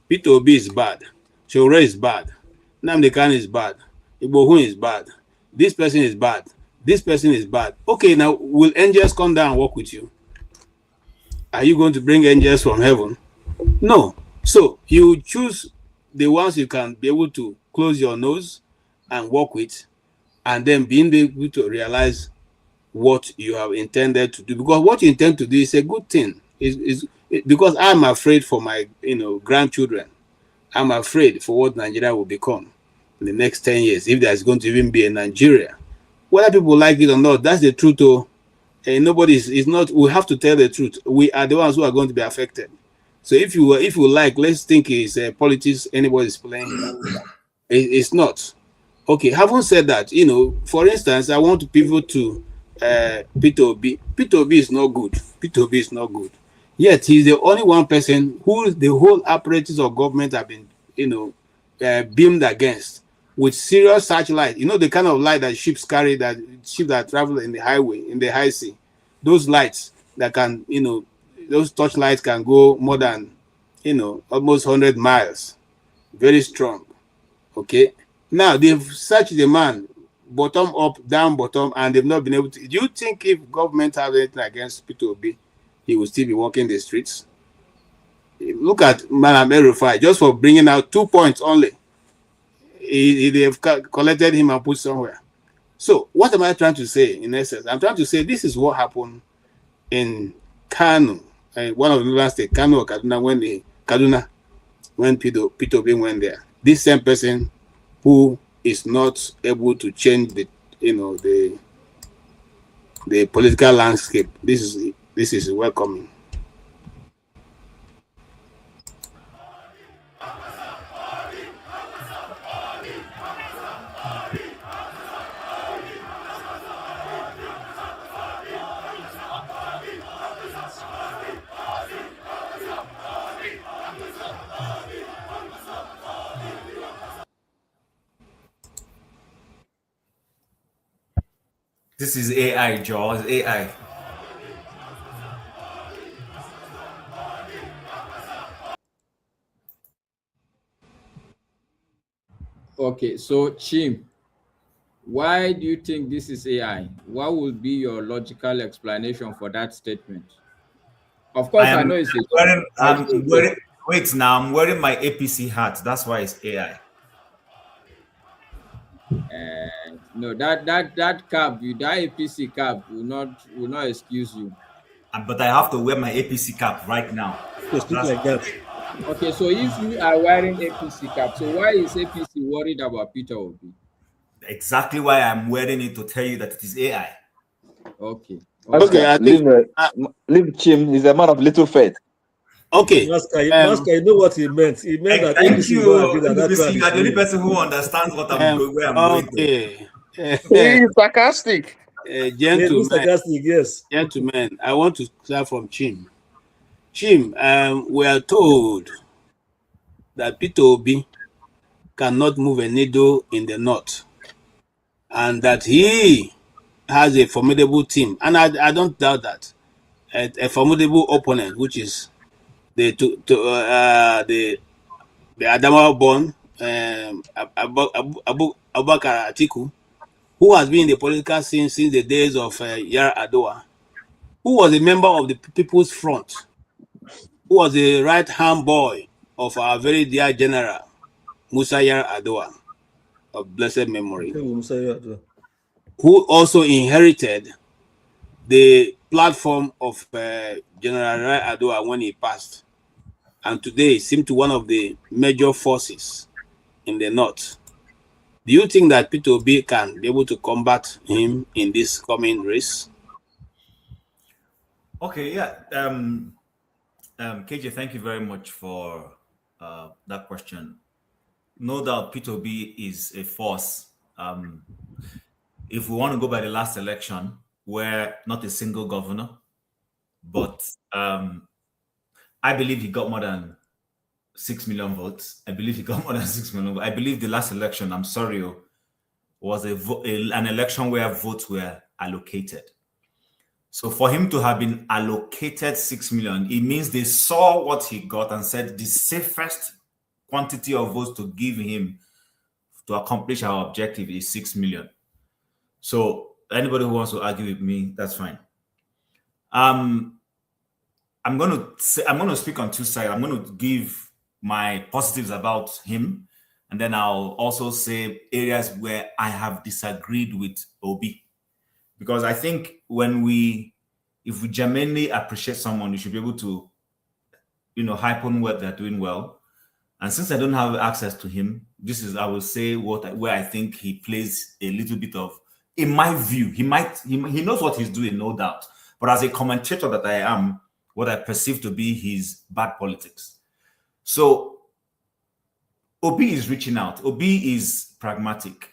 Peter Obi is bad. Shore is bad. Nnamdi Kanu is bad. Igbohun is bad. This person is bad. This person is bad. Okay, now will angels come down and work with you? Are you going to bring angels from heaven? No. So you choose the ones you can be able to close your nose and work with, and then being able to realize what you have intended to do. Because what you intend to do is a good thing. Because I'm afraid for my grandchildren. I'm afraid for what Nigeria will become in the next 10 years, if there's going to even be a Nigeria. Whether people like it or not, that's the truth. Nobody is not. We have to tell the truth. We are the ones who are going to be affected. So if you like, let's think it's politics anybody's playing. It's not. Okay, having said that, for instance, I want to pivot to Peter Obi. Peter Obi is not good. Peter Obi is not good. Yet he's the only one person who the whole apparatus of government have been, beamed against with serious searchlight. The kind of light that ships carry, that ships that travel in the highway, in the high sea. Those lights that can, those torchlights can go more than, almost 100 miles. Very strong. Okay. Now they've searched the man, bottom up, down, bottom, and they've not been able to. Do you think if government has anything against Peter Obi, he will still be walking the streets? Look at Madam El-Rufai, just for bringing out 2 points only. They have collected him and put somewhere. So what am I trying to say in essence? I'm trying to say this is what happened in Kano, one of the northern states, Kano or Kaduna, when Peter Obi went there. This same person who is not able to change the political landscape. This is welcoming. This is AI, Jaws. AI. Okay, so Chim, Why do you think this is AI? What would be your logical explanation for that statement? Of course, I know it's a wearing, I know it's a, wait now, I'm wearing my APC hat. That's why it's AI. no, that cap, that APC cap will not excuse you. But I have to wear my APC cap right now. To speak like that. Okay, so if you are wearing APC cap, so why is APC worried about Peter Obi? Exactly why I'm wearing it, to tell you that it is AI. Okay. Okay, I think leave Chim. He's a man of little faith. Okay. Masker, you know what he meant. He meant that Thank APC you. will not agree that You plan are the only is person who understands what I'm going, where I'm going to. Okay. He's sarcastic. Gentlemen, sarcastic, yes. Gentlemen, I want to start from Chim. Chim, we are told that Peter Obi cannot move a needle in the north, and that he has a formidable team, and I don't doubt that. A formidable opponent, which is the Adamawa born Abubakar Atiku, who has been in the political scene since the days of Yar Adua, who was a member of the People's Front, who was the right-hand boy of our very dear General Musa Yar Adua, of blessed memory, who also inherited the platform of General Rai Adua when he passed, and today seemed to one of the major forces in the north. Do you think that Peter Obi can be able to combat him in this coming race? Okay, yeah. KJ, thank you very much for that question. No doubt Peter Obi is a force. If we want to go by the last election, where not a single governor, but I believe he got more than 6 million votes. I believe he got more than 6 million votes. I believe the last election, I'm sorry, was an election where votes were allocated. So for him to have been allocated 6 million, it means they saw what he got and said the safest quantity of votes to give him to accomplish our objective is 6 million. So anybody who wants to argue with me, that's fine. I'm going to speak on two sides. I'm going to give my positives about him, and then I'll also say areas where I have disagreed with Obi. Because I think if we genuinely appreciate someone, you should be able to, hype on what they're doing well. And since I don't have access to him, I will say where I think he plays a little bit of, in my view, he knows what he's doing, no doubt. But as a commentator that I am, what I perceive to be his bad politics. So Obi is reaching out. Obi is pragmatic.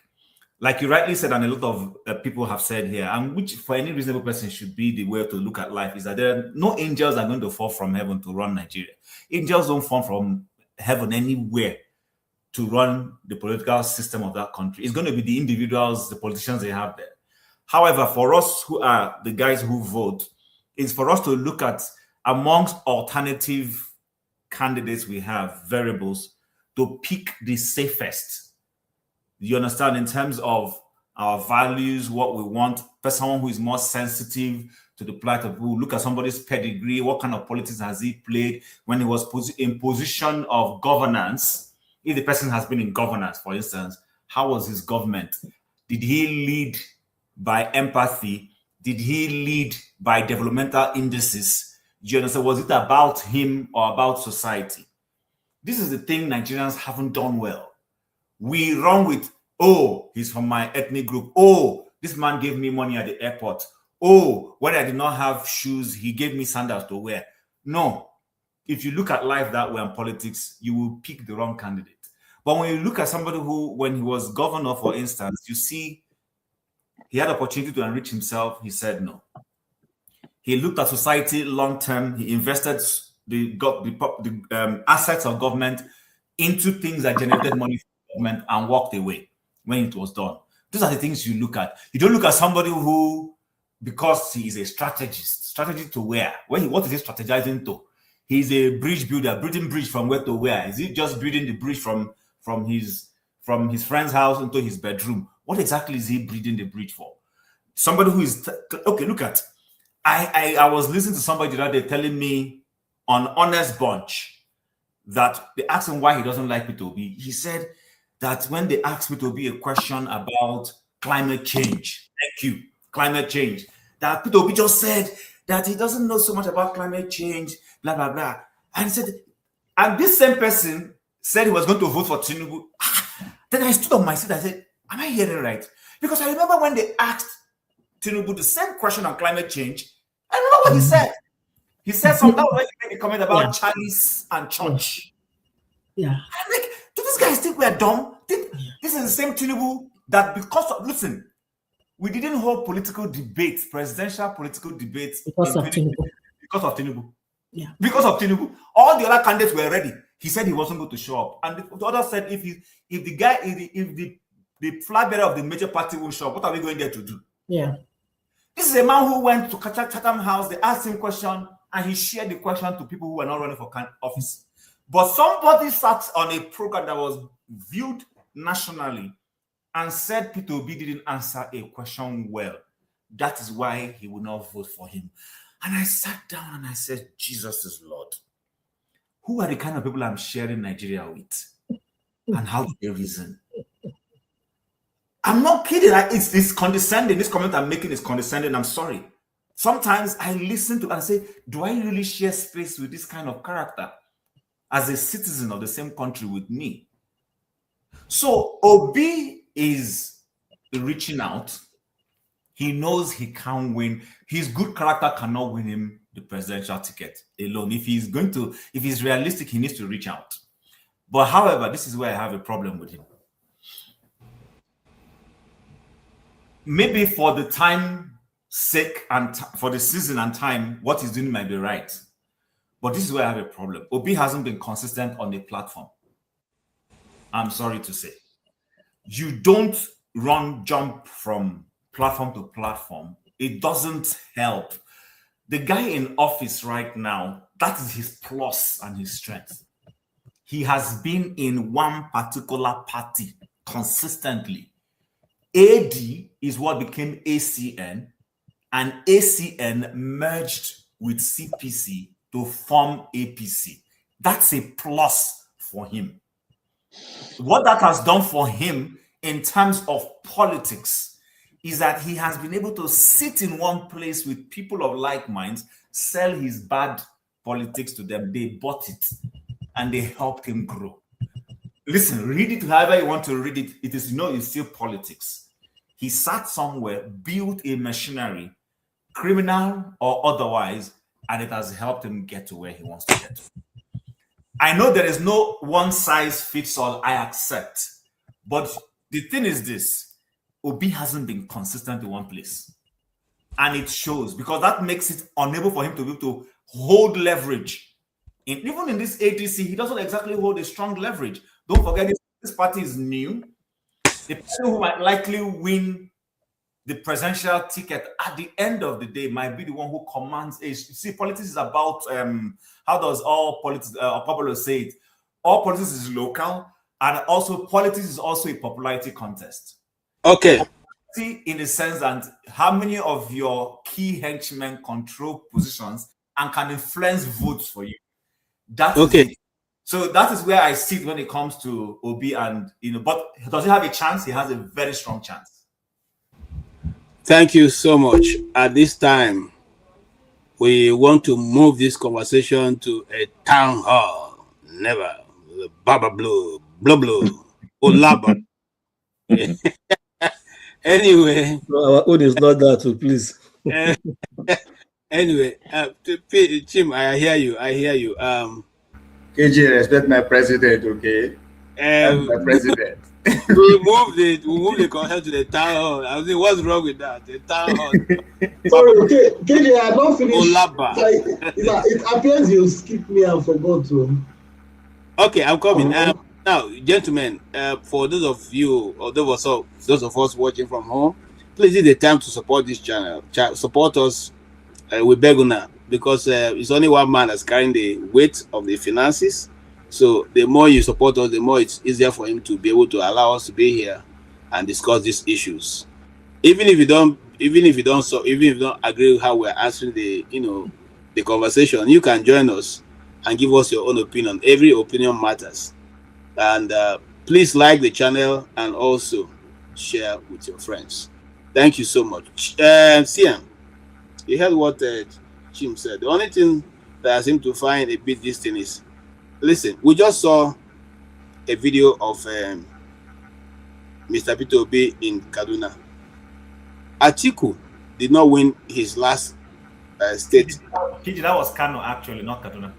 Like you rightly said, and a lot of people have said here, and which for any reasonable person should be the way to look at life, is that no angels are going to fall from heaven to run Nigeria. Angels don't fall from heaven anywhere to run the political system of that country. It's going to be the individuals, the politicians they have there. However, for us who are the guys who vote, it's for us to look at amongst alternative candidates we have, variables, to pick the safest. You understand, in terms of our values, what we want, for someone who is more sensitive to the plight of people. Look at somebody's pedigree. What kind of politics has he played when he was in position of governance? If the person has been in governance, for instance, how was his government? Did he lead by empathy? Did he lead by developmental indices? Do you understand? Was it about him or about society? This is the thing Nigerians haven't done well. We run with, oh, he's from my ethnic group. Oh, this man gave me money at the airport. Oh, when I did not have shoes, he gave me sandals to wear. No. If you look at life that way and politics, you will pick the wrong candidate. But when you look at somebody who, when he was governor, for instance, you see he had opportunity to enrich himself. He said no. He looked at society long term. He invested the assets of government into things that generated money for government and walked away when it was done. Those are the things you look at. You don't look at somebody who, because he is a strategist, strategy to where? What is he strategizing to? He's a bridge builder, building bridge from where to where? Is he just building the bridge from his friend's house into his bedroom? What exactly is he breeding the breed for? Somebody who is okay. Look at, I was listening to somebody the other day telling me on Honest Bunch that they asked him why he doesn't like P2B. He said that when they asked P2B a question about climate change, thank you, climate change, that P2B just said that he doesn't know so much about climate change, blah blah blah, and he said, and this same person said he was going to vote for Tinubu. Then I stood on my seat. I said, am I hearing right? Because I remember when they asked Tinubu the same question on climate change, I remember what he said. He said something that was when he made a comment about chalice and church. Yeah. I'm like, do these guys think we're dumb? This is the same Tinubu that because of, listen, we didn't hold political debates, presidential political debates because of Tinubu. Because of Tinubu. Yeah. Because of Tinubu. All the other candidates were ready. He said he wasn't going to show up. And the other said, if the flag bearer of the major party won't show up, what are we going there to do? Yeah. This is a man who went to Chatham House. They asked him a question, and he shared the question to people who were not running for office. But somebody sat on a program that was viewed nationally and said P2B didn't answer a question well. That is why he would not vote for him. And I sat down and I said, Jesus is Lord. Who are the kind of people I'm sharing Nigeria with? And how do they reason? I'm not kidding. It's condescending. This comment I'm making is condescending. I'm sorry. Sometimes I listen to and say, do I really share space with this kind of character as a citizen of the same country with me? So Obi is reaching out. He knows he can't win. His good character cannot win him the presidential ticket alone. If he's realistic, he needs to reach out. But however, this is where I have a problem with him. Maybe for the time sake and for the season and time, what he's doing might be right. But this is where I have a problem. Obi hasn't been consistent on the platform. I'm sorry to say. You don't jump from platform to platform. It doesn't help. The guy in office right now, that is his plus and his strength. He has been in one particular party consistently. AD is what became ACN, and ACN merged with CPC to form APC. That's a plus for him. What that has done for him in terms of politics is that he has been able to sit in one place with people of like minds, sell his bad politics to them. They bought it and they helped him grow. Listen, read it however you want to read it. It is, it's still politics. He sat somewhere, built a machinery, criminal or otherwise, and it has helped him get to where he wants to get to. I know there is no one size fits all, I accept. But the thing is this, Obi hasn't been consistent in one place. And it shows, because that makes it unable for him to be able to hold leverage. Even in this ATC, he doesn't exactly hold a strong leverage. Don't forget, this party is new. The person who might likely win the presidential ticket at the end of the day might be the one who commands a. See, politics is about how does all politics, popular say it? All politics is local, and also politics is also a popularity contest. Okay. See, in the sense that how many of your key henchmen control positions and can influence votes for you. That's okay. So that is where I sit when it comes to Obi, and but does he have a chance? He has a very strong chance. Thank you so much. At this time, we want to move this conversation to a town hall. Never. Baba blue, Olaba. Anyway. Our own is not that, so please. Anyway, Chim, I hear you. KJ, respect my president, okay? I'm my president. we moved the concert to the town hall. I was saying, what's wrong with that? The town hall. Sorry, KJ, I don't finish. Olaba. It appears you skipped me and forgot to. Okay, I'm coming. Now, gentlemen, for those of you or those of us watching from home, please take the time to support this channel. Support us. We beg you now, because it's only one man that's carrying the weight of the finances. So the more you support us, the more it's easier for him to be able to allow us to be here and discuss these issues. Even if you don't agree with how we're answering the the conversation, you can join us and give us your own opinion. Every opinion matters. And please like the channel and also share with your friends. Thank you so much. CM, you heard what Chim said. The only thing that I seem to find a bit this thing is, listen, we just saw a video of Mr. Peter Obi in Kaduna. Atiku did not win his last state. That was Kano, actually, not Kaduna.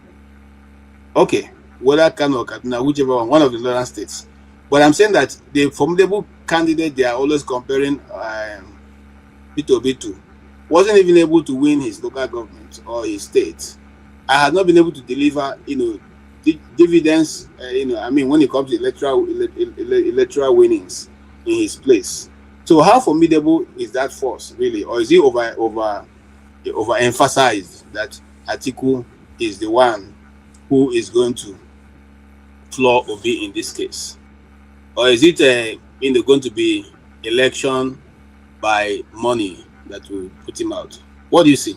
Okay, whether Kano or Kaduna, whichever one of the northern states. But I'm saying that the formidable candidate they are always comparing Peter Obi to wasn't even able to win his local government or his state. I had not been able to deliver, dividends. I mean, when it comes to electoral winnings in his place. So how formidable is that force really, or is it overemphasized that Atiku is the one who is going to floor Obi in this case, or is it going to be election by money that will put him out? What do you see?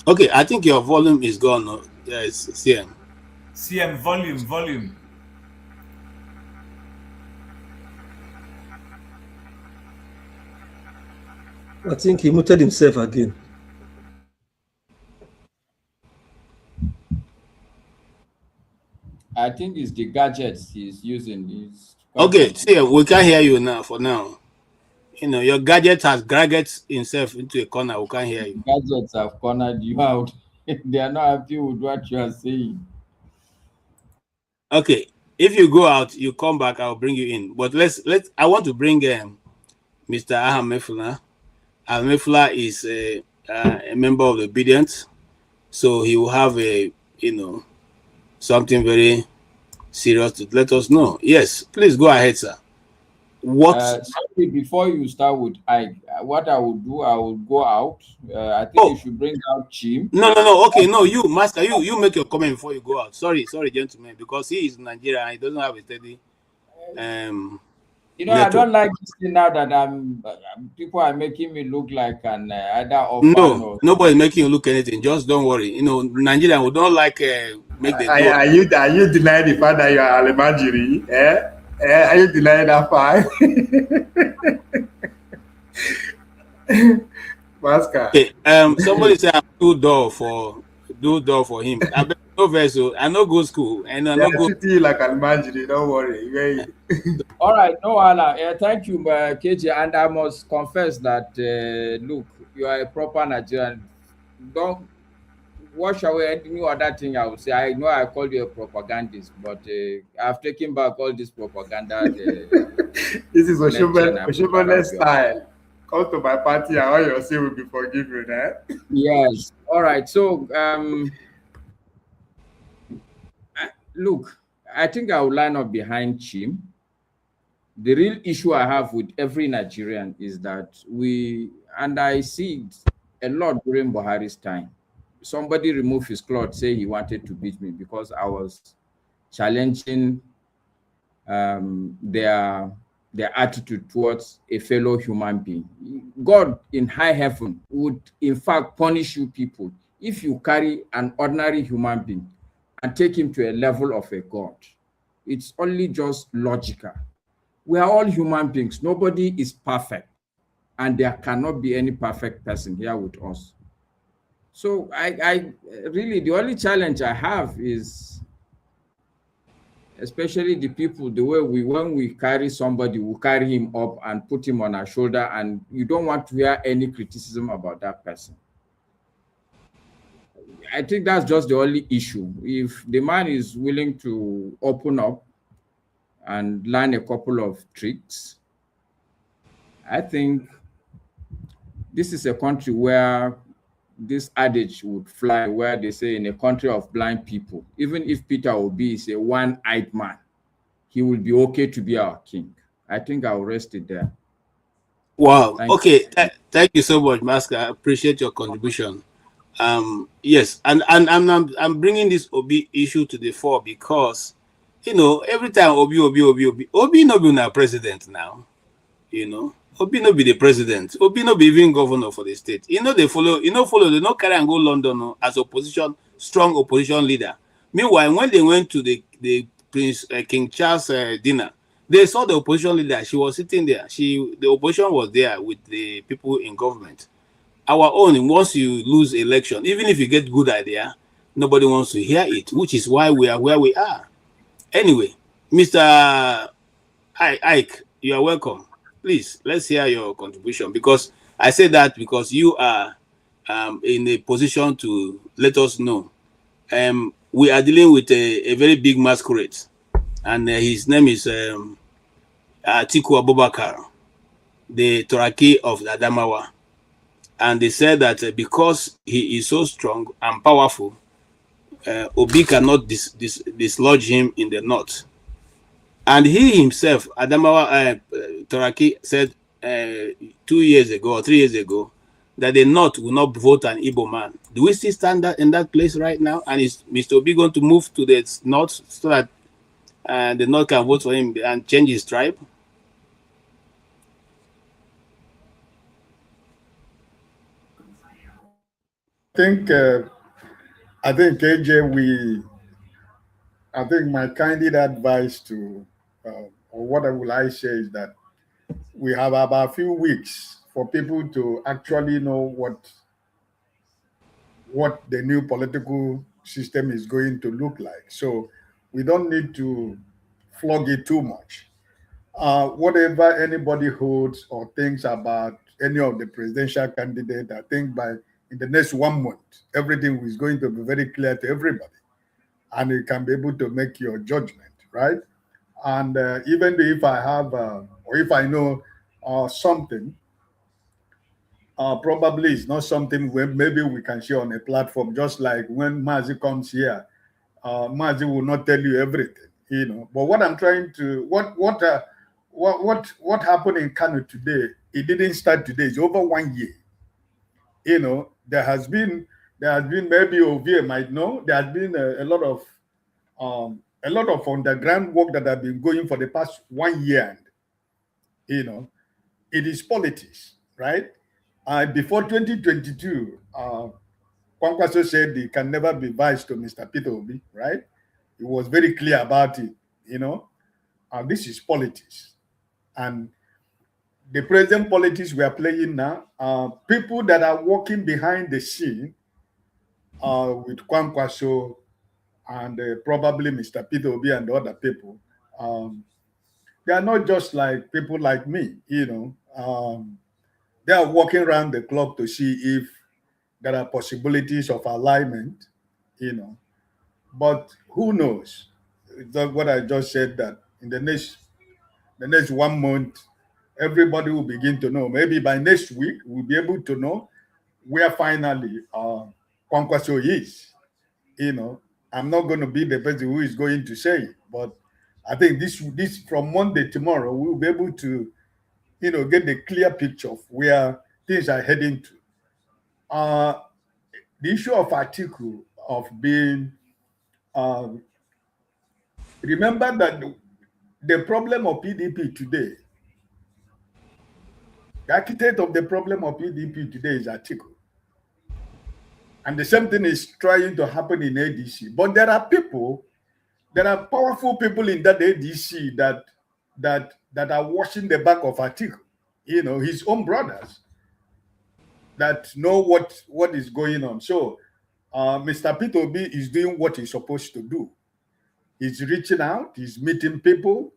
Okay, I think your volume is gone. Yes, CM. CM, volume. I think he muted himself again. I think it's the gadgets he's using. Okay, CM, we can't hear you now. For now, your gadget has dragged himself into a corner. We can't hear you. Gadgets have cornered you out. They are not happy with what you are saying. Okay, if you go out, you come back, I'll bring you in. But I want to bring Mr. Ahamefula. Ahamefula is a member of the Obedient, so he will have something very serious to let us know. Yes, please go ahead, sir. Sorry, before you start with what I will do, I will go out. I think you should bring out Chim. No. Okay, no, you, Master, you make your comment before you go out. Sorry, gentlemen, because he is Nigerian and he doesn't have a steady. I don't like this thing now that people are making me look like an either orphan. No, nobody's making you look anything. Just don't worry. Nigerian, we don't like make the. Are you denying the fact that you are Alemajiri? Are you denying that fact? Okay, somebody said do door for him. I bet no vessel. I no go school and I no go. You like Alemajiri. Don't worry. All right, no Allah. Thank you, KJ. And I must confess that look, you are a proper Nigerian. Don't wash away any other thing I would say. I know I called you a propagandist, but I've taken back all this propaganda. This is Oshobole style. Come to my party and all your sin will be forgiven. Yes. All right. So, look, I think I will line up behind Chim. The real issue I have with every Nigerian is that and I see it a lot during Buhari's time. Somebody removed his cloth, say he wanted to beat me because I was challenging their attitude towards a fellow human being. God in high heaven would in fact punish you people if you carry an ordinary human being and take him to a level of a God. It's only just logical. We are all human beings. Nobody is perfect, and there cannot be any perfect person here with us. So I really, the only challenge I have is, especially the people, the way when we carry somebody, we carry him up and put him on our shoulder, and you don't want to hear any criticism about that person. I think that's just the only issue. If the man is willing to open up and learn a couple of tricks, I think this is a country where this adage would fly, where they say in a country of blind people, even if Peter Obi is a one-eyed man, he will be okay to be our king. I think I'll rest it there. Wow. Thank Okay. Thank you so much, Masker. I appreciate your contribution. Yes, and I'm bringing this Obi issue to the fore because, every time Obi no be now president now. Obi no be the president. Obi no be even governor for the state. They follow. They no carry and go London as opposition, strong opposition leader. Meanwhile, when they went to the Prince King Charles dinner, they saw the opposition leader. She was sitting there. The opposition was there with the people in government. Our own, once you lose election, even if you get good idea, nobody wants to hear it, which is why we are where we are. Anyway, Mr. Ike, you are welcome. Please, let's hear your contribution, because I say that because you are in a position to let us know. We are dealing with a very big masquerade, and his name is Atiku Abubakar, the Toraki of the Adamawa. And they said that because he is so strong and powerful, Obi cannot dislodge him in the north. And he himself, Adamawa Toraki, said 2 years ago or 3 years ago that the north will not vote an Igbo man. Do we still stand in that place right now? And is Mr. Obi going to move to the north so that the north can vote for him and change his tribe? I think AJ, I think my candid advice to, or what will I say is that we have about a few weeks for people to actually know what the new political system is going to look like. So we don't need to flog it too much. Whatever anybody holds or thinks about any of the presidential candidate, I think in the next 1 month, everything is going to be very clear to everybody, and you can be able to make your judgment, right? And even if I have, or if I know something, probably it's not something where maybe we can share on a platform. Just like when Mazi comes here, Mazi will not tell you everything. But what I'm trying to, what happened in Kano today? It didn't start today. It's over 1 year. There has been maybe Ovie might know there has been a lot of underground work that have been going for the past 1 year. And, it is politics, right? Before 2022, Kwankwaso said he can never be vice to Mr. Peter Obi, right? He was very clear about it, this is politics. And the present politics we are playing now, people that are working behind the scene with Kwankwaso and probably Mr. Peter Obi and other people, they are not just like people like me, they are working around the clock to see if there are possibilities of alignment, But who knows? That's what I just said, that in the next 1 month, everybody will begin to know. Maybe by next week, we'll be able to know where finally Kwankwaso is. I'm not going to be the person who is going to say it, but I think this from Monday tomorrow, we'll be able to, get the clear picture of where things are heading to. The issue of Atiku of being, remember that the problem of PDP today, the architect of the problem of PDP today is Atiku. And the same thing is trying to happen in ADC. But there are powerful people in that ADC that are washing the back of Atiku, his own brothers, that know what is going on. So Mr. Peter Obi is doing what he's supposed to do. He's reaching out, he's meeting people.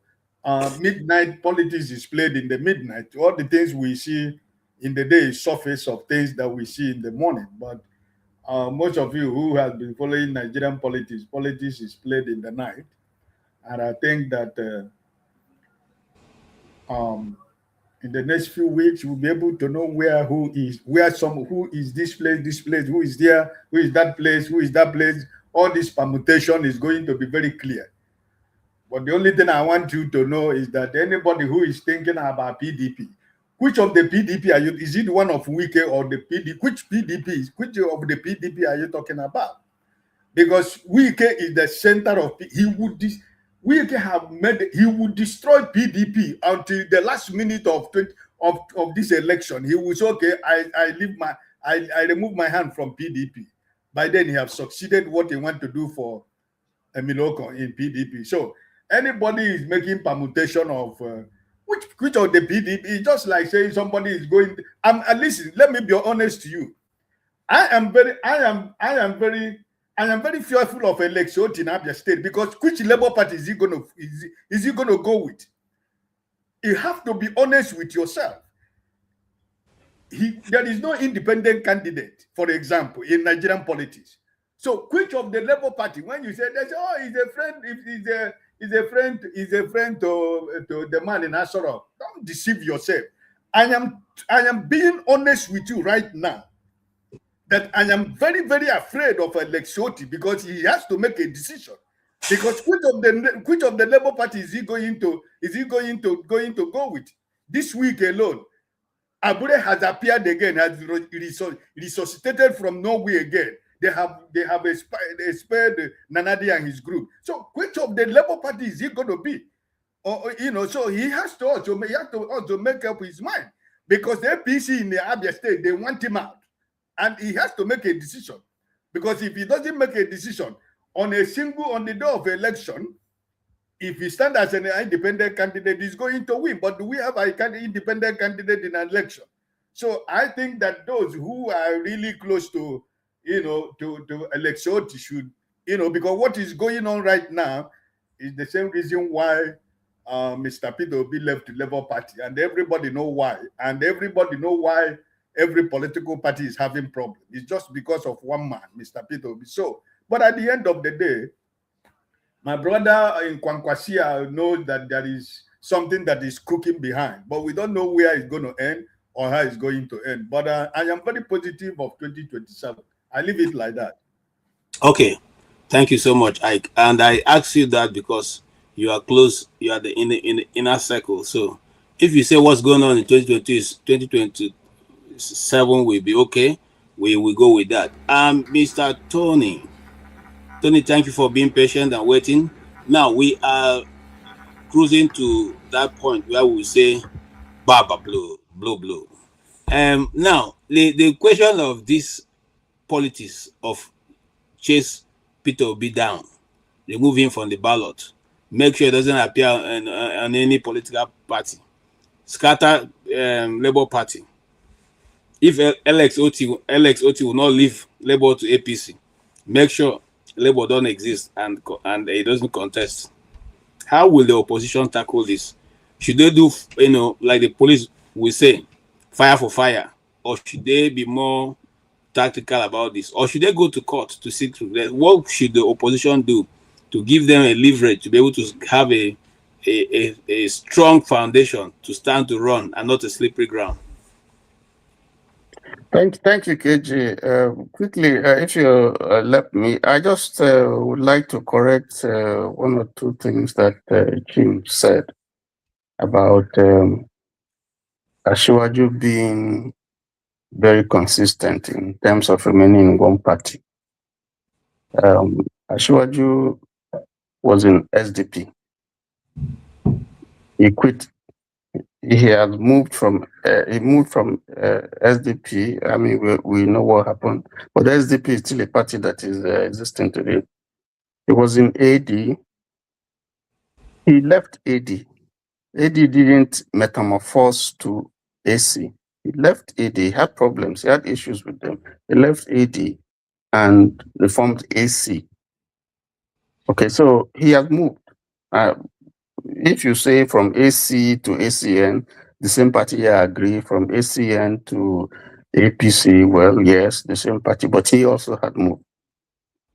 Midnight politics is played in the midnight. All the things we see in the day is surface of things that we see in the morning. But most of you who have been following Nigerian politics is played in the night. And I think that in the next few weeks, we'll be able to know who is this place, who is there, who is that place. All this permutation is going to be very clear. But the only thing I want you to know is that anybody who is thinking about PDP, which of the PDP are you? Is it one of Wike or the PDP? Which PDP? Which of the PDP are you talking about? Because Wike is the center of. He would he would destroy PDP until the last minute of this election. He was okay. I remove my hand from PDP. By then, he have succeeded what he want to do for Emiloko in PDP. So anybody is making permutation of which of the PDP, just like saying somebody is going. Listen, let me be honest to you. I am very fearful of election in Abia State, because which Labour Party is he going to go with? You have to be honest with yourself. There is no independent candidate, for example, in Nigerian politics. So which of the Labour Party, when you say that, oh, he's a friend, he's a friend to the man in Asoro, don't deceive yourself. I am being honest with you right now, that I am very, very afraid of Alexiotti, because he has to make a decision. Because which of the Labour Party is he going to go with? This week alone, Abure has appeared again, has resuscitated from nowhere again. They have spared Nnadi and his group. So which of the Labour Party is he going to be? So he has to also make up his mind, because the APC in the Abia State, they want him out, and he has to make a decision. Because if he doesn't make a decision on the day of election, if he stands as an independent candidate, he's going to win. But do we have an independent candidate in an election? So I think that those who are really close to election should, because what is going on right now is the same reason why Mr. Peter Obi left the Labour Party, and everybody know why. And everybody know why every political party is having problems. It's just because of one man, Mr. Peter Obi. So, but at the end of the day, my brother in Kwankwasia knows that there is something that is cooking behind, but we don't know where it's going to end or how it's going to end. But I am very positive of 2027. I leave it like that. Okay, thank you so much, Ike. And I ask you that because you are close, you are in the inner circle. So if you say what's going on in 2027 will be okay, we will go with that. Mr. Tony, thank you for being patient and waiting. Now we are cruising to that point where we say Baba blow. Now the question of this politics of chase Peter Obi down, remove him from the ballot, make sure it doesn't appear on any political party, scatter Labour Party. If Alex Oti will not leave Labour to APC, make sure Labour don't exist and it doesn't contest. How will the opposition tackle this? Should they do, like the police will say, fire for fire, or should they be more tactical about this, or should they go to court to seek through? What should the opposition do to give them a leverage to be able to have a strong foundation to stand to run and not a slippery ground? Thank you, KG. Quickly, if you let me, I just would like to correct one or two things that Jim said about Asiwaju being very consistent in terms of remaining in one party. Asiwaju was in SDP. He quit. He has moved from SDP. I mean, we know what happened, but SDP is still a party that is existing today. He was in AD. He left AD. AD didn't metamorphose to AC. He left AD. He had problems. He had issues with them. He left AD and reformed AC. Okay, so he has moved. If you say from AC to ACN, the same party, I agree. From ACN to APC, well, yes, the same party, but he also had moved.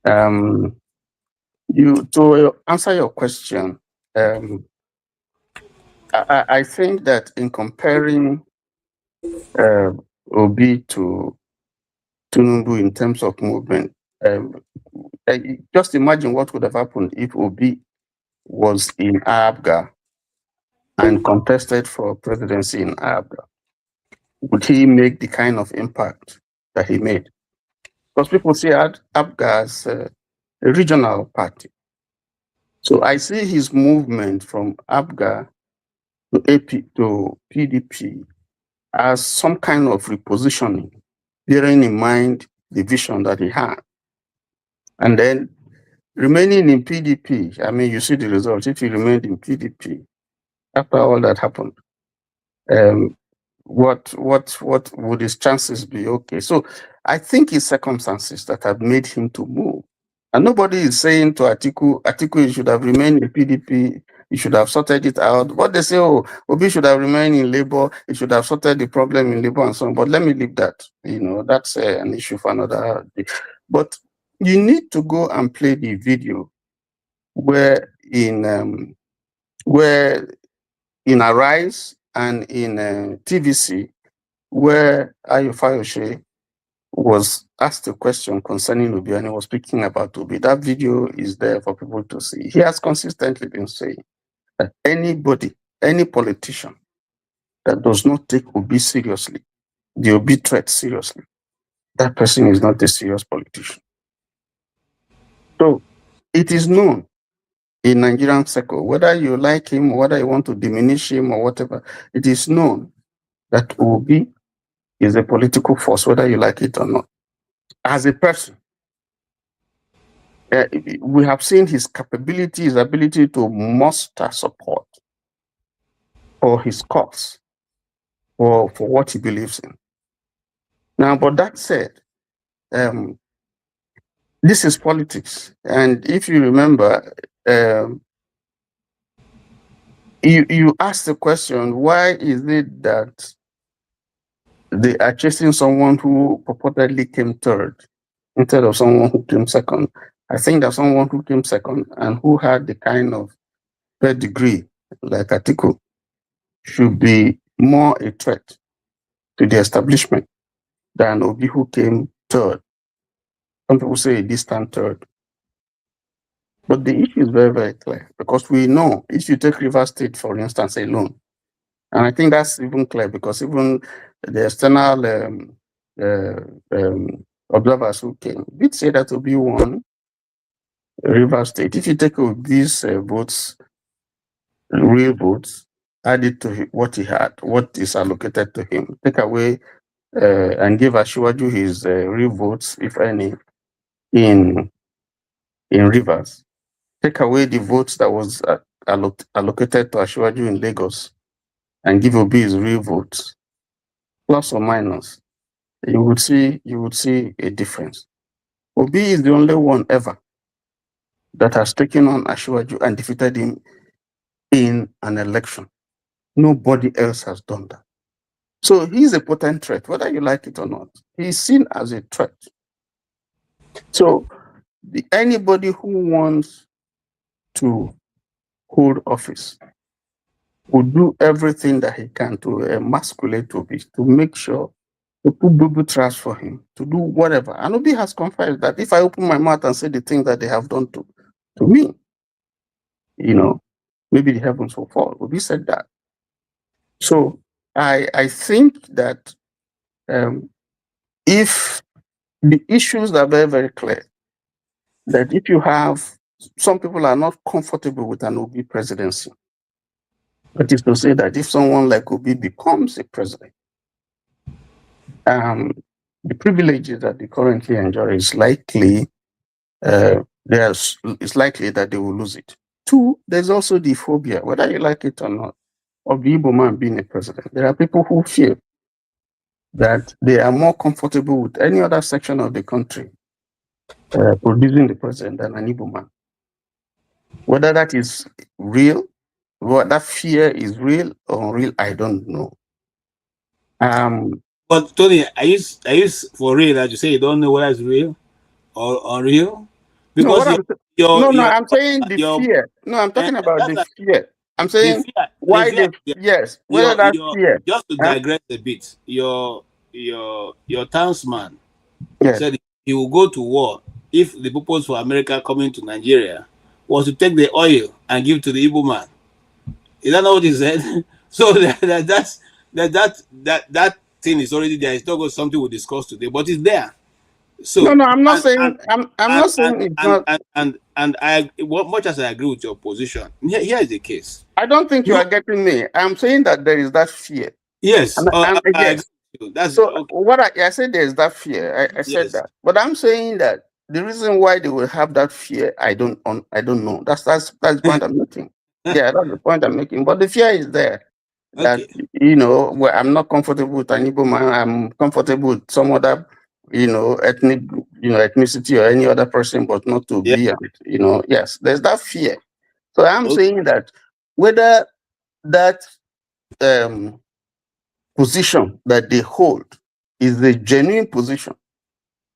To answer your question, I think that in comparing Obi to Tinubu in terms of movement, just imagine what would have happened if Obi was in Abga and contested for presidency in Abga. would he make the kind of impact that he made? Because people see APGA as a regional party. So I see his movement from APGA to PDP as some kind of repositioning, bearing in mind the vision that he had. And then remaining in PDP, I mean, you see the results. If he remained in PDP after all that happened, what would his chances be? Okay, so I think it's circumstances that have made him to move. And nobody is saying to Atiku, you should have remained in PDP, you should have sorted it out. But they say, oh, Obi should have remained in Labour, he should have sorted the problem in Labour and so on. But let me leave that. That's an issue for another day. But you need to go and play the video where in Arise and in TVC, where Ayo Fayose was asked a question concerning Obi and he was speaking about Obi. That video is there for people to see. He has consistently been saying that anybody, any politician that does not take Obi seriously, the Obi threat seriously, that person is not a serious politician. So it is known in Nigerian circle, whether you like him or whether you want to diminish him or whatever, it is known that Obi is a political force, whether you like it or not. As a person, we have seen his capability, his ability to muster support for his cause, or for what he believes in. Now, but that said, this is politics. And if you remember, you asked the question, why is it that they are chasing someone who purportedly came third instead of someone who came second? I think that someone who came second and who had the kind of pedigree like Atiku should be more a threat to the establishment than Obi who came third. Some people say a distant third. But the issue is very, very clear because we know if you take Rivers State, for instance, alone, and I think that's even clear because even the external observers who came did say that Obi won Rivers State. If you take these votes, real votes, add it to what he had, what is allocated to him, take away and give Asiwaju his real votes, if any, in Rivers. Take away the votes that was allocated to Asiwaju in Lagos and give Obi his real votes, plus or minus. You would see a difference. Obi is the only one ever that has taken on Asiwaju and defeated him in an election. Nobody else has done that. So he's a potent threat, whether you like it or not. He's seen as a threat. So anybody who wants to hold office will do everything that he can to emasculate Obi, to make sure to put boo trash for him, to do whatever. And Obi has confessed that if I open my mouth and say the things that they have done to me, maybe the heavens will fall. Obi said that. So I think that if the issues are very, very clear, that if you have, some people are not comfortable with an Obi presidency. That is to say that if someone like Obi becomes a president, the privileges that they currently enjoy is likely, it's likely that they will lose it. Two, there's also the phobia, whether you like it or not, of the Igbo man being a president. There are people who feel that they are more comfortable with any other section of the country producing the president than an Igbo man. Whether that is real, what that fear is real or unreal, I don't know. But Tony, are you for real that you say you don't know whether it's real or unreal? Because I'm saying the fear. No, I'm talking about the fear. I'm saying why the yes, whether that fear. Just to digress a bit, your townsman said he will go to war if the purpose for America coming to Nigeria was to take the oil and give to the Igbo man. Is that not what he said? So that thing is already there. It's not something we'll discuss today, but it's there. So no, I'm not saying I'm not saying it's not. And I, much as I agree with your position, here is the case. I don't think you are getting me. I'm saying that there is that fear. Yes, and yes. That's so. okay. What I said, there is that fear. I said that, but I'm saying that the reason why they will have that fear, I don't know. That's the point I'm making. Yeah, that's the point I'm making. But the fear is there. That where I'm not comfortable with an Igbo man, I'm comfortable with some other, ethnicity or any other person, but not to be, yes, there's that fear. So I'm saying that whether that position that they hold is a genuine position,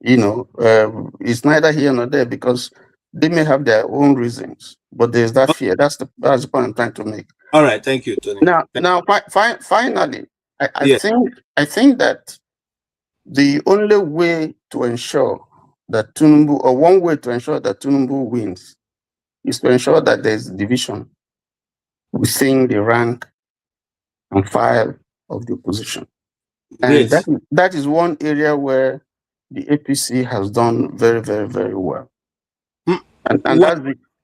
it's neither here nor there, because they may have their own reasons, but there's that fear. That's the point I'm trying to make. All right, thank you, Tony. Finally, I think that the only way to ensure that Tinubu, or one way to ensure that Tinubu wins, is to ensure that there's division within the rank and file of the opposition. And that is one area where the APC has done very, very, very well. And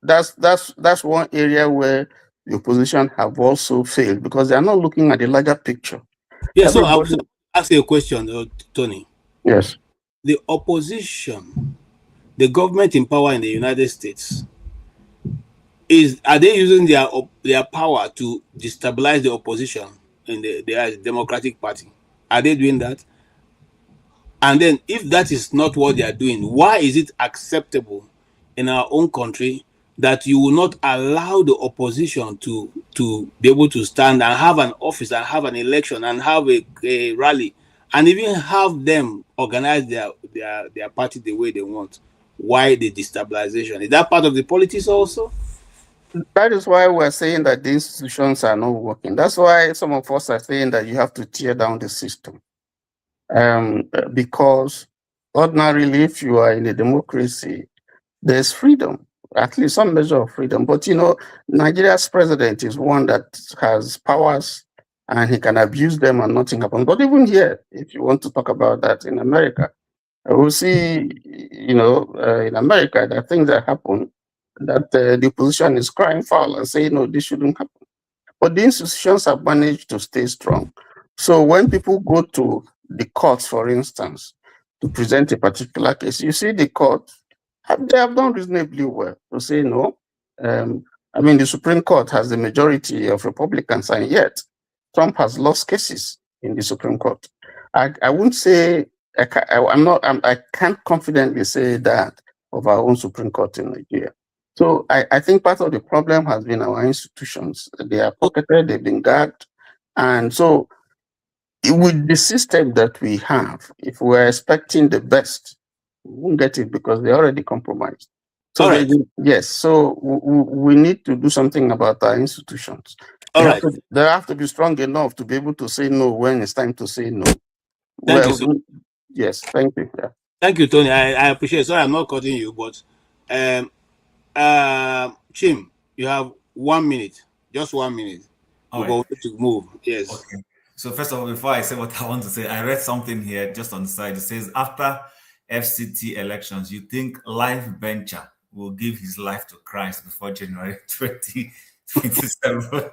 that's one area where the opposition have also failed, because they are not looking at the larger picture. Yeah, so I will ask you a question, Tony. Yes. The opposition, the government in power in the United States, are they using their power to destabilize the opposition in the Democratic Party? Are they doing that? And then, if that is not what they are doing, why is it acceptable in our own country that you will not allow the opposition to be able to stand and have an office and have an election and have a rally and even have them organize their party the way they want? Why the destabilization? Is that part of the politics also? That is why we're saying that the institutions are not working. That's why some of us are saying that you have to tear down the system. Because ordinarily, if you are in a democracy, there's freedom, at least some measure of freedom. But Nigeria's president is one that has powers and he can abuse them and nothing happens. But even here, if you want to talk about that in America, we'll see, in America, there are things that happen that the opposition is crying foul and saying, no, this shouldn't happen. But the institutions have managed to stay strong. So when people go to the courts, for instance, to present a particular case, you see the court, they have done reasonably well to say no. The Supreme Court has the majority of Republicans, and yet Trump has lost cases in the Supreme Court. I wouldn't say, I can't confidently say that of our own Supreme Court in Nigeria. So I think part of the problem has been our institutions. They are pocketed, they've been gagged. And so with the system that we have, if we're expecting the best, we won't get it because they're already compromised. So yes, so we need to do something about our institutions. They have to be strong enough to be able to say no when it's time to say no. Yes, thank you. Yeah. Thank you, Tony. I appreciate it. Sorry, I'm not cutting you, but Chim, you have 1 minute, just 1 minute. We're going to move. Yes. Okay. So first of all, before I say what I want to say, I read something here just on the side. It says, after FCT elections, you think Life Venture will give his life to Christ before January 2027.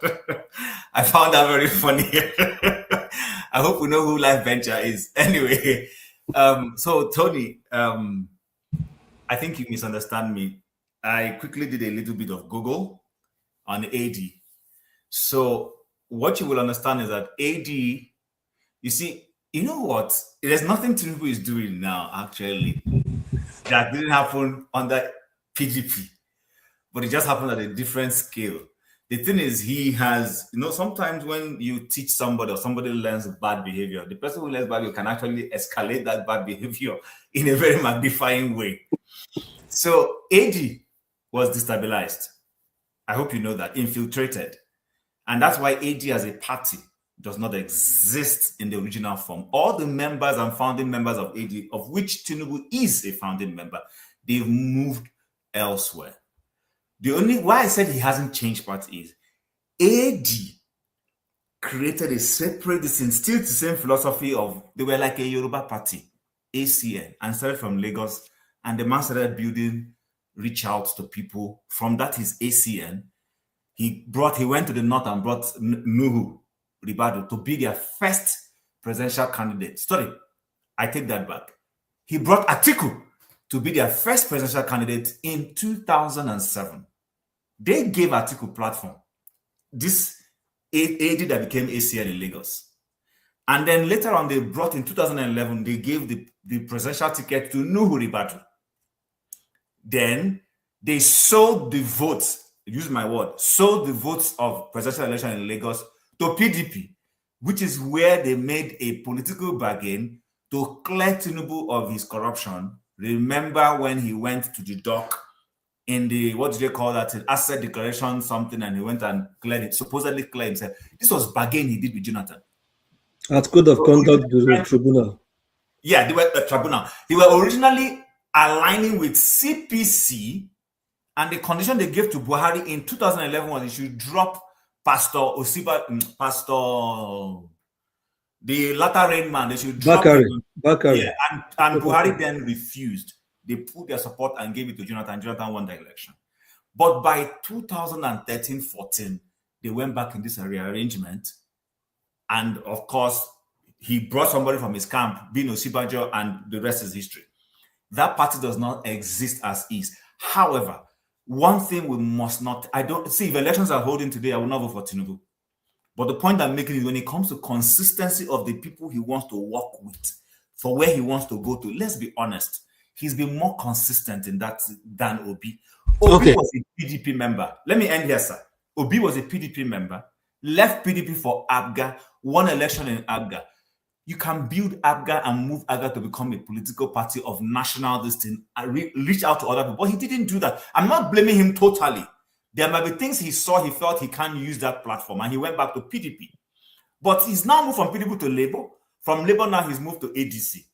I found that very funny. I hope we know who Life Venture is. Anyway, so Tony, I think you misunderstand me. I quickly did a little bit of Google on AD. So what you will understand is that AD, you see, you know what? There's nothing Tinubu is doing now, actually, that didn't happen under PDP, but it just happened at a different scale. The thing is, he has, sometimes when you teach somebody or somebody learns bad behavior, the person who learns bad behavior can actually escalate that bad behavior in a very magnifying way. So AD was destabilized. I hope you know that, infiltrated. And that's why AD as a party does not exist in the original form. All the members and founding members of AD, of which Tinubu is a founding member, they've moved elsewhere. The only why I said he hasn't changed party is AD created a separate, still the same philosophy of, they were like a Yoruba party, ACN, and started from Lagos. And the man started building reach out to people. From that, his ACN, he went to the north and brought Nuhu Ribadu to be their first presidential candidate. Sorry, I take that back. He brought Atiku to be their first presidential candidate in 2007. They gave Atiku platform. This AD that became ACN in Lagos. And then later on, they brought in 2011, they gave the presidential ticket to Nuhu Ribadu. Then they sold the votes, use my word, sold the votes of presidential election in Lagos to PDP, which is where they made a political bargain to clear Tinubu of his corruption. Remember when he went to the dock in the, what do they call that, asset declaration something, and he went and cleared it, supposedly claimed, said this was bargain he did with Jonathan. At Code of Conduct Tribunal. Yeah, they were the tribunal. They were originally aligning with CPC, and the condition they gave to Buhari in 2011 was he should drop Pastor the latter rain man. They should drop him. Bakari. Yeah, and Buhari then refused. They put their support and gave it to Jonathan. Jonathan won the election. But by 2013-14, they went back in this rearrangement. And of course, he brought somebody from his camp, Bino Sibajo, and the rest is history. That party does not exist as is. However, one thing we must not, I don't see if elections are holding today, I will not vote for Tinubu. But the point I'm making is when it comes to consistency of the people he wants to work with, for where he wants to go to, let's be honest, he's been more consistent in that than Obi. Obi was a PDP member. Let me end here, sir. Obi was a PDP member, left PDP for ABGA, won election in ABGA. You can build ABGA and move ABGA to become a political party of national distinct and reach out to other people. But he didn't do that. I'm not blaming him totally. There might be things he saw, he felt he can't use that platform, and he went back to PDP. But he's now moved from PDP to Labour. From Labour now, he's moved to ADC.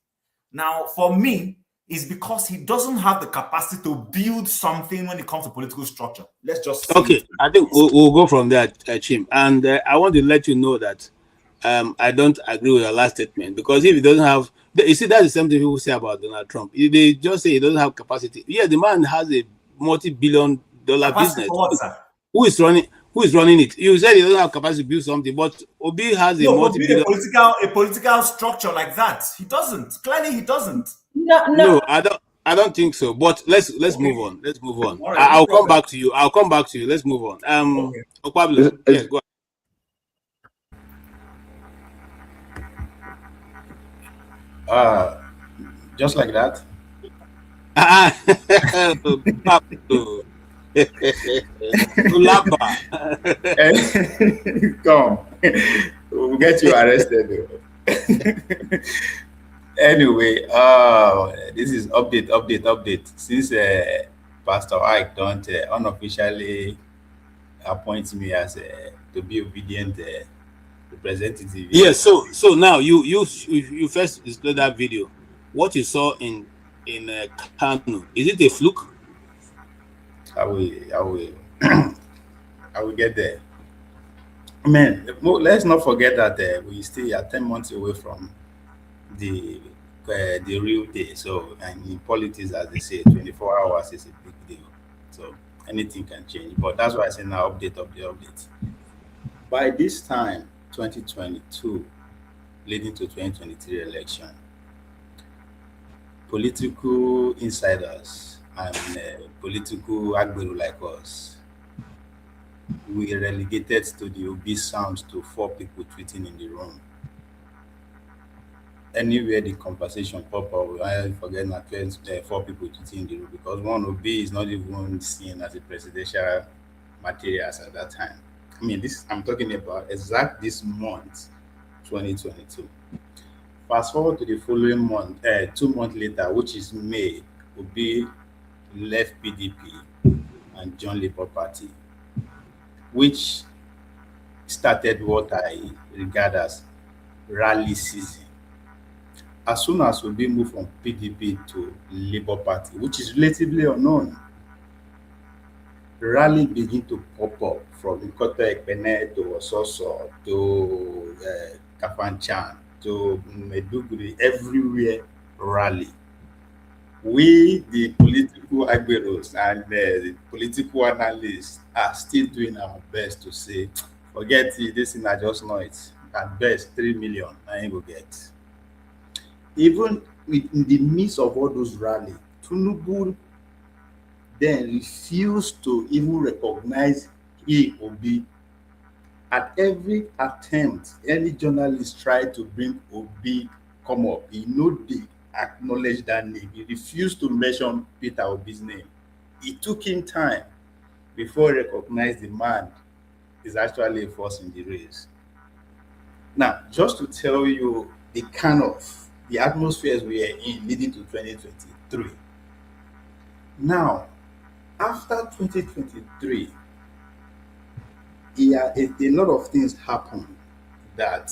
Now, for me, it's because he doesn't have the capacity to build something when it comes to political structure. Let's just okay. I think we'll go from there, Chim. And I want to let you know that I don't agree with your last statement, because if he doesn't have, you see, that's the same thing people say about Donald Trump. They just say he doesn't have capacity. Yeah, the man has a multi-billion-dollar business. Who is running it? You said he doesn't have capacity to build something, but Obi has a political structure like that. He doesn't. Clearly, he doesn't. No, I don't think so. But let's move on. Let's move on. Right, I'll come back to you. Let's move on. Okpablo, yes, go ahead. Just like that. Come, we'll get you arrested. Anyway, this is update. Since Pastor Ike don't unofficially appoint me as to be obedient representative. Yes. So now you first display that video. What you saw in Kano, is it a fluke? I will get there. Man, let's not forget that we still are 10 months away from the real day. So, and in politics, as they say, 24 hours is a big deal. So anything can change. But that's why I say now update. By this time, 2022, leading to 2023 election, political insiders and political agberu like us, we relegated to the obese sound to 4 people tweeting in the room. Anywhere the conversation pop up, I forget not 4 people tweeting in the room, because one Obi is not even seen as a presidential materials at that time. I mean, I'm talking about exact this month, 2022. Fast forward to the following month, 2 months later, which is May, Obi left PDP and joined Labour Party, which started what I regard as rally season. As soon as Obi moved from PDP to Labour Party, which is relatively unknown, rally begin to pop up from Ikoto Ekpene to Ososo to Kafanchan to Meduguri, everywhere rally. We, the political agberos and the political analysts, are still doing our best to say, forget it, this thing I just know it. At best, 3 million, I ain't go get. Even in the midst of all those rally, Tinubu then refused to even recognize he Obi. At every attempt, any journalist tried to bring Obi come up, he no dey acknowledge that name. He refused to mention Peter Obi's name. It took him time before he recognized the man is actually a force in the race. Now, just to tell you the kind of the atmospheres we are in leading to 2023. Now, after 2023, a lot of things happen that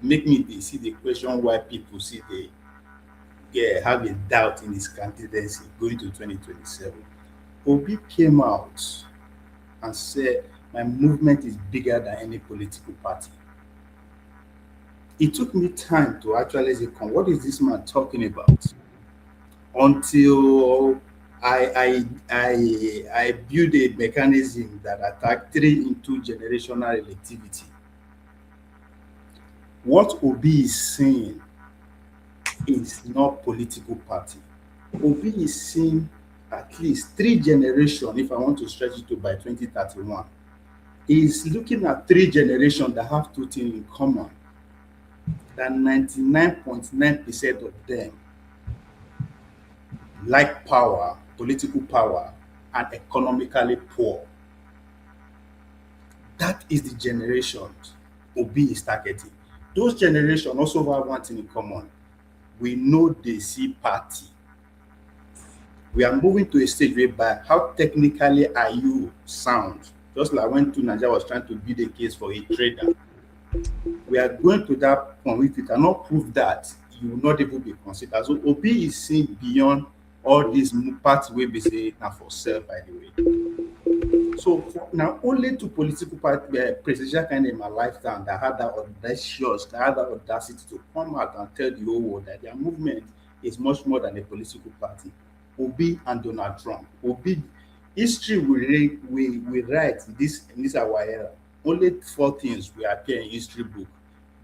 make me see the question why people see they have a doubt in his candidacy going to 2027. Obi came out and said, my movement is bigger than any political party. It took me time to actually say, what is this man talking about? Until I build a mechanism that attack 3 into generational relativity. What Obi is saying is not political party. Obi is saying at least 3 generations, if I want to stretch it to by 2031, is looking at 3 generations that have 2 things in common. That 99.9% of them like power, political power, and economically poor. That is the generation Obi is targeting. Those generations also have one thing in common. We know they see party. We are moving to a stage whereby how technically are you sound? Just like when Tony Nnadi was trying to build a case for a trader. We are going to that point. If you cannot prove that, you will not even be considered. So Obi is seeing beyond all these parts wey be say na for sale, by the way. So now only 2 political party presidential candidates in my lifetime that had that audacity to come out and tell the whole world that their movement is much more than a political party. Obi and Donald Trump. Obi, history we write in this our era. Only 4 things will appear in history book: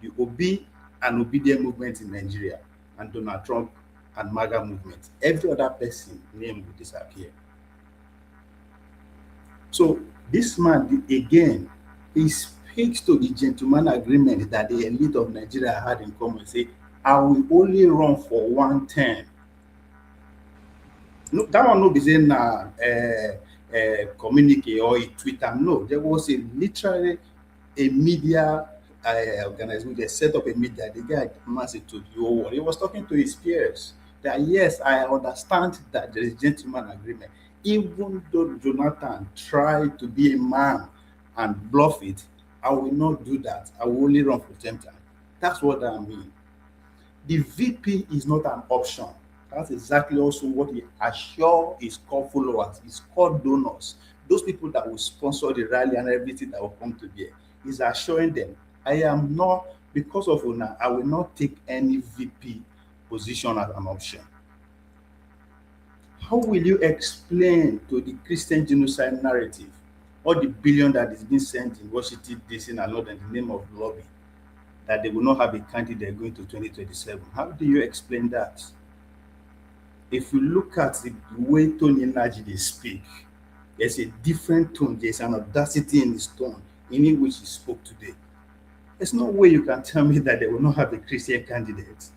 the Obi and Obedient movement in Nigeria, and Donald Trump and MAGA movement. Every other person name will disappear. So this man again, he speaks to the gentleman agreement that the elite of Nigeria had in common. Say, I will only run for 1 term. No, that one no be saying communique or a Twitter. No, there was literally a media organization. They set up a media. The guy massive to the whole world. He was talking to his peers that yes, I understand that there is gentleman agreement. Even though Jonathan tried to be a man and bluff it, I will not do that. I will only run for 10 times. That's what I mean. The VP is not an option. That's exactly also what he assures his core followers, his core donors, those people that will sponsor the rally and everything that will come to bear. He's assuring them, I am not, because of Una, I will not take any VP position as an option. How will you explain to the Christian genocide narrative all the billion that is being sent in Washington, D.C. and London in the name of lobby, that they will not have a candidate going to 2027? How do you explain that? If you look at the way Tony Nnadi speak, there's a different tone, there's an audacity in his tone, in which he spoke today. There's no way you can tell me that they will not have a Christian candidate.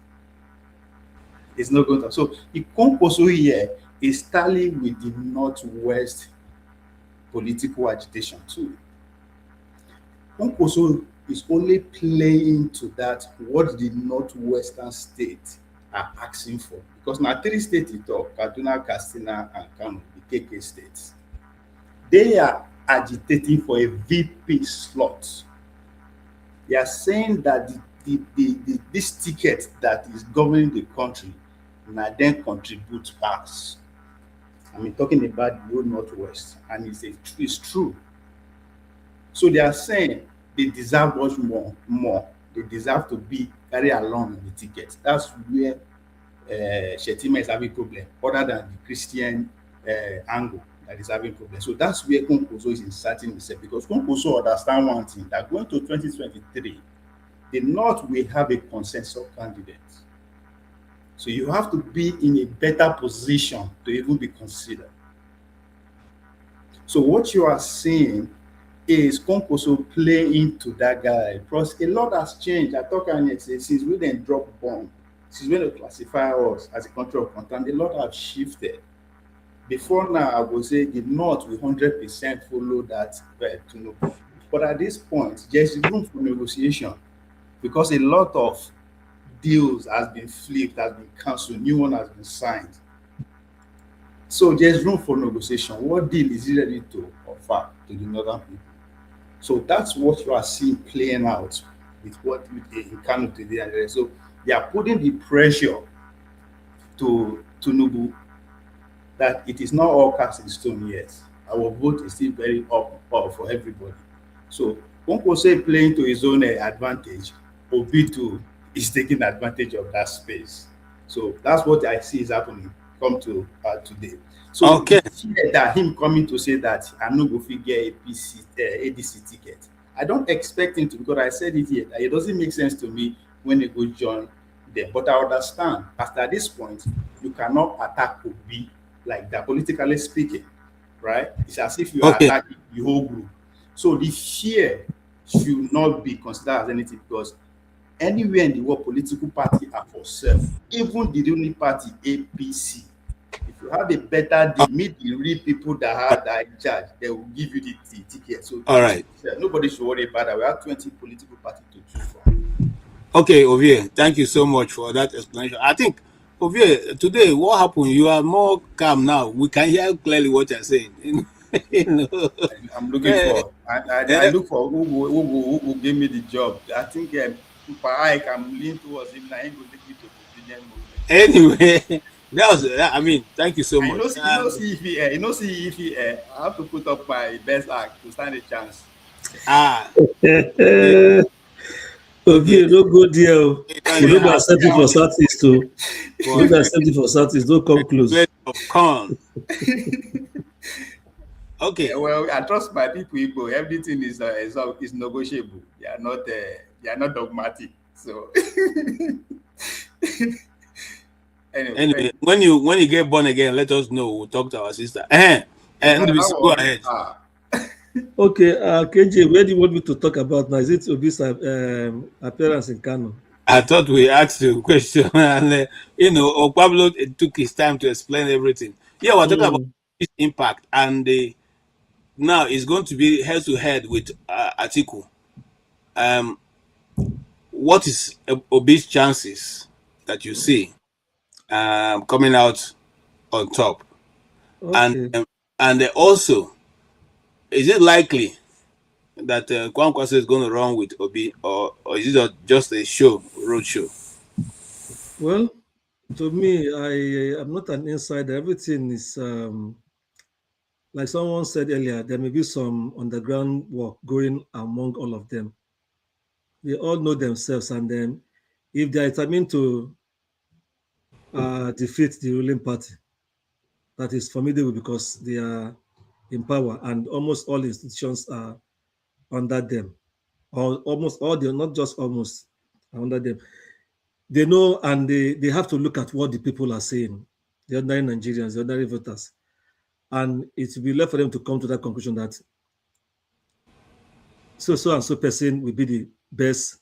It's not going to. So the Okonkwo here is tallying with the Northwest political agitation too. Okonkwo is only playing to that what the Northwestern states are asking for. Because now 3 states you talk, Kaduna, Katsina, and Kano, the KK states. They are agitating for a VP slot. They are saying that this ticket that is governing the country now then contribute pass. I mean, talking about the old Northwest, and it's true. So they are saying they deserve much more. They deserve to be carried along in the ticket. That's where Shetima is having problem, other than the Christian angle that is having problem. So that's where Konkoso is inserting himself, because Konkoso understand one thing, that going to 2023, the North will have a consensus candidate. So you have to be in a better position to even be considered. So what you are seeing is Konkoso play into that guy, because a lot has changed. I talk and say since we then drop bomb, since when they classify us as a country of content, a lot have shifted. Before now, I would say the North will 100% follow that Tinubu. But at this point, there's room for negotiation, because a lot of deals has been flipped, has been cancelled, new one has been signed. So there's room for negotiation. What deal is he ready to offer to the northern people? So that's what you are seeing playing out with what in Kano today. So they are putting the pressure to Tinubu that it is not all cast in stone yet. Our vote is still very up for everybody. So Konkoso playing to his own advantage, Obitu is taking advantage of that space. So that's what I see is happening. Come to today. So Okay. that him coming to say that I'm not going to get ADC ticket. I don't expect him to, because I said it here. It doesn't make sense to me when they go join them. But I understand after this point, you cannot attack Obi like that, politically speaking, right? It's as if you are attacking the whole group. So the fear should not be considered as anything, because anywhere in the world, political party are for self. Even the ruling party, APC, if you have a better deal, meet the real people that are in charge, they will give you the ticket. So all right, nobody should worry about that. We have 20 political parties to choose from. Okay, Ovie, thank you so much for that explanation. I think, Ovie, today, what happened? You are more calm now. We can hear clearly what you're saying. You know? I'm looking for, I look for who will give me the job. I think I can lean towards him now. He will take me to the opinion movement. Anyway, that was, I mean, thank you so much. See if he, I have to put up my best act to stand a chance. Okay, don't go there. You don't accept it for Southeast too. You don't accept it for Southeast. Don't come close. Okay. Well, I trust my people. Igbo. Everything is negotiable. They are not dogmatic. So anyway, when you get born again, let us know. We'll talk to our sister. Go ahead. Okay, KJ, where do you want me to talk about now? Is it Obi's appearance in Kano? I thought we asked you a question, and Pablo took his time to explain everything. Yeah, we're talking about this impact, and now it's going to be head to head with Atiku. What is Obi's chances that you see coming out on top? Okay. And also, is it likely that Kwankwaso is going to run with Obi, or is it just a road show? Well, to me, I am not an insider. Everything is like someone said earlier. There may be some underground work going among all of them. They all know themselves, and then if they are determined to defeat the ruling party, that is formidable because they are in power, and almost all institutions are under them, or almost all. They're not just almost under them. They know, and they have to look at what the people are saying, the ordinary Nigerians, the ordinary voters, and it will be left for them to come to that conclusion that so and so person will be the best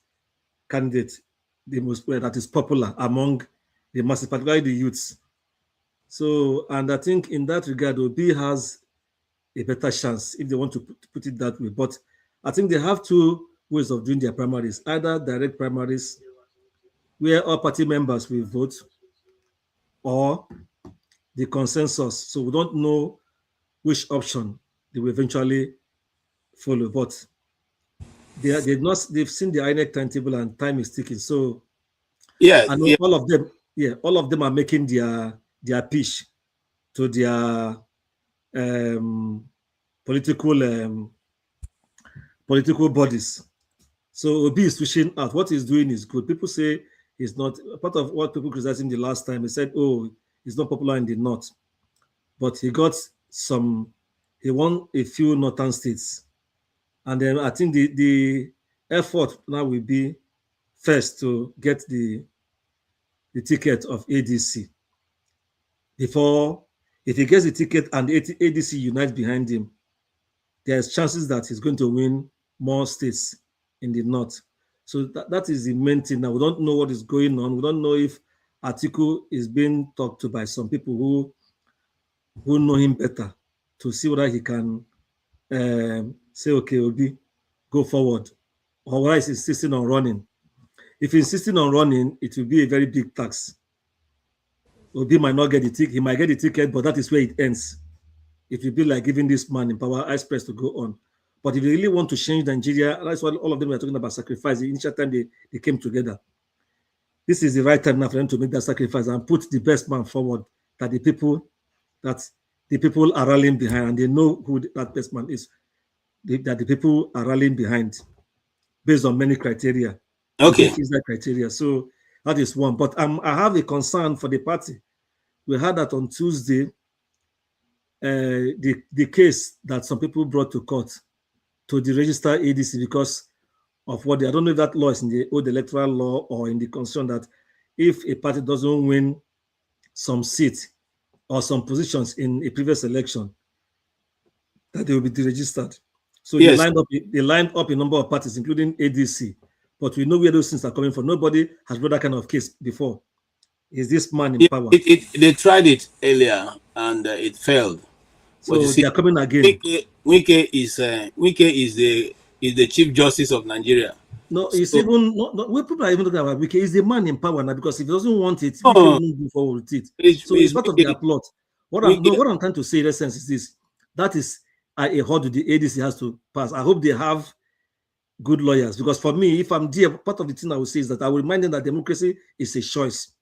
candidate, the most that is popular among the masses, particularly the youths. So, and I think in that regard, Obi has a better chance if they want to put it that way. But I think they have two ways of doing their primaries: either direct primaries, where all party members will vote, or the consensus. So we don't know which option they will eventually follow. But they've seen the INEC timetable, and time is ticking. So I know all of them are making their pitch. to their political bodies. So Obi is switching out. What he's doing is good. People say he's not part of what people criticized him the last time. He said, "Oh, he's not popular in the north," but he got some. He won a few northern states, and then I think the effort now will be first to get the ticket of ADC. Before, if he gets the ticket and the ADC unites behind him, there's chances that he's going to win more states in the north. So that is the main thing. Now, we don't know what is going on. We don't know if Atiku is being talked to by some people who know him better to see whether he can say, okay, Obi, go forward, or whether he's insisting on running. If he's insisting on running, it will be a very big tax. Obi might not get the ticket. He might get the ticket, but that is where it ends. It will be like giving this man in power express to go on. But if they really want to change Nigeria, that's what all of them were talking about sacrifice. The initial time they came together. This is the right time now for them to make that sacrifice and put the best man forward that the people are rallying behind, and they know who that best man is. That the people are rallying behind based on many criteria. Okay. That criteria. So that is one. But I have a concern for the party. We had that on Tuesday. The case that some people brought to court to the registered ADC because of what I don't know if that law is in the old electoral law or in the constitution that if a party doesn't win some seats or some positions in a previous election, that they will be deregistered. So yes. They lined up a number of parties, including ADC, but we know where those things are coming from. Nobody has brought that kind of case before. Is this man in power? They tried it earlier and it failed. So they are coming again. Wike is the Chief Justice of Nigeria. No, it's even we people are even talking about Wike. He's the man in power now because if he doesn't want it, he won't move forward with it. It's part of their plot. What I'm trying to say in essence is this: that is a hurdle the ADC has to pass. I hope they have good lawyers because for me, if I'm there, part of the thing I will say is that I will remind them that democracy is a choice.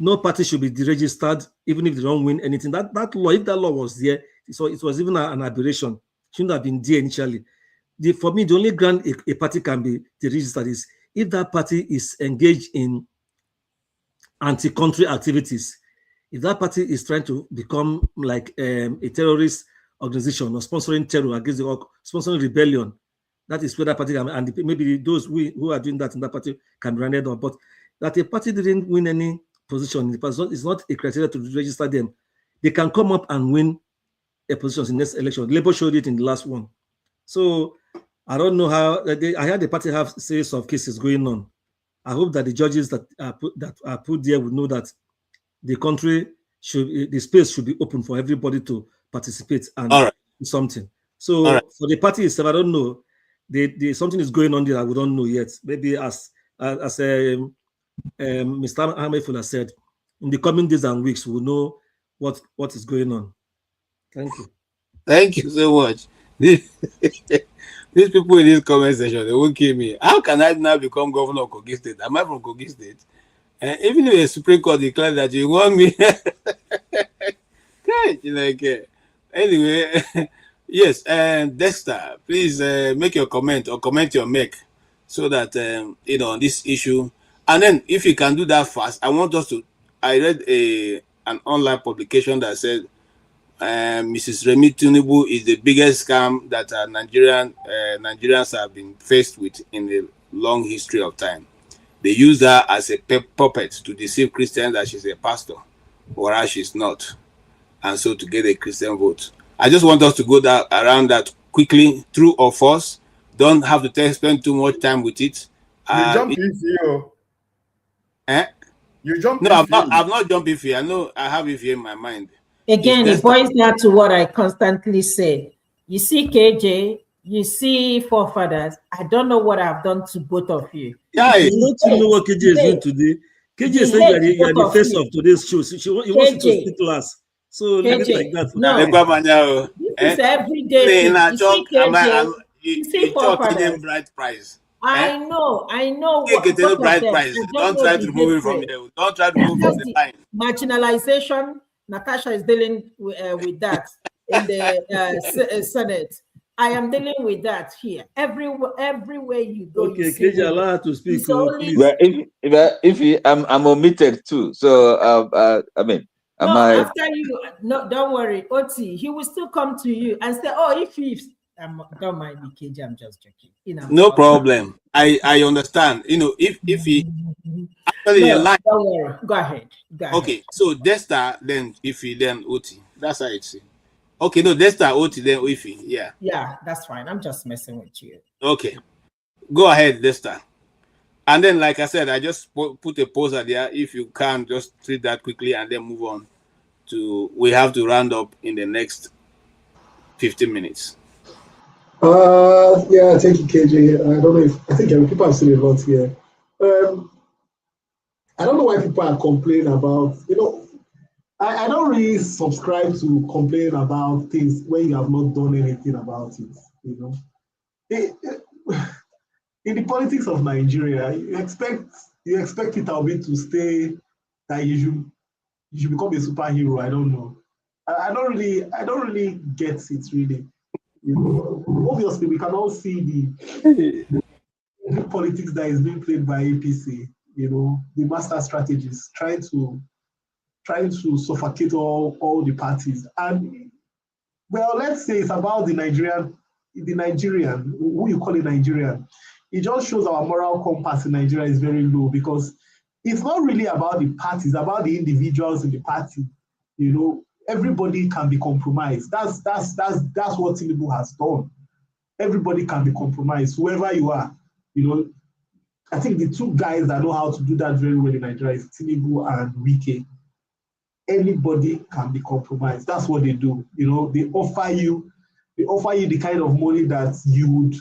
No party should be deregistered, even if they don't win anything. That law, if that law was there, so it was even an aberration. Shouldn't have been there initially. For me, the only ground a party can be deregistered is if that party is engaged in anti-country activities. If that party is trying to become like a terrorist organization or sponsoring terror against sponsoring rebellion, that is where that party can, and maybe those who are doing that in that party can be rounded up. But that a party didn't win any position in the past, it's not a criteria to register them. They can come up and win a position in this election. Labour showed it in the last one. So I don't know how. I heard the party have series of cases going on. I hope that the judges that are put there will know that the country the space should be open for everybody to participate and do something. So for the party itself, I don't know. Something is going on there. We don't know yet. Maybe as Mr. Hamefula said, in the coming days and weeks, we'll know what is going on. Thank you. Thank you so much. These people in this comment section, they won't kill me. How can I now become governor of Kogi State? Am I from Kogi State? Even if the Supreme Court declared that you want me, anyway, yes, Dexter, please make your comment or comment your make so that on this issue. And then if you can do that fast, I want us to. I read an online publication that said Mrs. Remi Tinubu is the biggest scam that Nigerians have been faced with in the long history of time. They use her as a puppet to deceive Christians that she's a pastor, whereas she's not, and so to get a Christian vote. I just want us to go around that quickly, true or false. Don't have to spend too much time with it. You jump in here. You jump. No, I've not jumped in here. I know I have it here in my mind. Again, it boils down to what I constantly say. You see KJ, you see forefathers. I don't know what I've done to both of you. Yeah, you don't know what KJ is doing today. KJ is saying you are the face of today's show. He wants you to speak to us. So leave it like that. No, this is every day. You see KJ, bright prize. I know. Bright prize. Don't try to remove it from here. Don't try to remove it from the line. Marginalization Natasha is dealing with that in the Senate. I am dealing with that here. Everywhere you go, Okay, you see. KJ, allow her to speak. Please. Well, if I'm omitted too, so I mean, am no, I? after you, no, don't worry, Oti, he will still come to you and say, "Oh, if don't mind me, KJ, I'm just joking." You know, No problem. I understand. You know, if he actually no, line. don't worry. Go ahead. Okay, so Desta, then Ify, then Oti. That's how it's. Okay, no, Desta, Oti, then Ify. Yeah. Yeah, that's fine. I'm just messing with you. Okay, go ahead, Desta. And then, like I said, I just put a poster there. If you can, just treat that quickly and then move on to. We have to round up in the next 15 minutes. Yeah, thank you, KJ. I don't know I think people have seen a lot here. I don't know why people are complaining about, I don't really subscribe to complain about things when you have not done anything about it, In the politics of Nigeria, you expect Peter Obi to stay, that you should become a superhero. I don't know. I don't really get it, really. Obviously, we can all see the politics that is being played by APC, the master strategies, trying to suffocate all the parties. And, well, let's say it's about the Nigerian, who you call a Nigerian. It just shows our moral compass in Nigeria is very low, because it's not really about the parties, it's about the individuals in the party. Everybody can be compromised. That's what Tinubu has done. Everybody can be compromised, whoever you are. I think the two guys that know how to do that very well in Nigeria is Tinubu and Wike. Anybody can be compromised. That's what they do. They offer you the kind of money that you would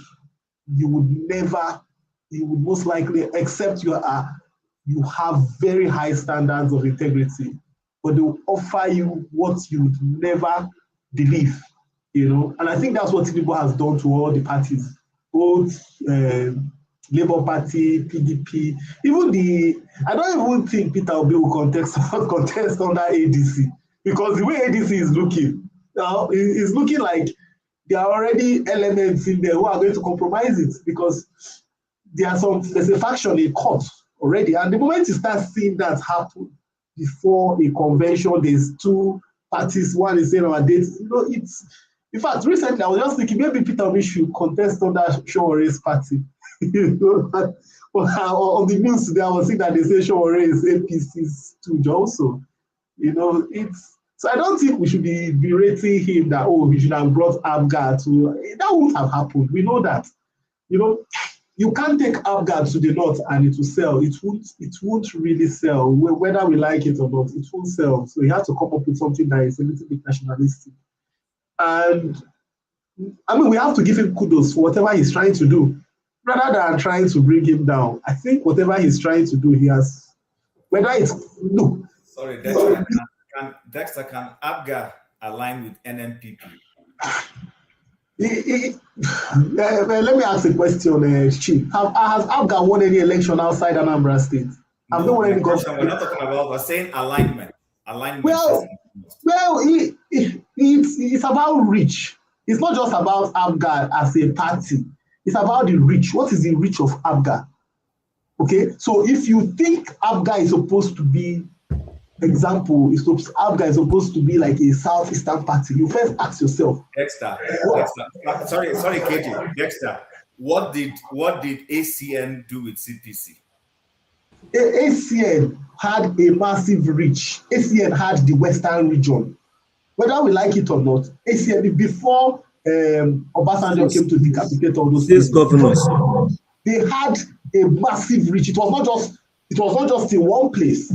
most likely, except you have very high standards of integrity, but they will offer you what you would never believe. And I think that's what Tinubu has done to all the parties, both Labour Party, PDP, I don't even think Peter Obi will contest under ADC, because the way ADC is looking now, it's looking like there are already elements in there who are going to compromise it, because there's a faction in court already, and the moment you start seeing that happen before a convention, there's two parties, one is saying our dates, in fact, recently I was just thinking maybe Peter Obi should contest under Showore's party. On the news today, I was seeing that they say Showore is APC's stooge also. So I don't think we should be berating him that, he should have brought Abgar to. That won't have happened. We know that. You can't take Abgar to the north and it will sell. It won't really sell, whether we like it or not. It won't sell. So you have to come up with something that is a little bit nationalistic. And we have to give him kudos for whatever he's trying to do, rather than trying to bring him down. I think whatever he's trying to do, he has, whether it's, look. Sorry, Dexter, can Abgar align with NNPP? Let me ask a question, Chief. Has Abgar won any election outside Anambra State? No, we're not talking about, we're saying alignment. Well, it's about reach. It's not just about Abgar as a party. It's about the reach. What is the reach of Abgar? Okay, so if you think Abgar is supposed to be, Abgar is supposed to be like a Southeastern party, you first ask yourself. Dexter. Sorry, KJ. Dexter, what did ACN do with CPC? ACN had a massive reach. ACN had the Western region. Whether we like it or not, ACN, before Obasanjo came to decapitate all those these governors, they had a massive reach. It was not just in one place.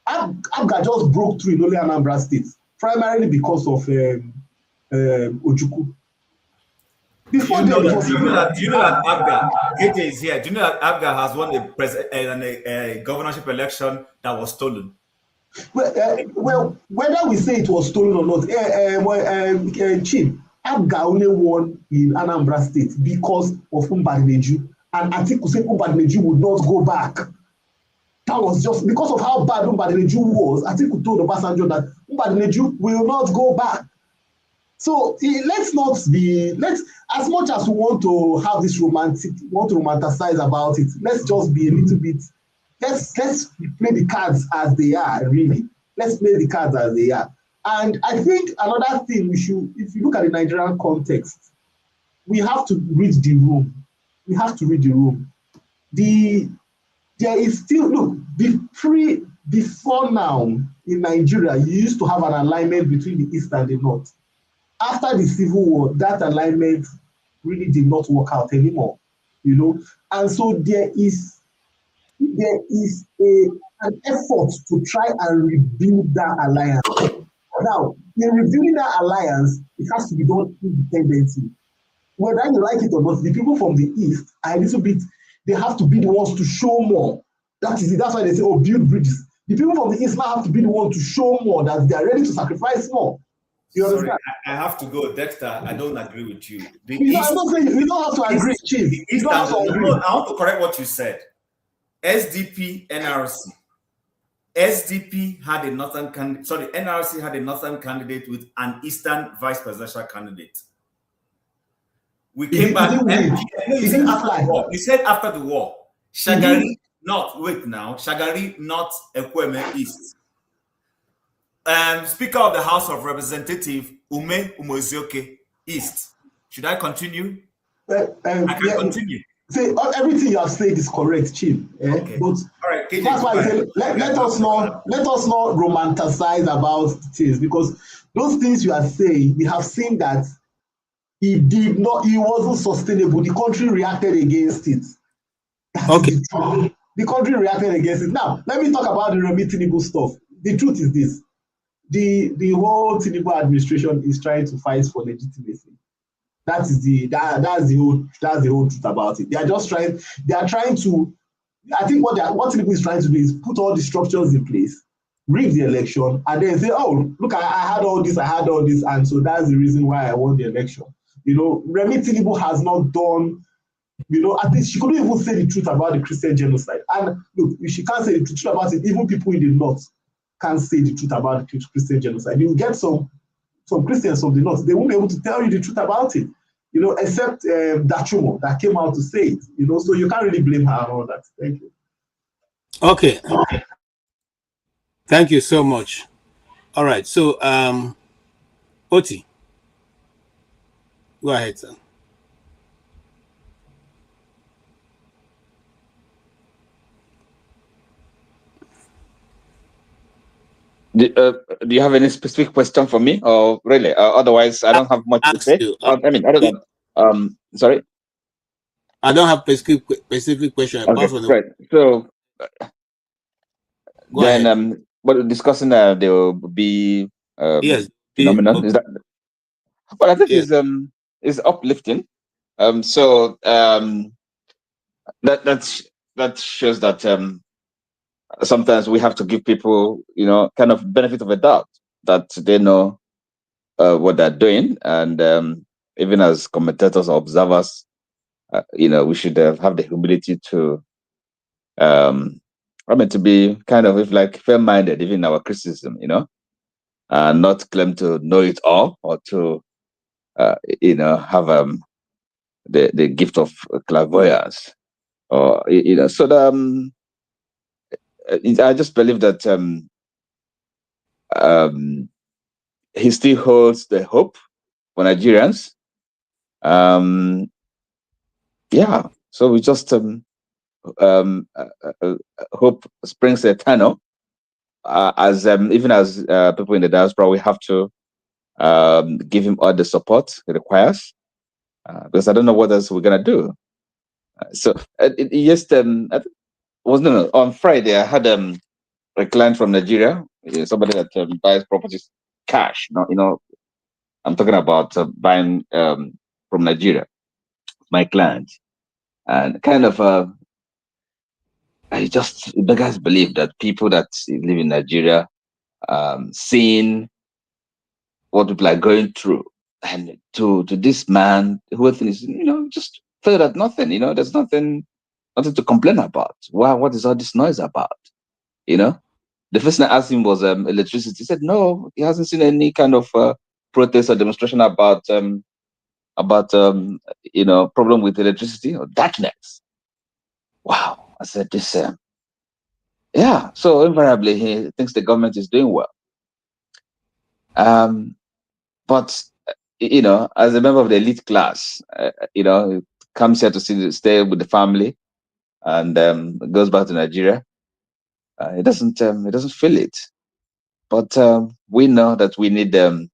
Abgar just broke through in only Anambra State, primarily because of Ojukwu. Before do you know that Abgar, KJ is here, do you know that Abgar has won a governorship election that was stolen? Well, whether we say it was stolen or not, Chief, Abgar only won in Anambra State because of Mbadineju, and Atiku said Mbadineju would not go back. that was just because of how bad Mbadineju was. I think we told Obasanjo that Mbadineju will not go back. So let's not be, as much as we want to have this romanticize about it, let's just be a little bit, let's play the cards as they are, really. Let's play the cards as they are. And I think another thing we should, if you look at the Nigerian context, we have to read the room. We have to read the room. There is still, look, before now in Nigeria, you used to have an alignment between the East and the North. After the Civil War, that alignment really did not work out anymore, you know. And so there is an effort to try and rebuild that alliance. Now, in rebuilding that alliance, it has to be done independently. Whether you like it or not, the people from the East are a little bit, they have to be the ones to show more. That is it. That's why they say, oh, build bridges. The people from the East now have to be the ones to show more, that they are ready to sacrifice more. You Sorry, understand? I have to go. Dexter, I don't agree with you. I'm not saying you don't have to agree, Chief. You don't have to agree. No, I want to correct what you said. SDP, NRC. SDP had a northern candidate. Sorry, NRC had a northern candidate with an eastern vice presidential candidate. We came back. You said after the war. Shagari North. Wait now. Shagari North, Ekweme East. Speaker of the House of Representatives, Ume Umozioke East. Should I continue? I can continue. See, everything you have said is correct, Chief. Okay. But all right, KJ, that's why I say let us not romanticize about things, because those things you are saying, we have seen that it wasn't sustainable. The country reacted against it. Okay. The country reacted against it. Now, let me talk about the Remi Tinubu stuff. The truth is this. The whole Tinubu administration is trying to fight for legitimacy. That's the whole truth about it. They are trying to, I think what Tinubu is trying to do is put all the structures in place, rig the election, and then say, oh, look, I had all this, and so that's the reason why I won the election. You know, Remi Tinubu has not done, you know, at least she couldn't even say the truth about the Christian genocide. And look, if she can't say the truth about it, even people in the North can't say the truth about the Christian genocide. You get some Christians from the North, they won't be able to tell you the truth about it, you know, except Dachumo that came out to say it, you know, so you can't really blame her on all that. Thank you. Okay. Thank you so much. All right. So, Oti, go ahead, sir. Do you have any specific question for me, or really? Otherwise, I don't have much to say. I mean, other than sorry, I don't have specific question. Okay, great. So then, what we're discussing there will be yes, phenomenon. Is that? But I think is uplifting. So that shows that sometimes we have to give people, you know, kind of benefit of a doubt that they know what they're doing, and even as commentators or observers, you know, we should have the humility to, to be kind of, if like, fair-minded, even in our criticism, you know, and not claim to know it all or to, you know, have the gift of clairvoyance, or you know. So I just believe that he still holds the hope for Nigerians. Yeah, so we just hope springs eternal. As even as people in the diaspora, we have to give him all the support he requires, because I don't know what else we're gonna do. So on Friday I had a client from Nigeria, somebody that buys properties cash. You know, I'm talking about buying from Nigeria. My client, and kind of the guys believe that people that live in Nigeria, seeing what people are going through, and to this man, who is, you know, just feel that nothing, you know, there's nothing to complain about. Wow, what is all this noise about? You know, the first thing I asked him was electricity. He said no, he hasn't seen any kind of protest or demonstration about problem with electricity or darkness. Wow, I said this. Yeah, so invariably he thinks the government is doing well. But as a member of the elite class, he comes here to stay with the family, and goes back to Nigeria. It doesn't feel it. But we know that we need a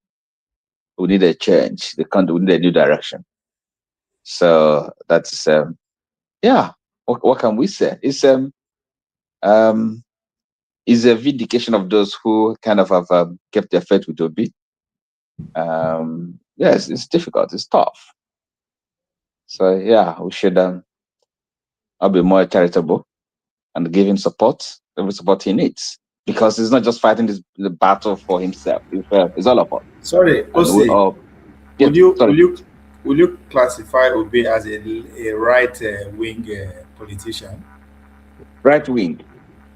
change. The country, we need a new direction. So that's yeah. What can we say? It's a vindication of those who kind of have kept their faith with Obi. Yes, it's difficult. It's tough. So yeah, we should I'll be more charitable and give him every support he needs, because he's not just fighting the battle for himself. It's all of us. Sorry, Osi, Yes, will you classify Obi as a right wing politician? Right wing?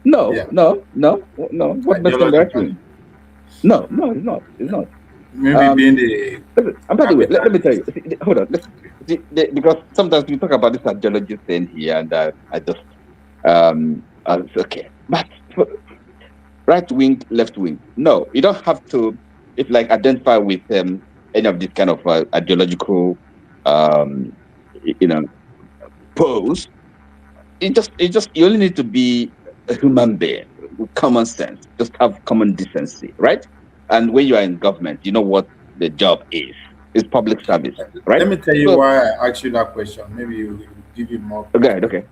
No, Yeah. no. What makes him right wing? No, it's not. It's not. Maybe being the. By the way, let me tell you. Hold on. Because sometimes we talk about this ideology thing here, and I just okay. But right wing, left wing. No, you don't have to. If identify with any of these kind of ideological, pose. You only need to be a human being with common sense. Just have common decency, right? And when you are in government, you know what the job is. It's public service, right? Let me tell you why I asked you that question. Maybe you will give you more. Okay.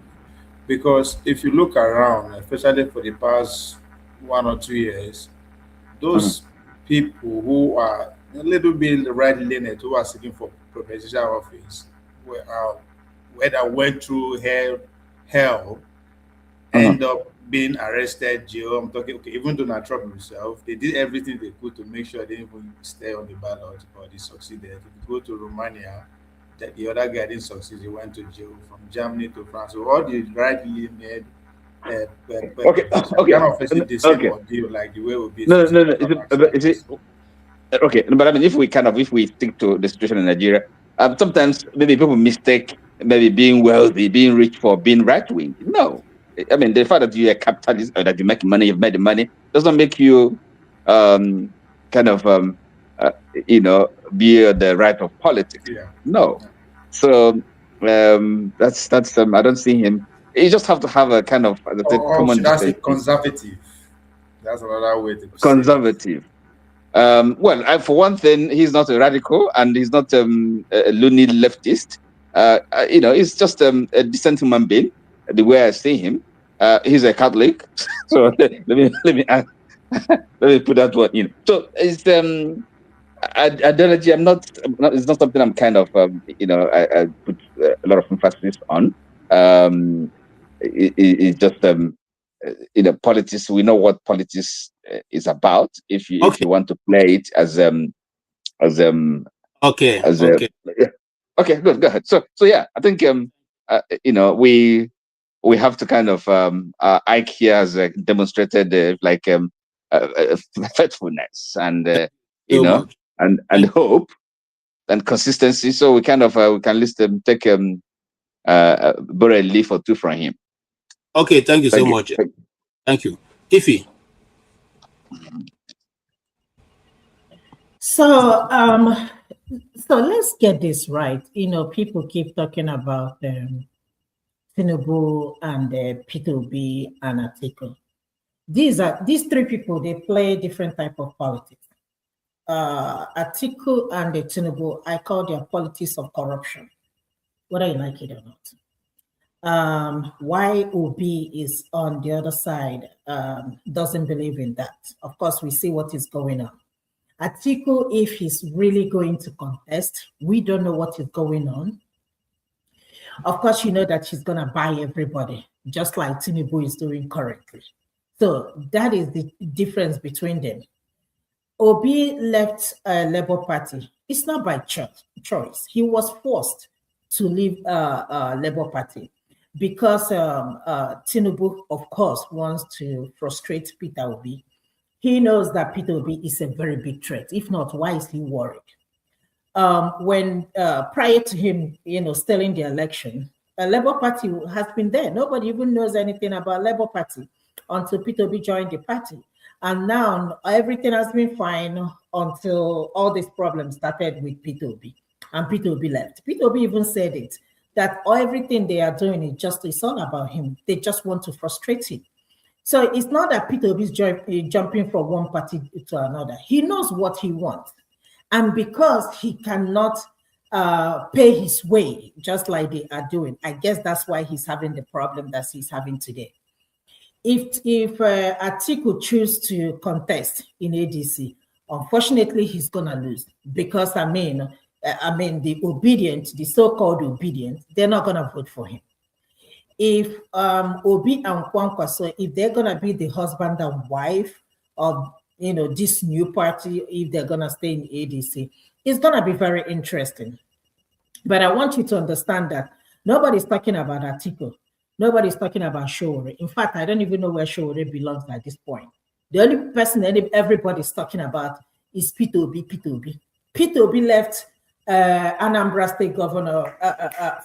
Because if you look around, especially for the past 1 or 2 years, those people who are a little bit right-leaning, who are seeking for presidential office, whether went through hell, end up being arrested, jail. I'm talking, okay, even Donald Trump himself, they did everything they could to make sure they didn't even stay on the ballot, or they succeeded. If you go to Romania, that the other guy didn't succeed, he went to jail. From Germany to France, so all the right-leaning kind of facing the same ordeal, like the way we'll be. No. Okay, but I mean, if we stick to the situation in Nigeria, sometimes maybe people mistake maybe being wealthy, being rich for being right wing. No, I mean, the fact that you're a capitalist or that you make money, you've made the money, doesn't make you be the right of politics. Yeah. No. So that's I don't see him. You just have to have a kind of common should I say conservative? That's another way to conservative. Well, for one thing, he's not a radical and he's not a loony leftist. He's just a decent human being. The way I see him, he's a Catholic. So let me let me put that one in. So it's ideology. It's not something I'm kind of I put a lot of emphasis on. It's just politics. We know what politics is about. If you want to play it as okay. Okay, good, go ahead. So yeah, I think we have to kind of Ike here has demonstrated faithfulness and and hope and consistency. So we kind of we can take borrow a leaf or two from him. Okay, thank you so much. Thank you. Iffy. So let's get this right. People keep talking about Tinubu and Peter Obi and Atiku. These three people, they play different type of politics. Atiku and Tinubu, I call their politics of corruption, whether you like it or not. Why Obi is on the other side doesn't believe in that. Of course, we see what is going on. Atiku, if he's really going to contest, we don't know what is going on. Of course, you know that she's going to buy everybody, just like Tinubu is doing currently. So that is the difference between them. Obi left Labour Party. It's not by choice. He was forced to leave Labour Party. because Tinubu, of course, wants to frustrate Peter Obi. He knows that Peter Obi is a very big threat. If not, why is he worried? When prior to him, stealing the election, a Labour Party has been there. Nobody even knows anything about Labour Party until Peter Obi joined the party. And now everything has been fine until all these problems started with Peter Obi. And Peter Obi left. Peter Obi even said it, that everything they are doing it's all about him. They just want to frustrate him. So it's not that Peter Obi is jumping from one party to another. He knows what he wants. And because he cannot pay his way, just like they are doing, I guess that's why he's having the problem that he's having today. If Atiku choose to contest in ADC, unfortunately, he's going to lose because, the so-called obedient, they're not going to vote for him. If Obi and Kwankwaso, if they're going to be the husband and wife of this new party, if they're going to stay in ADC, it's going to be very interesting. But I want you to understand that nobody's talking about Atiku. Nobody's talking about Showore. In fact, I don't even know where Showore belongs at this point. The only person everybody's talking about is Peter Obi. Peter Obi left Anambra State Governor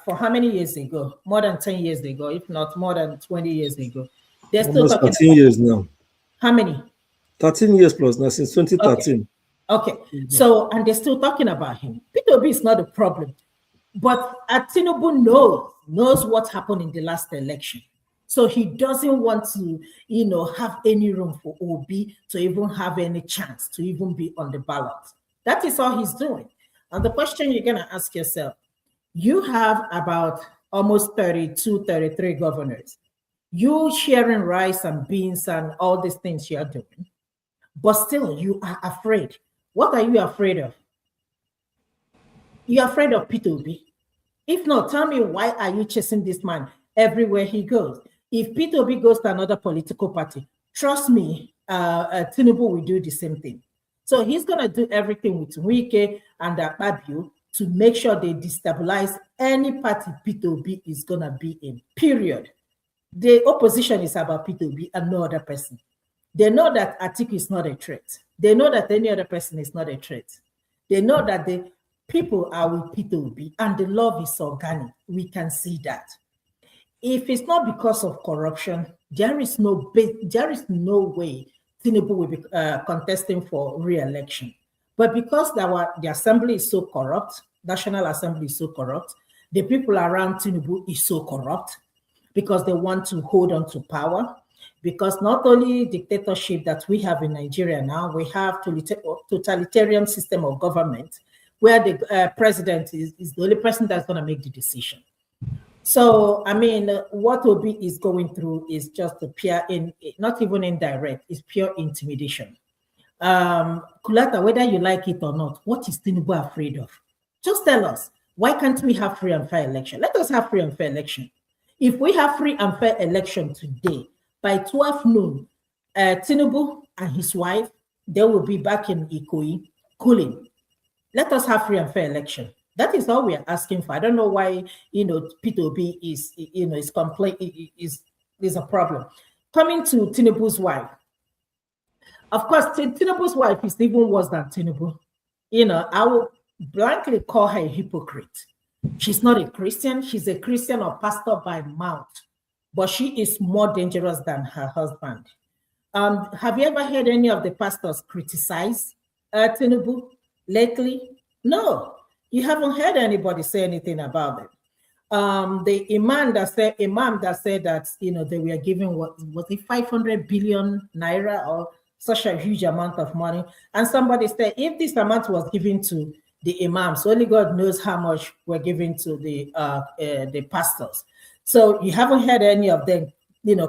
for how many years ago? More than 10 years ago, if not more than 20 years ago. They're still almost talking 13 years now. How many? 13 years plus now, since 2013. Okay. So, and they're still talking about him. Peter Obi is not a problem. But Tinubu knows what happened in the last election. So he doesn't want to, have any room for Obi to even have any chance to even be on the ballot. That is all he's doing. And the question you're going to ask yourself, you have about almost 32, 33 governors. You sharing rice and beans and all these things you're doing, but still you are afraid. What are you afraid of? You're afraid of Peter Obi. If not, tell me, why are you chasing this man everywhere he goes? If Peter Obi goes to another political party, trust me, Tinubu will do the same thing. So he's going to do everything with Wike and Akpabio to make sure they destabilize any party Peter Obi is going to be in, period. The opposition is about Peter Obi and no other person. They know that Atiku is not a threat. They know that any other person is not a threat. They know that the people are with Peter Obi and the love is organic. We can see that. If it's not because of corruption, there is no way Tinubu will be contesting for re-election. But because the assembly is so corrupt, National Assembly is so corrupt, the people around Tinubu is so corrupt because they want to hold on to power. Because not only dictatorship that we have in Nigeria now, we have totalitarian system of government where the president is the only person that's going to make the decision. So, what Obi is going through is just a pure, not even indirect, it's pure intimidation. Kulata, whether you like it or not, what is Tinubu afraid of? Just tell us, why can't we have free and fair election? Let us have free and fair election. If we have free and fair election today, by 12 noon, Tinubu and his wife, they will be back in Ikoyi, cooling. Let us have free and fair election. That is all we are asking for. I don't know why, Peter Obi is a problem. Coming to Tinubu's wife. Of course, Tinubu's wife is even worse than Tinubu. I will blankly call her a hypocrite. She's not a Christian. She's a Christian or pastor by mouth, but she is more dangerous than her husband. Have you ever heard any of the pastors criticize Tinubu lately? No. You haven't heard anybody say anything about it. The imam that said that they were giving was it 500 billion naira or such a huge amount of money, and somebody said if this amount was given to the imams, only God knows how much we're giving to the pastors. So you haven't heard any of them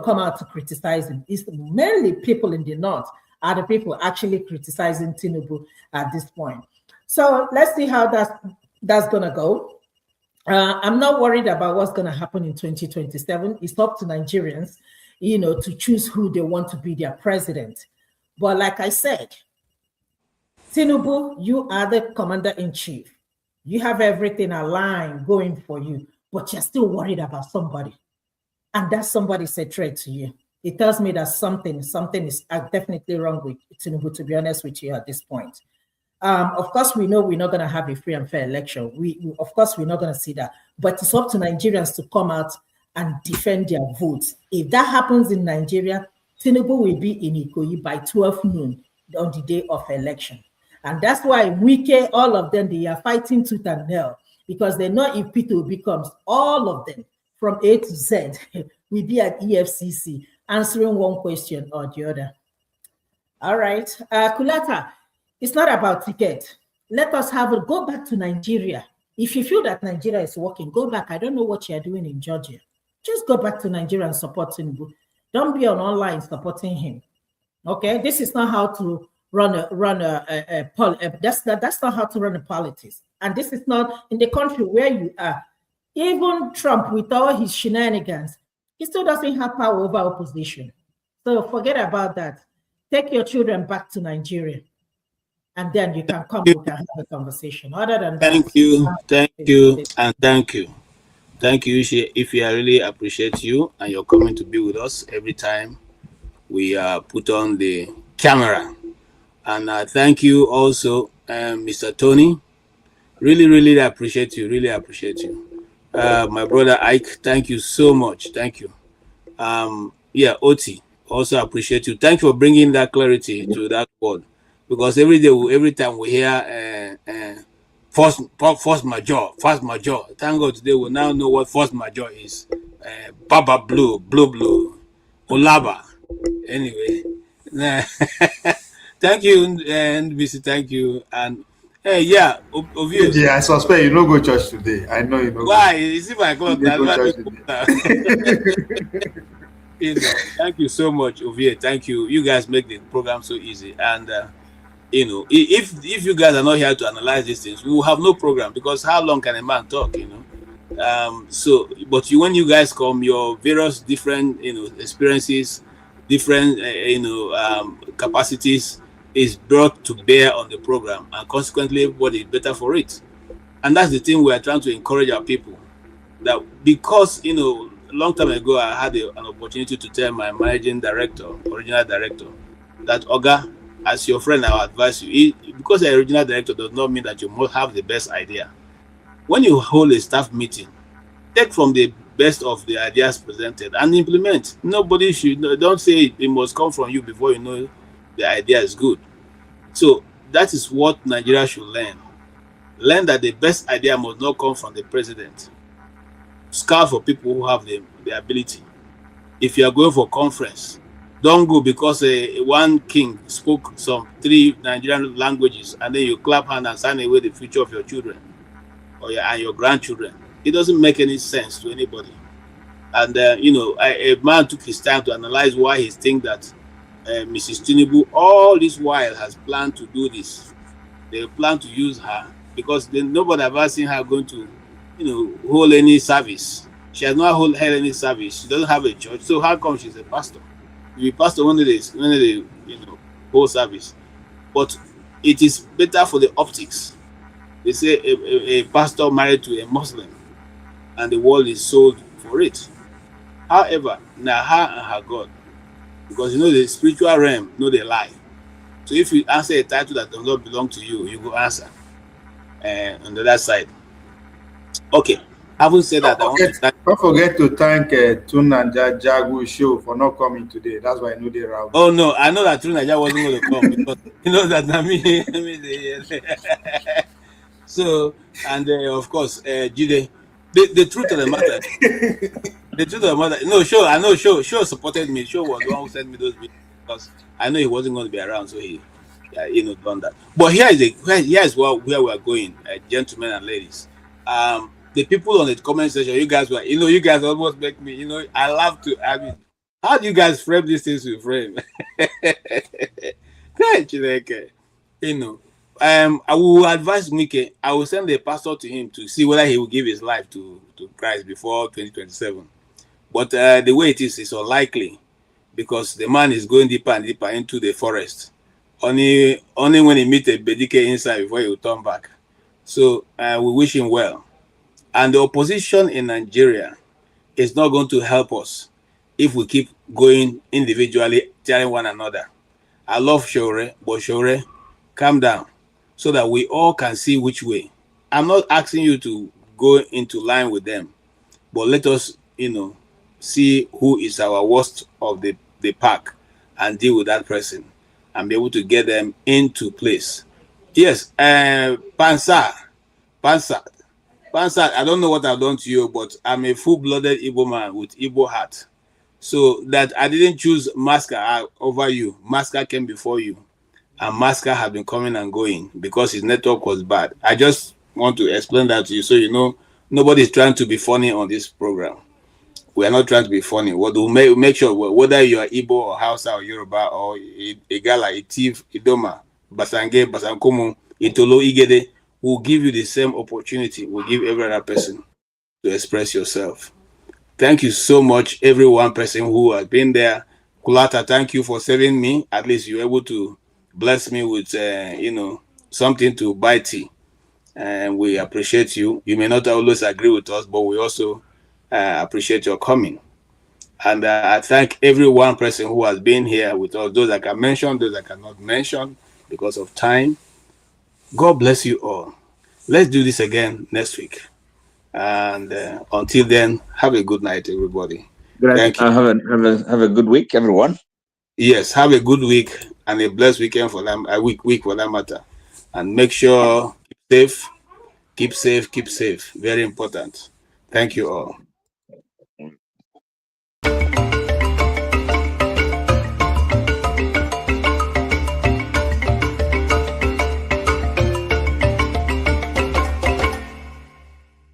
come out to criticize him. It's mainly people in the north are the people actually criticizing Tinubu at this point. So let's see how that's going to go. I'm not worried about what's going to happen in 2027. It's up to Nigerians, to choose who they want to be their president. But like I said, Tinubu, you are the commander-in-chief. You have everything aligned going for you, but you're still worried about somebody. and that somebody's a threat to you, it tells me that something is definitely wrong with Tinubu, to be honest with you at this point. Of course, we know we're not going to have a free and fair election. Of course, we're not going to see that. But it's up to Nigerians to come out and defend their votes. If that happens in Nigeria, Tinubu will be in Ikoyi by 12 noon on the day of election. And that's why Wike, all of them, they are fighting tooth and nail, because they know if P2 comes, all of them from A to Z will be at EFCC answering one question or the other. All right. Kulata, it's not about ticket. Let us go back to Nigeria. If you feel that Nigeria is working, go back. I don't know what you're doing in Georgia. Just go back to Nigeria and support Tinubu. Don't be on online supporting him. Okay, this is not how to that's not how to run a politics. And this is not in the country where you are. Even Trump, with all his shenanigans, he still doesn't have power over opposition. So forget about that. Take your children back to Nigeria, and then you can come, we can have a conversation. Other than that, thank you, and thank you. Thank you, Ify. I really appreciate you and your coming to be with us every time we put on the camera. And thank you also, Mr. Tony. Really, really appreciate you. Really appreciate you. My brother Ike, thank you so much. Thank you. Yeah, Oti, also appreciate you. Thank you for bringing that clarity to that word. Because every time we hear force majeure. Thank God today we now know what force majeure is. Baba blue, Olaba. Anyway, thank you, and BC, thank you. And hey, yeah, Ovio. Yeah, I suspect you don't go church today. I know you know. Why? You see my cloth now. You know, thank you so much, Ovio. Thank you. You guys make the program so easy. And you know, if you guys are not here to analyze these things, we will have no program, because how long can a man talk? You know. So, but when you guys come, your various different experiences, different capacities is brought to bear on the program, and consequently everybody is better for it. And that's the thing we are trying to encourage our people, that because a long time ago I had an opportunity to tell my original director, that Oga, as your friend, I'll advise you, because the original director does not mean that you must have the best idea. When you hold a staff meeting, take from the best of the ideas presented and implement. Nobody don't say it must come from you before you know the idea is good. So that is what Nigeria should learn. Learn that the best idea must not come from the president. Scout for people who have the ability. If you are going for conference, don't go because one king spoke some 3 Nigerian languages and then you clap hand and sign away the future of your children and your grandchildren. It doesn't make any sense to anybody. And a man took his time to analyze why he thinks that Mrs. Tinubu all this while has planned to do this. They plan to use her because nobody have ever seen her going to hold any service. She has not held any service. She doesn't have a church. So how come she's a pastor? You be pastor when they hold service. But it is better for the optics. They say a pastor married to a Muslim and the world is sold for it. However, now her and her God, because the spiritual realm know they lie. So if you answer a title that does not belong to you, you go answer on the other side. Okay. Having said that, don't forget to thank Tony Nnadi Jagu show for not coming today. That's why I know they're out. Oh no, I know that Tony Nnadi wasn't going to come because that me. So, and of course, Jide, the truth of the matter, no, I know Show supported me. Show was the one who sent me those videos because I know he wasn't going to be around, so he, done that. But here is where we are going, gentlemen and ladies. The people on the comment section, you guys were, you guys almost make me, I love to. I mean, how do you guys frame these things with frame? I will advise Mike. I will send the pastor to him to see whether he will give his life to Christ before 2027. But the way it is unlikely because the man is going deeper and deeper into the forest. Only when he meets a Bedike inside before he will turn back. So we wish him well. And the opposition in Nigeria it's not going to help us if we keep going individually, telling one another, I love Shore, but Shore, calm down, so that we all can see which way. I'm not asking you to go into line with them, but let us, see who is our worst of the pack and deal with that person and be able to get them into place. Yes, Pansa, Pansa, Pansa, I don't know what I've done to you, but I'm a full-blooded Igbo man with Igbo heart. So that I didn't choose Masker over you. Masker came before you. And Masker have been coming and going because his network was bad. I just want to explain that to you so you know nobody's trying to be funny on this program. We are not trying to be funny. What we'll make sure whether you are Igbo or Hausa or Yoruba or Igala, Itiv, Idoma, Basange, Basankumu, Itolo, Igede, will give you the same opportunity. We'll give every other person to express yourself. Thank you so much, every one person who has been there. Kulata, thank you for saving me. At least you're able to bless me with, something to buy tea. And we appreciate you. You may not always agree with us, but we also appreciate your coming. And I thank every one person who has been here with us, those I can mention, those I cannot mention because of time. God bless you all. Let's do this again next week. And until then, have a good night, everybody. Thank you. Have a good week, everyone. Yes, have a good week and a blessed weekend for them, a week for that matter. And make sure keep safe. Very important. Thank you all.